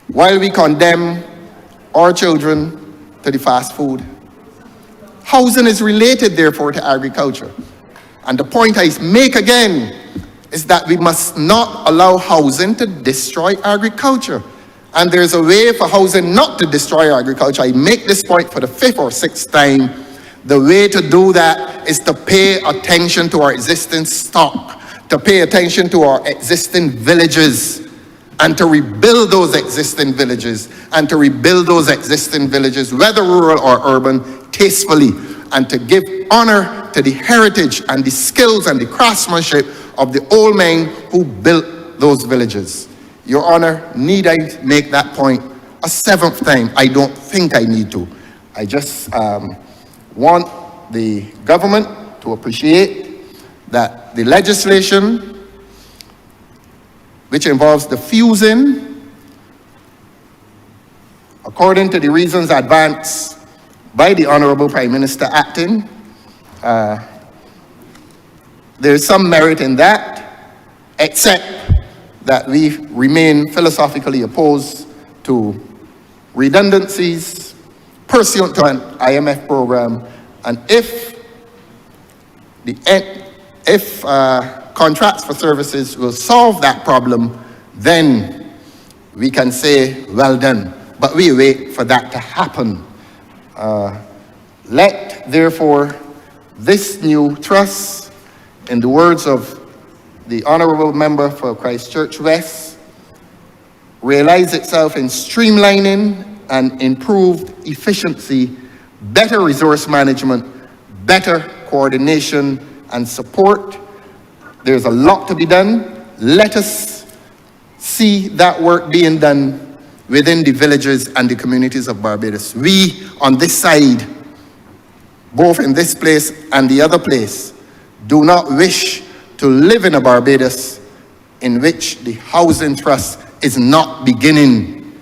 While we condemn our children to the fast food. Housing is related, therefore, to agriculture. And the point I make again is that we must not allow housing to destroy agriculture. And there's a way for housing not to destroy agriculture. I make this point for the 5th or 6th time. The way to do that is to pay attention to our existing stock, to pay attention to our existing villages, and to rebuild those existing villages, whether rural or urban, tastefully, and to give honor to the heritage and the skills and the craftsmanship of the old men who built those villages. Your Honor, need I make that point a 7th time? I don't think I need to. I just want the government to appreciate that the legislation which involves the fusing, according to the reasons advanced by the Honourable Prime Minister acting, there's some merit in that, except that we remain philosophically opposed to redundancies pursuant to an IMF program, and if contracts for services will solve that problem, then we can say, well done. But we wait for that to happen. Let, therefore, this new trust, in the words of the Honourable Member for Christchurch West, realize itself in streamlining and improved efficiency, better resource management, better coordination and support. There's a lot to be done. Let us see that work being done within the villages and the communities of Barbados. We, on this side, both in this place and the other place, do not wish to live in a Barbados in which the housing trust is not beginning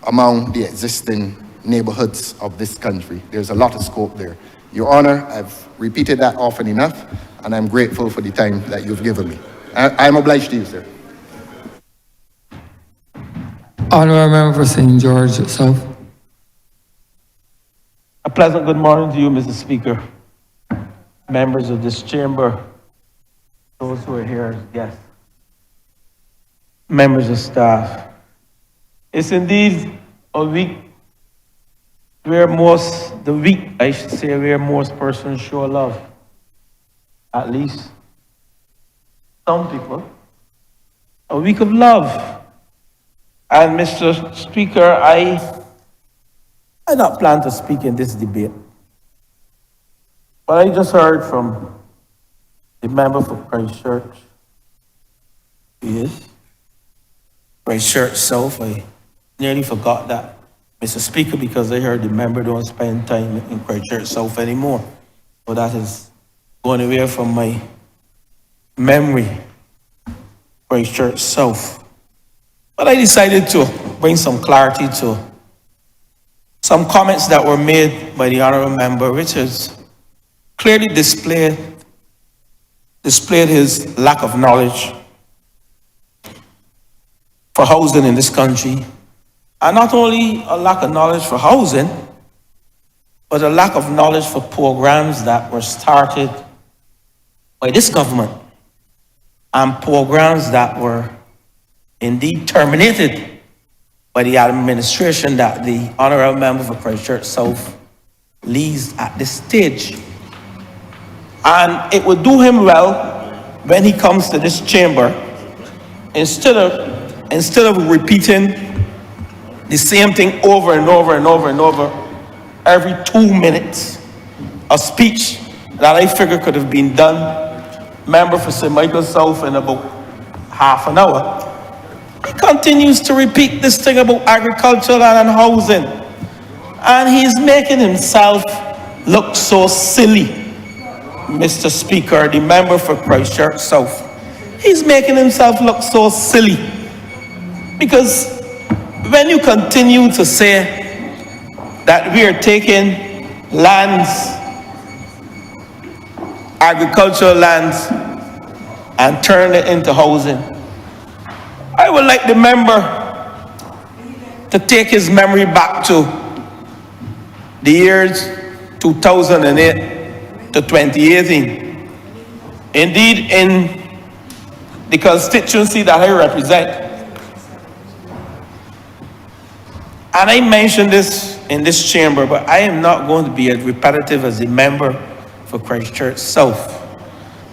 among the existing neighborhoods of this country. There's a lot of scope there. Your Honor, I've repeated that often enough, and I'm grateful for the time that you've given me. I'm obliged to you, sir. Honourable Member for St. George South. A pleasant good morning to you, Mr. Speaker, members of this chamber, those who are here as guests, members of staff. It's indeed a week where most persons show love. At least some people. A week of love. And Mr. Speaker, I not plan to speak in this debate. But I just heard from the member for Christchurch. Yes. Christchurch South. I nearly forgot that, Mr. Speaker, because I heard the member don't spend time in Christchurch South anymore. So that is going away from my memory, Christchurch South. But I decided to bring some clarity to some comments that were made by the honourable member, which has clearly displayed his lack of knowledge for housing in this country. And not only a lack of knowledge for housing, but a lack of knowledge for programs that were started by this government and programs that were indeed terminated by the administration that the honourable member for Christchurch South leads at this stage. And it would do him well when he comes to this chamber, instead of repeating the same thing over and over and over and over every 2 minutes, a speech that I figure could have been done, member for St. Michael South, in about half an hour. He continues to repeat this thing about agriculture and housing. And he's making himself look so silly, Mr. Speaker, the member for Christchurch South. He's making himself look so silly. Because when you continue to say that we are taking lands, agricultural lands, and turning it into housing, I would like the member to take his memory back to the years 2008 to 2018. Indeed, in the constituency that I represent, and I mentioned this in this chamber, but I am not going to be as repetitive as a member for Christchurch South.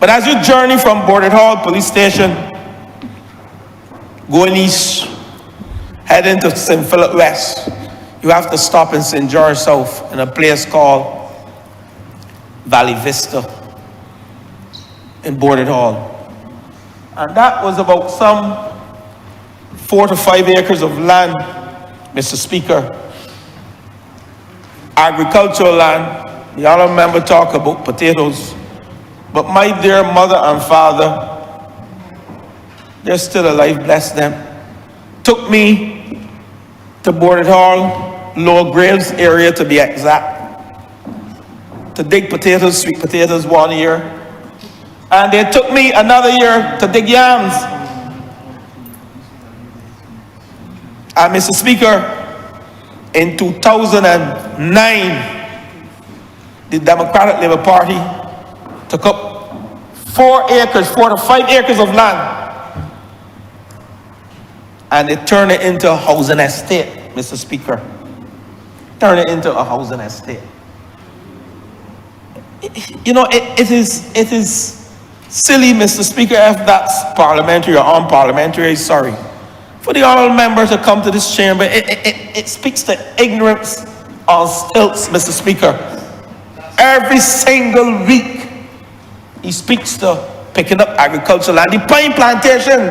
But as you journey from Bordet Hall Police Station, going east, heading to St. Philip West, you have to stop in St. George South in a place called Valley Vista in Bordet Hall. And that was about some 4 to 5 acres of land, Mr. Speaker. Agricultural land. The honourable member talked about potatoes. But my dear mother and father, they're still alive, bless them, took me to Bordet Hall, Lower Graves area to be exact, to dig potatoes, sweet potatoes 1 year. And they took me another year to dig yams. And Mr. Speaker, in 2009, the Democratic Labour Party took up 4 to 5 acres of land, and they turned it into a housing estate, Mr. Speaker. Turn it into a housing estate. You know, it is silly, Mr. Speaker, if that's parliamentary or unparliamentary, sorry. For the honourable member to come to this chamber, it speaks to ignorance on stilts, Mr. Speaker. Every single week, he speaks to picking up agricultural land. The pine plantation,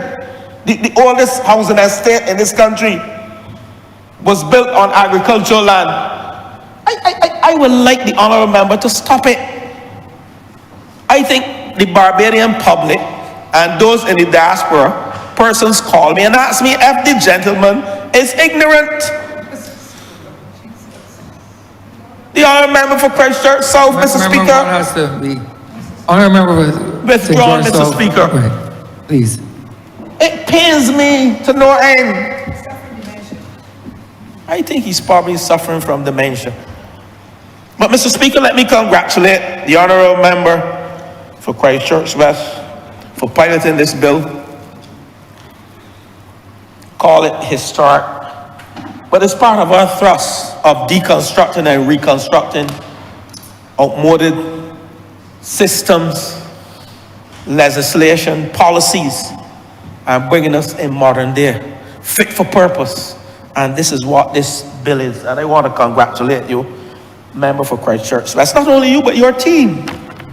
the oldest housing estate in this country, was built on agricultural land. I would like the honourable member to stop it. I think the Barbadian public and those in the diaspora, persons call me and ask me if the gentleman is ignorant. The honourable member for Christchurch South, Mr. Member Speaker. one has to be. Honourable member for Withdrawn, St. Mr. George South. Speaker. Right. Please. It pains me to no end. I think he's probably suffering from dementia. But Mr. Speaker, let me congratulate the honourable member for Christchurch West for piloting this bill. Call it historic. But it's part of our thrust of deconstructing and reconstructing outmoded systems, legislation, policies, and bringing us in modern day, fit for purpose. And this is what this bill is. And I want to congratulate you, member for Christchurch. That's not only you, but your team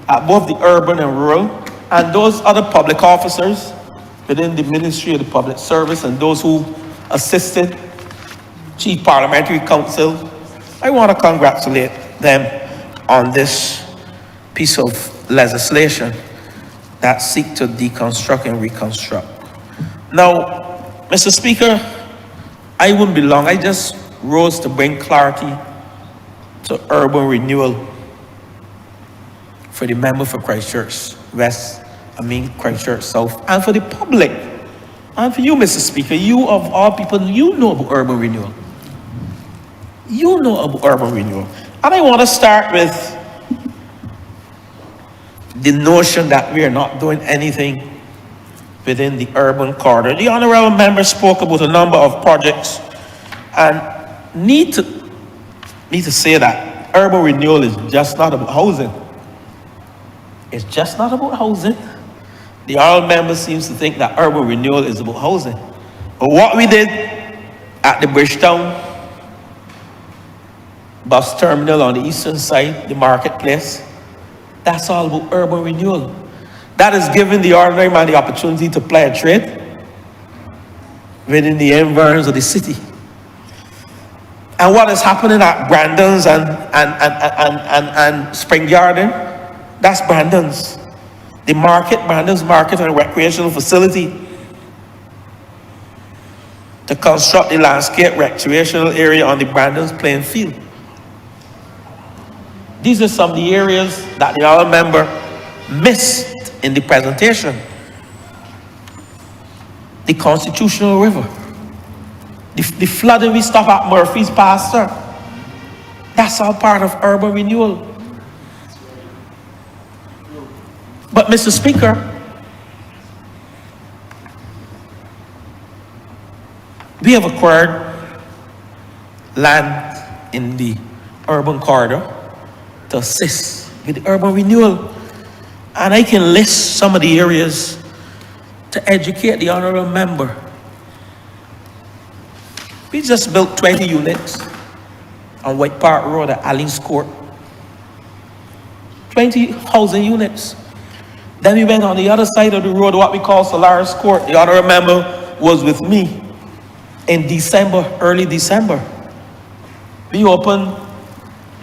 at both the urban and rural, and those other public officers within the Ministry of the Public Service and those who assisted, Chief Parliamentary Council. I want to congratulate them on this piece of legislation that seek to deconstruct and reconstruct. Now, Mr. Speaker, I wouldn't be long. I just rose to bring clarity to urban renewal for the member for Christchurch West, Christchurch South, and for the public. And for you, Mr. Speaker, you of all people, you know about urban renewal. You know about urban renewal. And I want to start with the notion that we are not doing anything within the urban corridor. The honourable member spoke about a number of projects, and need to say that urban renewal is just not about housing. It's just not about housing. The honourable member seems to think that urban renewal is about housing. But what we did at the Bridgetown bus terminal on the eastern side, the marketplace, that's all about urban renewal. That is giving the ordinary man the opportunity to play a trade within the environs of the city. And what is happening at Brandon's and Spring Garden, that's Brandon's. The market, Brandon's Market and Recreational Facility, to construct the landscape recreational area on the Brandon's playing field. These are some of the areas that the honourable member missed in the presentation. The Constitutional River, the flooding we stop at Murphy's Pasture, that's all part of urban renewal. But Mr. Speaker, we have acquired land in the urban corridor to assist with the urban renewal. And I can list some of the areas to educate the honorable member. We just built 20 units on White Park Road at Alley's Court. 20 housing units. Then we went on the other side of the road, what we call Solaris Court. The honorable member was with me in December, early December. We opened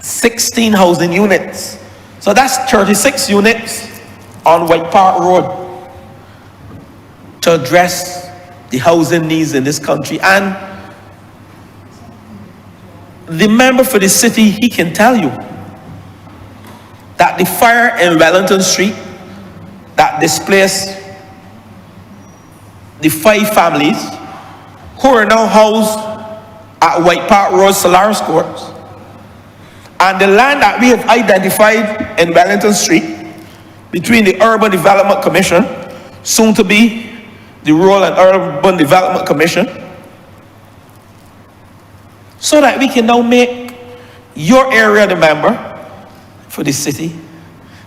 16 housing units. So that's 36 units on White Park Road to address the housing needs in this country. And the member for the city, he can tell you that the fire in Wellington Street that displaced the 5 families who are now housed at White Park Road, Solaris Courts, and the land that we have identified in Wellington Street between the Urban Development Commission, soon to be the Rural and Urban Development Commission, so that we can now make your area the member for the city,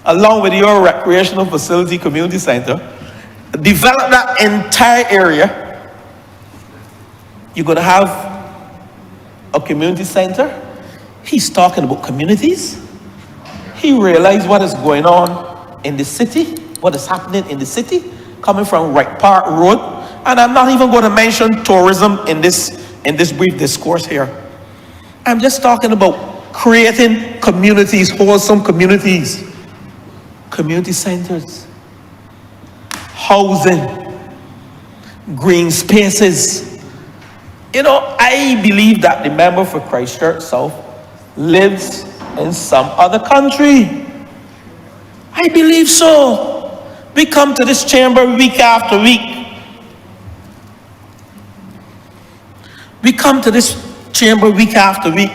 along with your recreational facility community center, develop that entire area. You're going to have a community center. He's talking about communities. He realized what is going on in the city, what is happening in the city, coming from White Park Road. And I'm not even going to mention tourism in this brief discourse here. I'm just talking about creating communities, wholesome communities, community centers, housing, green spaces. You know, I believe that the member for Christchurch South lives in some other country. I believe so. We come to this chamber week after week. We come to this chamber week after week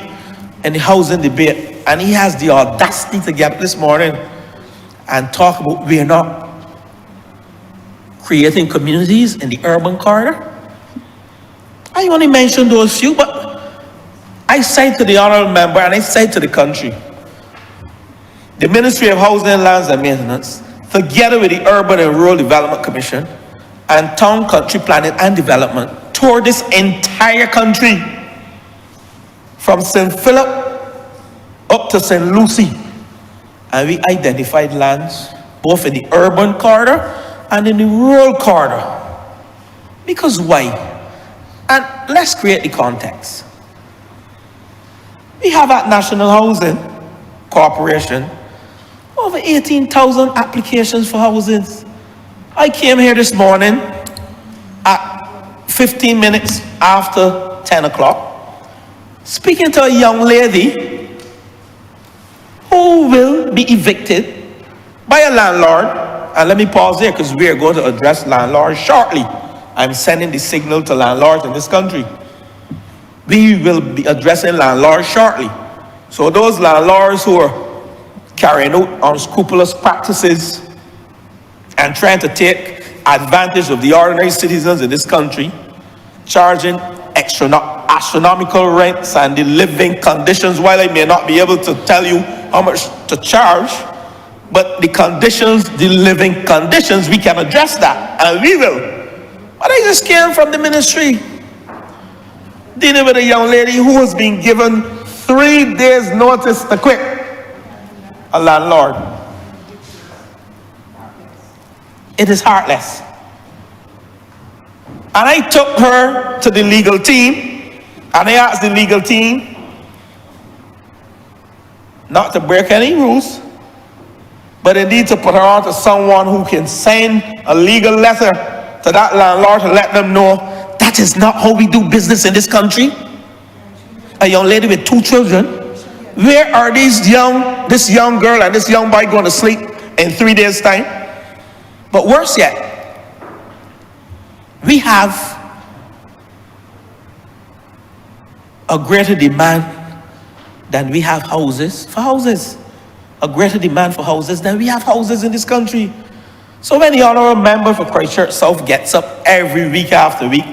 in the housing debate, and he has the audacity to get up this morning and talk about we are not creating communities in the urban corridor. I only mentioned those few, but I say to the honorable member and I say to the country, the Ministry of Housing, Lands and Maintenance, together with the Urban and Rural Development Commission and Town, Country Planning and Development, toured this entire country from St. Philip up to St. Lucie, and we identified lands both in the urban corridor and in the rural corridor. Because why? And let's create the context. We have at National Housing Corporation over 18,000 applications for houses. I came here this morning at 15 minutes after 10 o'clock, speaking to a young lady who will be evicted by a landlord. And let me pause here because we are going to address landlords shortly. I'm sending the signal to landlords in this country. We will be addressing landlords shortly. So those landlords who are carrying out unscrupulous practices and trying to take advantage of the ordinary citizens in this country, charging astronomical rents and the living conditions, while I may not be able to tell you how much to charge, but the conditions, the living conditions, we can address that, and we will. But I just came from the ministry dealing with a young lady who has been given 3 days notice to quit, a landlord. It is heartless. And I took her to the legal team, and I asked the legal team not to break any rules, but indeed to put her on to someone who can send a legal letter to that landlord to let them know that is not how we do business in this country. A young lady with 2 children, where are this young girl and this young boy going to sleep in 3 days' time? But worse yet, we have a greater demand than we have houses for houses. A greater demand for houses than we have houses in this country. So when the honourable member for Christchurch South gets up every week after week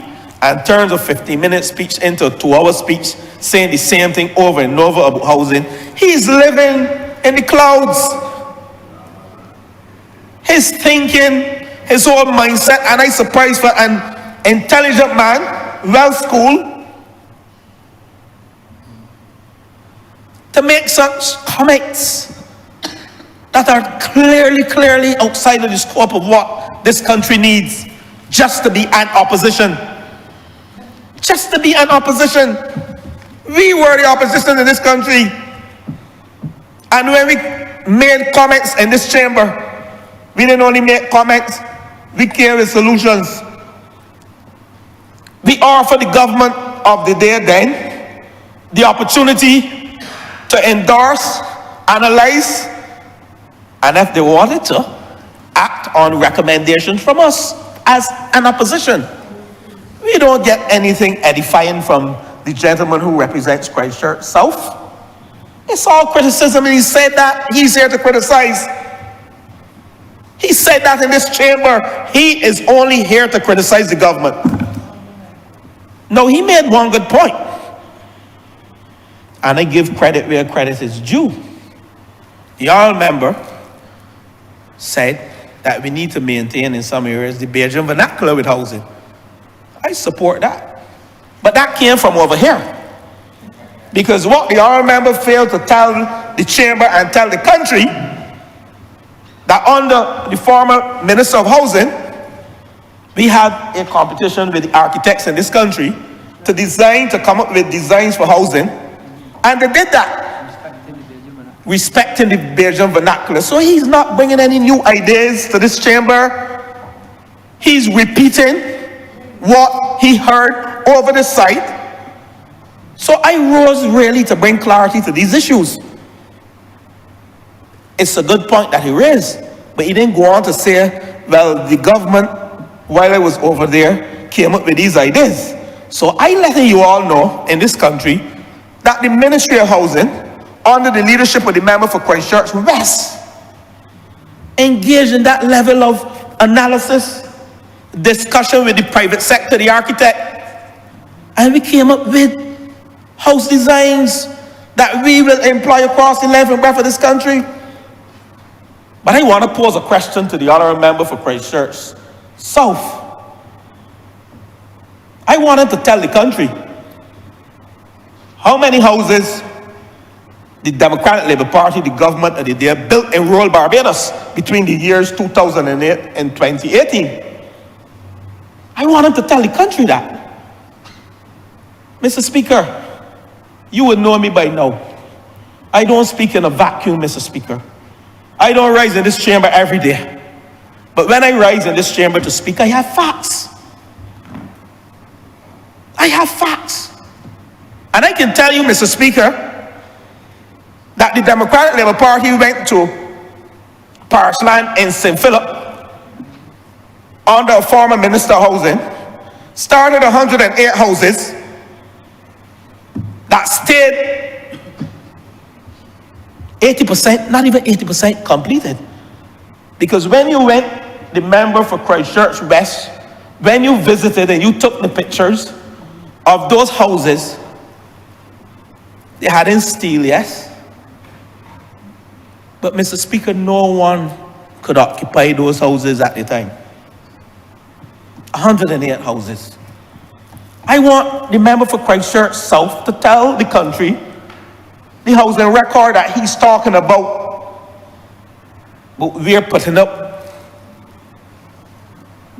and turns a 15-minute speech into a 2-hour speech saying the same thing over and over about housing, he's living in the clouds. His thinking, his whole mindset, and I'm surprised for an intelligent man, well-schooled, to make such comments that are clearly outside of the scope of what this country needs, just to be an opposition. Just to be an opposition. We were the opposition in this country. And when we made comments in this chamber, we didn't only make comments, we came with solutions. We offered the government of the day then the opportunity to endorse, analyze, and if they wanted to, act on recommendations from us as an opposition. We don't get anything edifying from the gentleman who represents Christchurch South. It's all criticism, and he said that he's here to criticize. He said that in this chamber. He is only here to criticize the government. No, he made one good point. And I give credit where credit is due. The honourable member said that we need to maintain in some areas the Bajan vernacular with housing. I support that. But that came from over here. Because what the honourable member failed to tell the chamber and tell the country, that under the former Minister of Housing, we had a competition with the architects in this country to come up with designs for housing. And they did that, respecting the Bajan vernacular. So he's not bringing any new ideas to this chamber. He's repeating what he heard over the site. So I rose really to bring clarity to these issues. It's a good point that he raised, but he didn't go on to say, well, the government, while I was over there, came up with these ideas. So I'm letting you all know in this country that the Ministry of Housing, under the leadership of the member for Christchurch West, engaged in that level of analysis, discussion with the private sector, the architect, and we came up with house designs that we will employ across the length and breadth of this country. But I want to pose a question to the honourable member for Christchurch South. I wanted to tell the country how many houses the Democratic Labour Party, the government of the day, built in rural Barbados between the years 2008 and 2018. I wanted to tell the country that. Mr. Speaker, you would know me by now. I don't speak in a vacuum, Mr. Speaker. I don't rise in this chamber every day. But when I rise in this chamber to speak, I have facts. I have facts. And I can tell you, Mr. Speaker, that the Democratic Labour Party went to Parish Land in St. Philip under a former Minister of Housing, started 108 houses that stayed 80%, not even 80% completed. Because when you went, the member for Christchurch West, when you visited and you took the pictures of those houses, they hadn't steel, yes? But Mr. Speaker, no one could occupy those houses at the time. 108 houses. I want the member for Christchurch South to tell the country the housing record that he's talking about. But we're putting up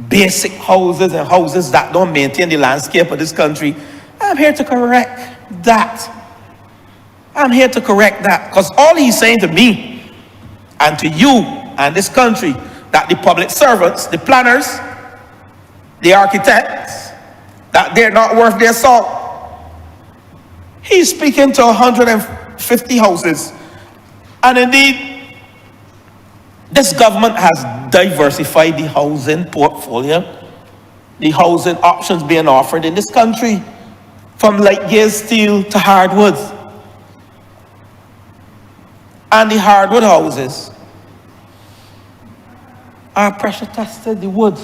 basic houses and houses that don't maintain the landscape of this country. I'm here to correct that. I'm here to correct that. Because all he's saying to me and to you and this country, that the public servants, the planners, the architects, that they're not worth their salt. He's speaking to 150 houses. And indeed, this government has diversified the housing portfolio, the housing options being offered in this country, from light gauge steel to hardwood. And the hardwood houses are pressure tested, the wood.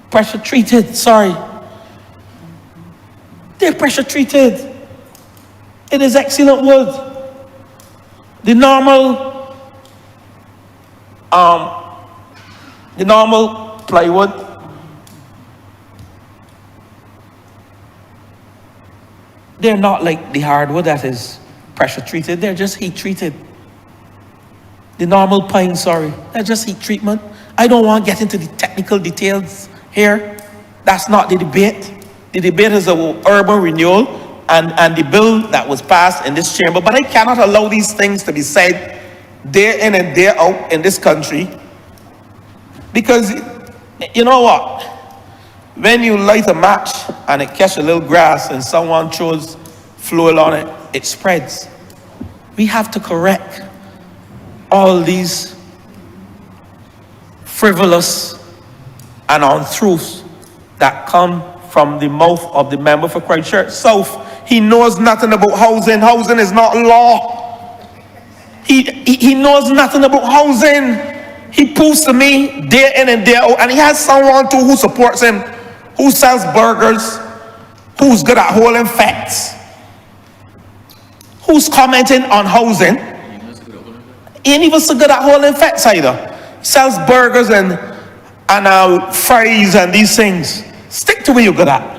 Pressure treated, sorry. They're pressure treated. It is excellent wood. The normal plywood, they're not like the hardwood that is pressure treated. They're just heat treated. The normal pine, sorry, they're just heat treatment. I don't want to get into the technical details here. That's not the debate. The debate is about urban renewal and the bill that was passed in this chamber. But I cannot allow these things to be said day in and day out in this country. Because, you know what? When you light a match and it catches a little grass and someone throws fuel on it, it spreads. We have to correct all these frivolous and untruths that come from the mouth of the member for Christchurch South. He knows nothing about housing. Housing is not law. He knows nothing about housing. He proves to me day in and day out, and he has someone too who supports him, who sells burgers, who's good at holding facts, who's commenting on housing. He ain't even so good at holding facts either. He sells burgers and fries and these things. Stick to what you're good at.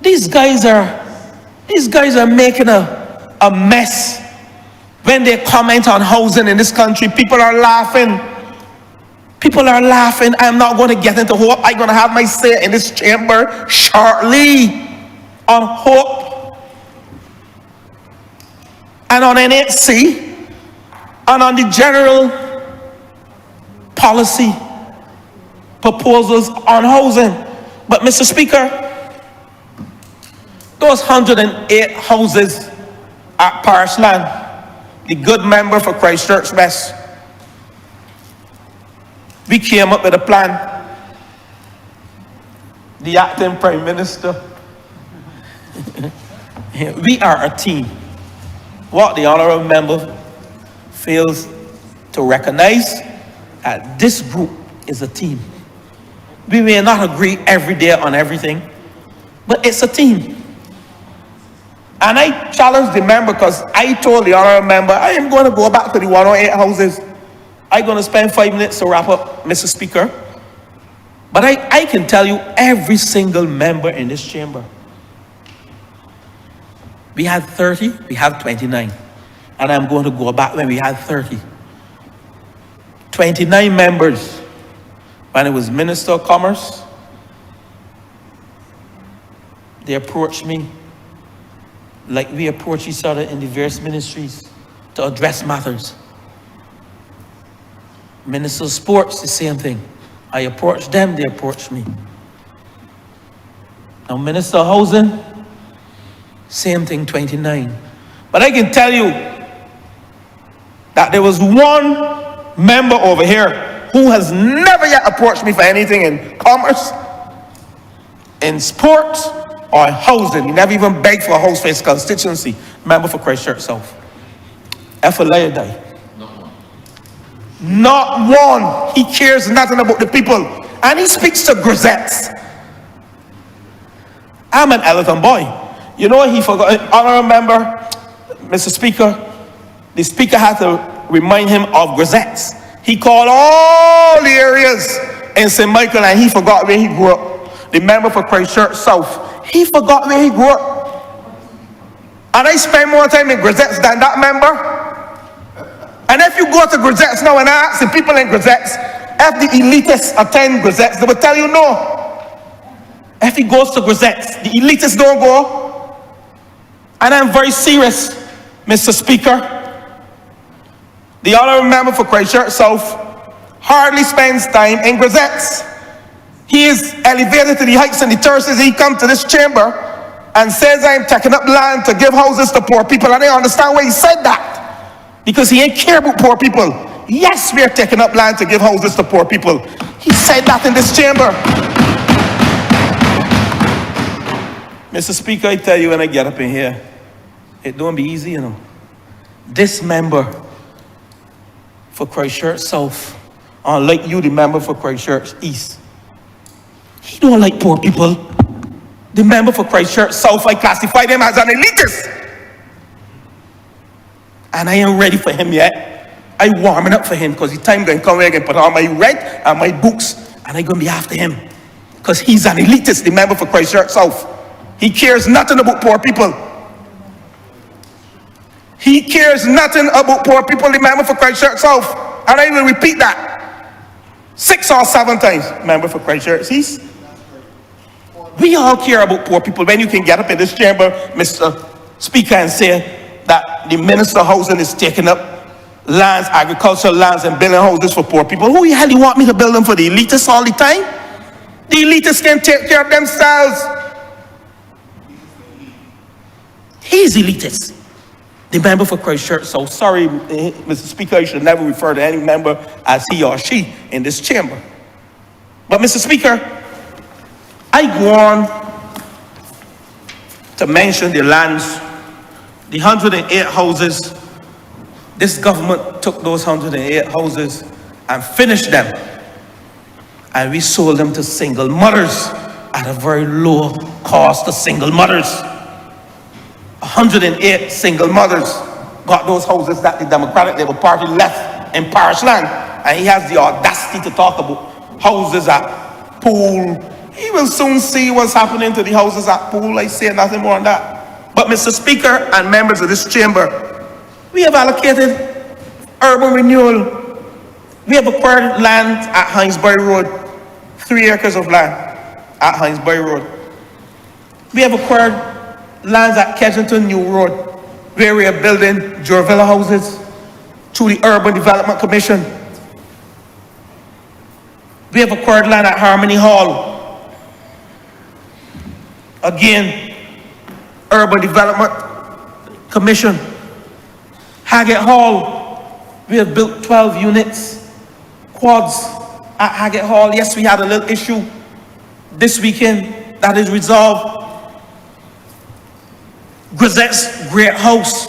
These guys are making a mess. When they comment on housing in this country, people are laughing. People are laughing. I'm not going to get into hope. I'm going to have my say in this chamber shortly on hope and on NHC and on the general policy proposals on housing. But Mr. Speaker, those 108 houses at Parish Land, the good member for Christchurch West, we came up with a plan. The acting Prime Minister, we are a team. What the honourable member fails to recognize, this group is a team. We may not agree every day on everything, but it's a team. And I challenged the member because I told the honourable member, I am going to go back to the 108 houses. I'm going to spend 5 minutes to wrap up, Mr. Speaker. But I can tell you, every single member in this chamber, we had 30, we have 29. And I'm going to go back when we had 30. 29 members. When it was Minister of Commerce, they approached me like we approach each other in the various ministries to address matters. Minister of Sports, the same thing. I approached them, they approached me. Now Minister of Housing, same thing, 29. But I can tell you that there was one member over here who has never yet approached me for anything in commerce, in sports, or in housing. He never even begged for a house for his constituency. Member for Christchurch South. Efalayadai. Not one. He cares nothing about the people. And he speaks to grisettes. I'm an Elton boy. You know, he forgot, honourable member, Mr. Speaker, the Speaker had to remind him of grisettes. He called all the areas in St. Michael and he forgot where he grew up. The member for Christchurch South, he forgot where he grew up. And I spend more time in grisettes than that member. And if you go to grisettes now and ask the people in grisettes, if the elitists attend grisettes, they will tell you no. If he goes to grisettes, the elitists don't go. And I'm very serious, Mr. Speaker. The honourable member for Christchurch South hardly spends time in grisettes. He is elevated to the heights and the terraces. He comes to this chamber and says, I am taking up land to give houses to poor people. And I understand why he said that. Because he ain't care about poor people. Yes, we are taking up land to give houses to poor people. He said that in this chamber. Mr. Speaker, I tell you when I get up in here, it don't be easy, you know. This member for Christchurch South unlike you, the member for Christchurch East. He don't like poor people. The member for Christchurch South, I classify them as an elitist. And I ain't ready for him yet. I warming up for him because the time going to come where I can put on my red and my books and I going to be after him. Because he's an elitist, the member for Christchurch South. He cares nothing about poor people. He cares nothing about poor people, the member for Christchurch South. And I will repeat that 6 or 7 times, member for Christchurch East. We all care about poor people. When you can get up in this chamber, Mr. Speaker, and say that the Minister of Housing is taking up lands, agricultural lands, and building houses for poor people. Who the hell you want me to build them for? The elitists all the time? The elitists can take care of themselves. He's elitist. The member for Christchurch. So sorry, Mr. Speaker, you should never refer to any member as he or she in this chamber. But Mr. Speaker, I go on to mention the lands, the 108 houses. This government took those 108 houses and finished them. And we sold them to single mothers at a very low cost to single mothers. 108 single mothers got those houses that the Democratic Labour Party left in parish land. And he has the audacity to talk about houses at Pool. He will soon see what's happening to the houses at Pool. I say nothing more on that. But Mr. Speaker and members of this chamber, we have allocated urban renewal. We have acquired land at Hinesbury Road, 3 acres of land at Hinesbury Road. We have acquired lands at Kensington New Road, where we are building Jurvilla houses through the Urban Development Commission. We have acquired land at Harmony Hall. Again, Urban Development Commission. Haggett Hall, we have built 12 units, quads at Haggett Hall. Yes, we had a little issue this weekend that is resolved. Grisette's Great House,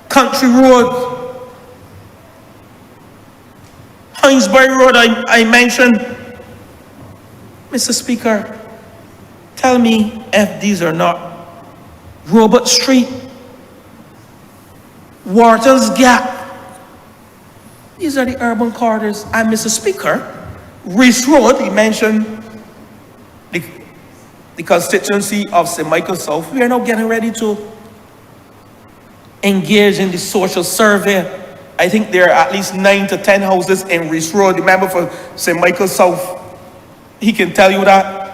Country Road, Hinesbury Road, I mentioned. Mr. Speaker, tell me if these are not Robert Street, Wharton's Gap. These are the urban corridors. And Mr. Speaker, Reese Road, he mentioned the constituency of St. Michael South. We are now getting ready to engage in the social survey. I think there are at least 9 to 10 houses in Reese Road. The member for St. Michael South, he can tell you that.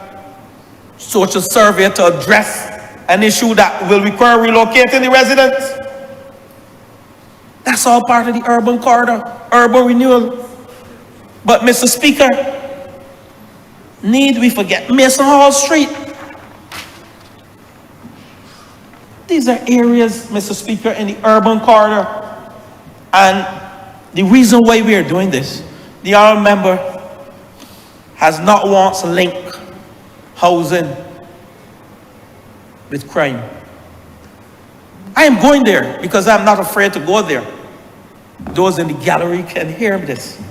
Social survey to address an issue that will require relocating the residents. That's all part of the urban corridor, urban renewal. But Mr. Speaker, need we forget Mason Hall Street? These are areas, Mr. Speaker, in the urban corridor. And the reason why we are doing this, the honourable member has not once linked housing with crime. I am going there because I'm not afraid to go there. Those in the gallery can hear this.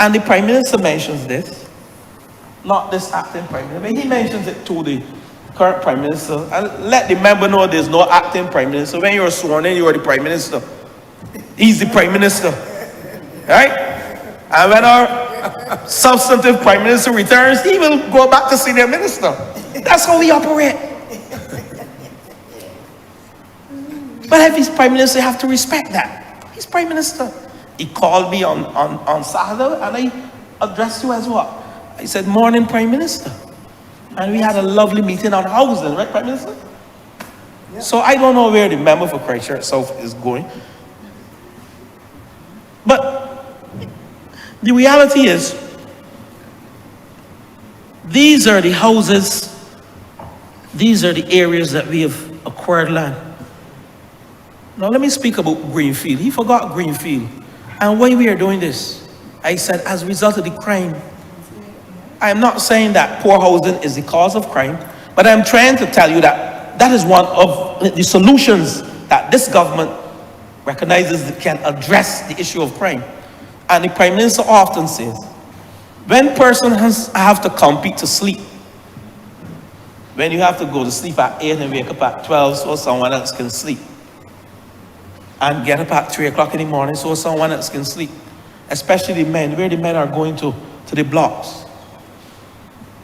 And the Prime Minister mentions this, not this acting Prime Minister, but he mentions it to the current Prime Minister. And let the member know there's no acting Prime Minister. When you're sworn in, you're the Prime Minister. He's the Prime Minister, right? And when our substantive Prime Minister returns, he will go back to senior minister. That's how we operate. But if he's Prime Minister, you have to respect that. He's Prime Minister. He called me on Saturday and I addressed you as what? I said, morning, Prime Minister. And we had a lovely meeting on housing, right, Prime Minister? Yeah. So I don't know where the member for Christchurch South is going. But the reality is, these are the houses, these are the areas that we have acquired land. Now let me speak about Greenfield. He forgot Greenfield. And why we are doing this, I said, as a result of the crime. I am not saying that poor housing is the cause of crime, but I'm trying to tell you that that is one of the solutions that this government recognizes that can address the issue of crime. And the Prime Minister often says, when persons have to compete to sleep, when you have to go to sleep at 8 and wake up at 12 so someone else can sleep, and get up at 3 o'clock in the morning so someone else can sleep, especially the men, where the men are going to the blocks.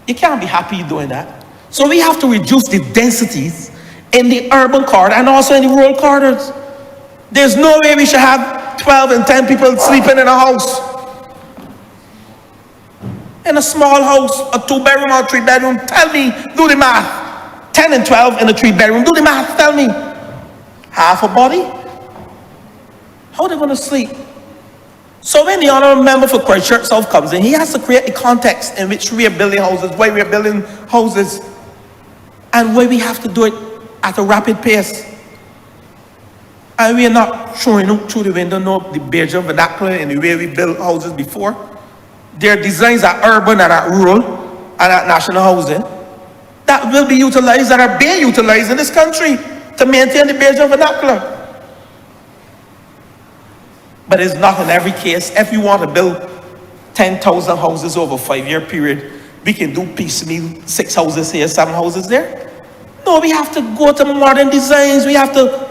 You can't be happy doing that. So we have to reduce the densities in the urban corridor and also in the rural corridors. There's no way we should have 12 and 10 people sleeping in a house. In a small house, a 2-bedroom or 3-bedroom, tell me, do the math. 10 and 12 in a 3-bedroom, do the math, tell me. Half a body? How are they going to sleep? So when the honourable member for Christchurch South comes in, he has to create a context in which we are building houses, why we are building houses, and why we have to do it at a rapid pace. And we are not showing up through the window, no, the Bajan vernacular in the way we built houses before. Their designs are urban and are rural and at national housing that will be utilized, that are being utilized in this country to maintain the Bajan vernacular. But it's not in every case. If we want to build 10,000 houses over a 5-year period, we can do piecemeal, 6 houses here, 7 houses there. No, we have to go to modern designs. We have to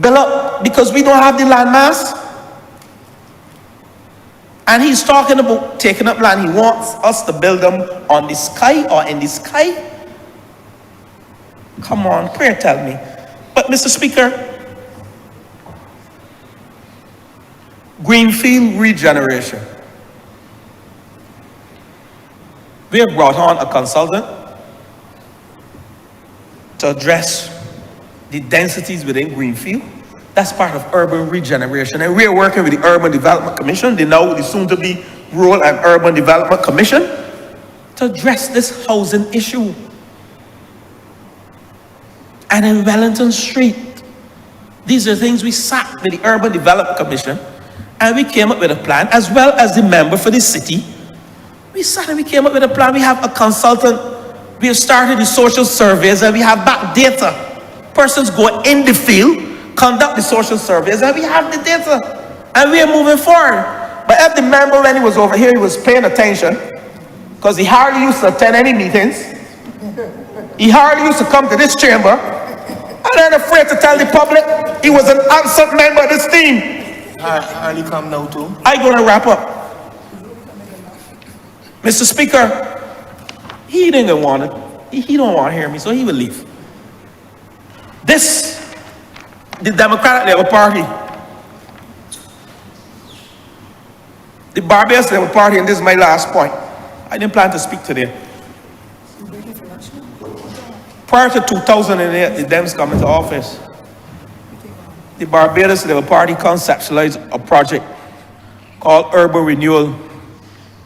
build up because we don't have the land mass. And he's talking about taking up land. He wants us to build them on the sky or in the sky. Come on, pray tell me. But Mr. Speaker, greenfield regeneration. We have brought on a consultant to address the densities within greenfield. That's part of urban regeneration. And we are working with the Urban Development Commission, the soon-to-be Rural and Urban Development Commission, to address this housing issue. And in Wellington Street, these are things we sat with the Urban Development Commission, and we came up with a plan, as well as the member for the city. We sat and we came up with a plan. We have a consultant. We have started the social surveys, and we have back data. Persons go in the field, conduct the social surveys, and we have the data. And we are moving forward. But if the member, when he was over here, he was paying attention, because he hardly used to attend any meetings. He hardly used to come to this chamber. And I'm afraid to tell the public he was an absent member of this team. Hardly come now too. I'm going to wrap up. Mr. Speaker, he didn't want it. He don't want to hear me, so he will leave. The Democratic Labour Party, the Barbados Labour Party, and this is my last point. I didn't plan to speak today. Prior to 2008, the Dems come into office. The Barbados Labour Party conceptualized a project called Urban Renewal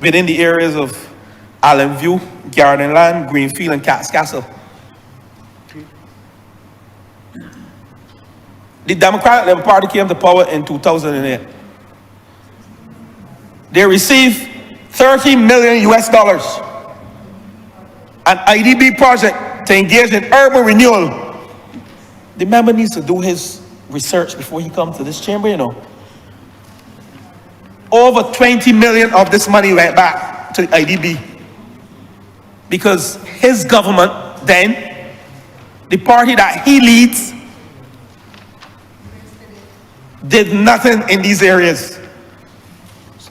within the areas of Allen View, Garden Land, Greenfield, and Cat's Castle. The Democratic Labour Party came to power in 2008. They received $30 million US, an IDB project to engage in urban renewal. The member needs to do his research before he comes to this chamber, you know. Over 20 million of this money went back to the IDB because his government then, the party that he leads, did nothing in these areas.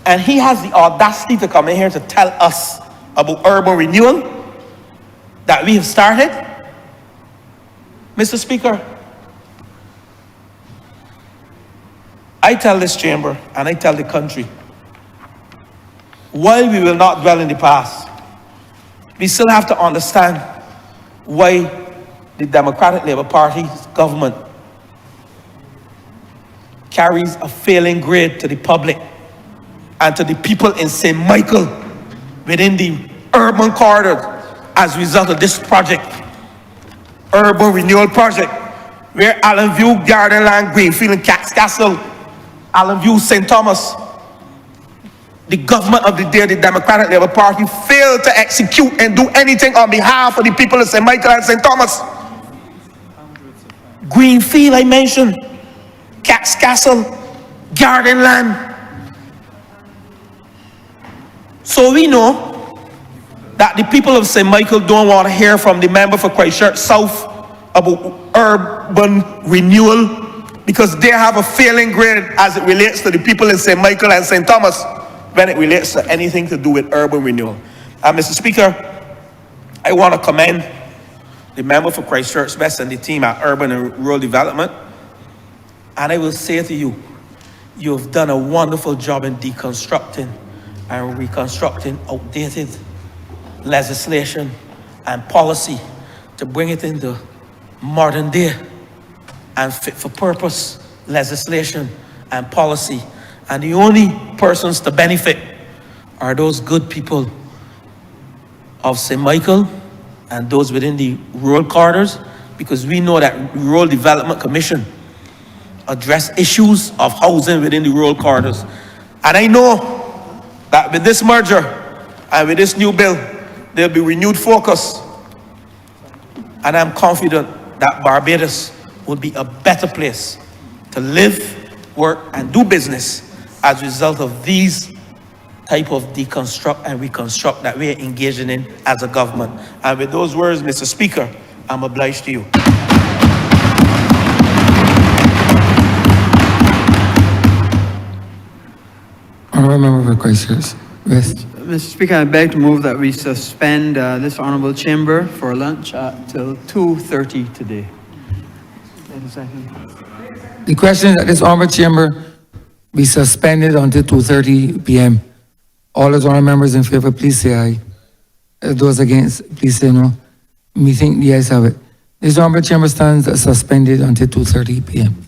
And he has the audacity to come in here to tell us about urban renewal that we have started. Mr. Speaker, I tell this chamber and I tell the country, while we will not dwell in the past, we still have to understand why the Democratic Labour Party's government carries a failing grade to the public and to the people in St. Michael within the urban corridors as a result of this project, Urban Renewal Project, where Allen View, Garden Land, Greenfield, and Cat's Castle, Allen View, St. Thomas, the government of the day, the Democratic Labour Party, failed to execute and do anything on behalf of the people of St. Michael and St. Thomas. Greenfield, I mentioned, Cat's Castle, Garden Land. So we know that the people of St. Michael don't want to hear from the member for Christchurch South about urban renewal because they have a failing grade as it relates to the people in St. Michael and St. Thomas when it relates to anything to do with urban renewal. And Mr. Speaker, I want to commend the member for Christchurch West and the team at Urban and Rural Development. And I will say to you, you've done a wonderful job in deconstructing and reconstructing outdated legislation and policy to bring it into modern day and fit for purpose legislation and policy. And the only persons to benefit are those good people of St. Michael and those within the rural corridors, because we know that Rural Development Commission address issues of housing within the rural corridors. And I know that with this merger and with this new bill, there'll be renewed focus. And I'm confident that Barbados will be a better place to live, work, and do business as a result of these type of deconstruct and reconstruct that we're engaging in as a government. And with those words, Mr. Speaker, I'm obliged to you. Honourable member for Christchurch West. Mr. Speaker, I beg to move that we suspend this honourable chamber for lunch till 2:30 today. Wait a second. The question is that this honourable chamber be suspended until 2:30 p.m. All those honourable members in favour, please say aye. Those against, please say no. Me think the ayes have it. This honourable chamber stands suspended until 2:30 p.m.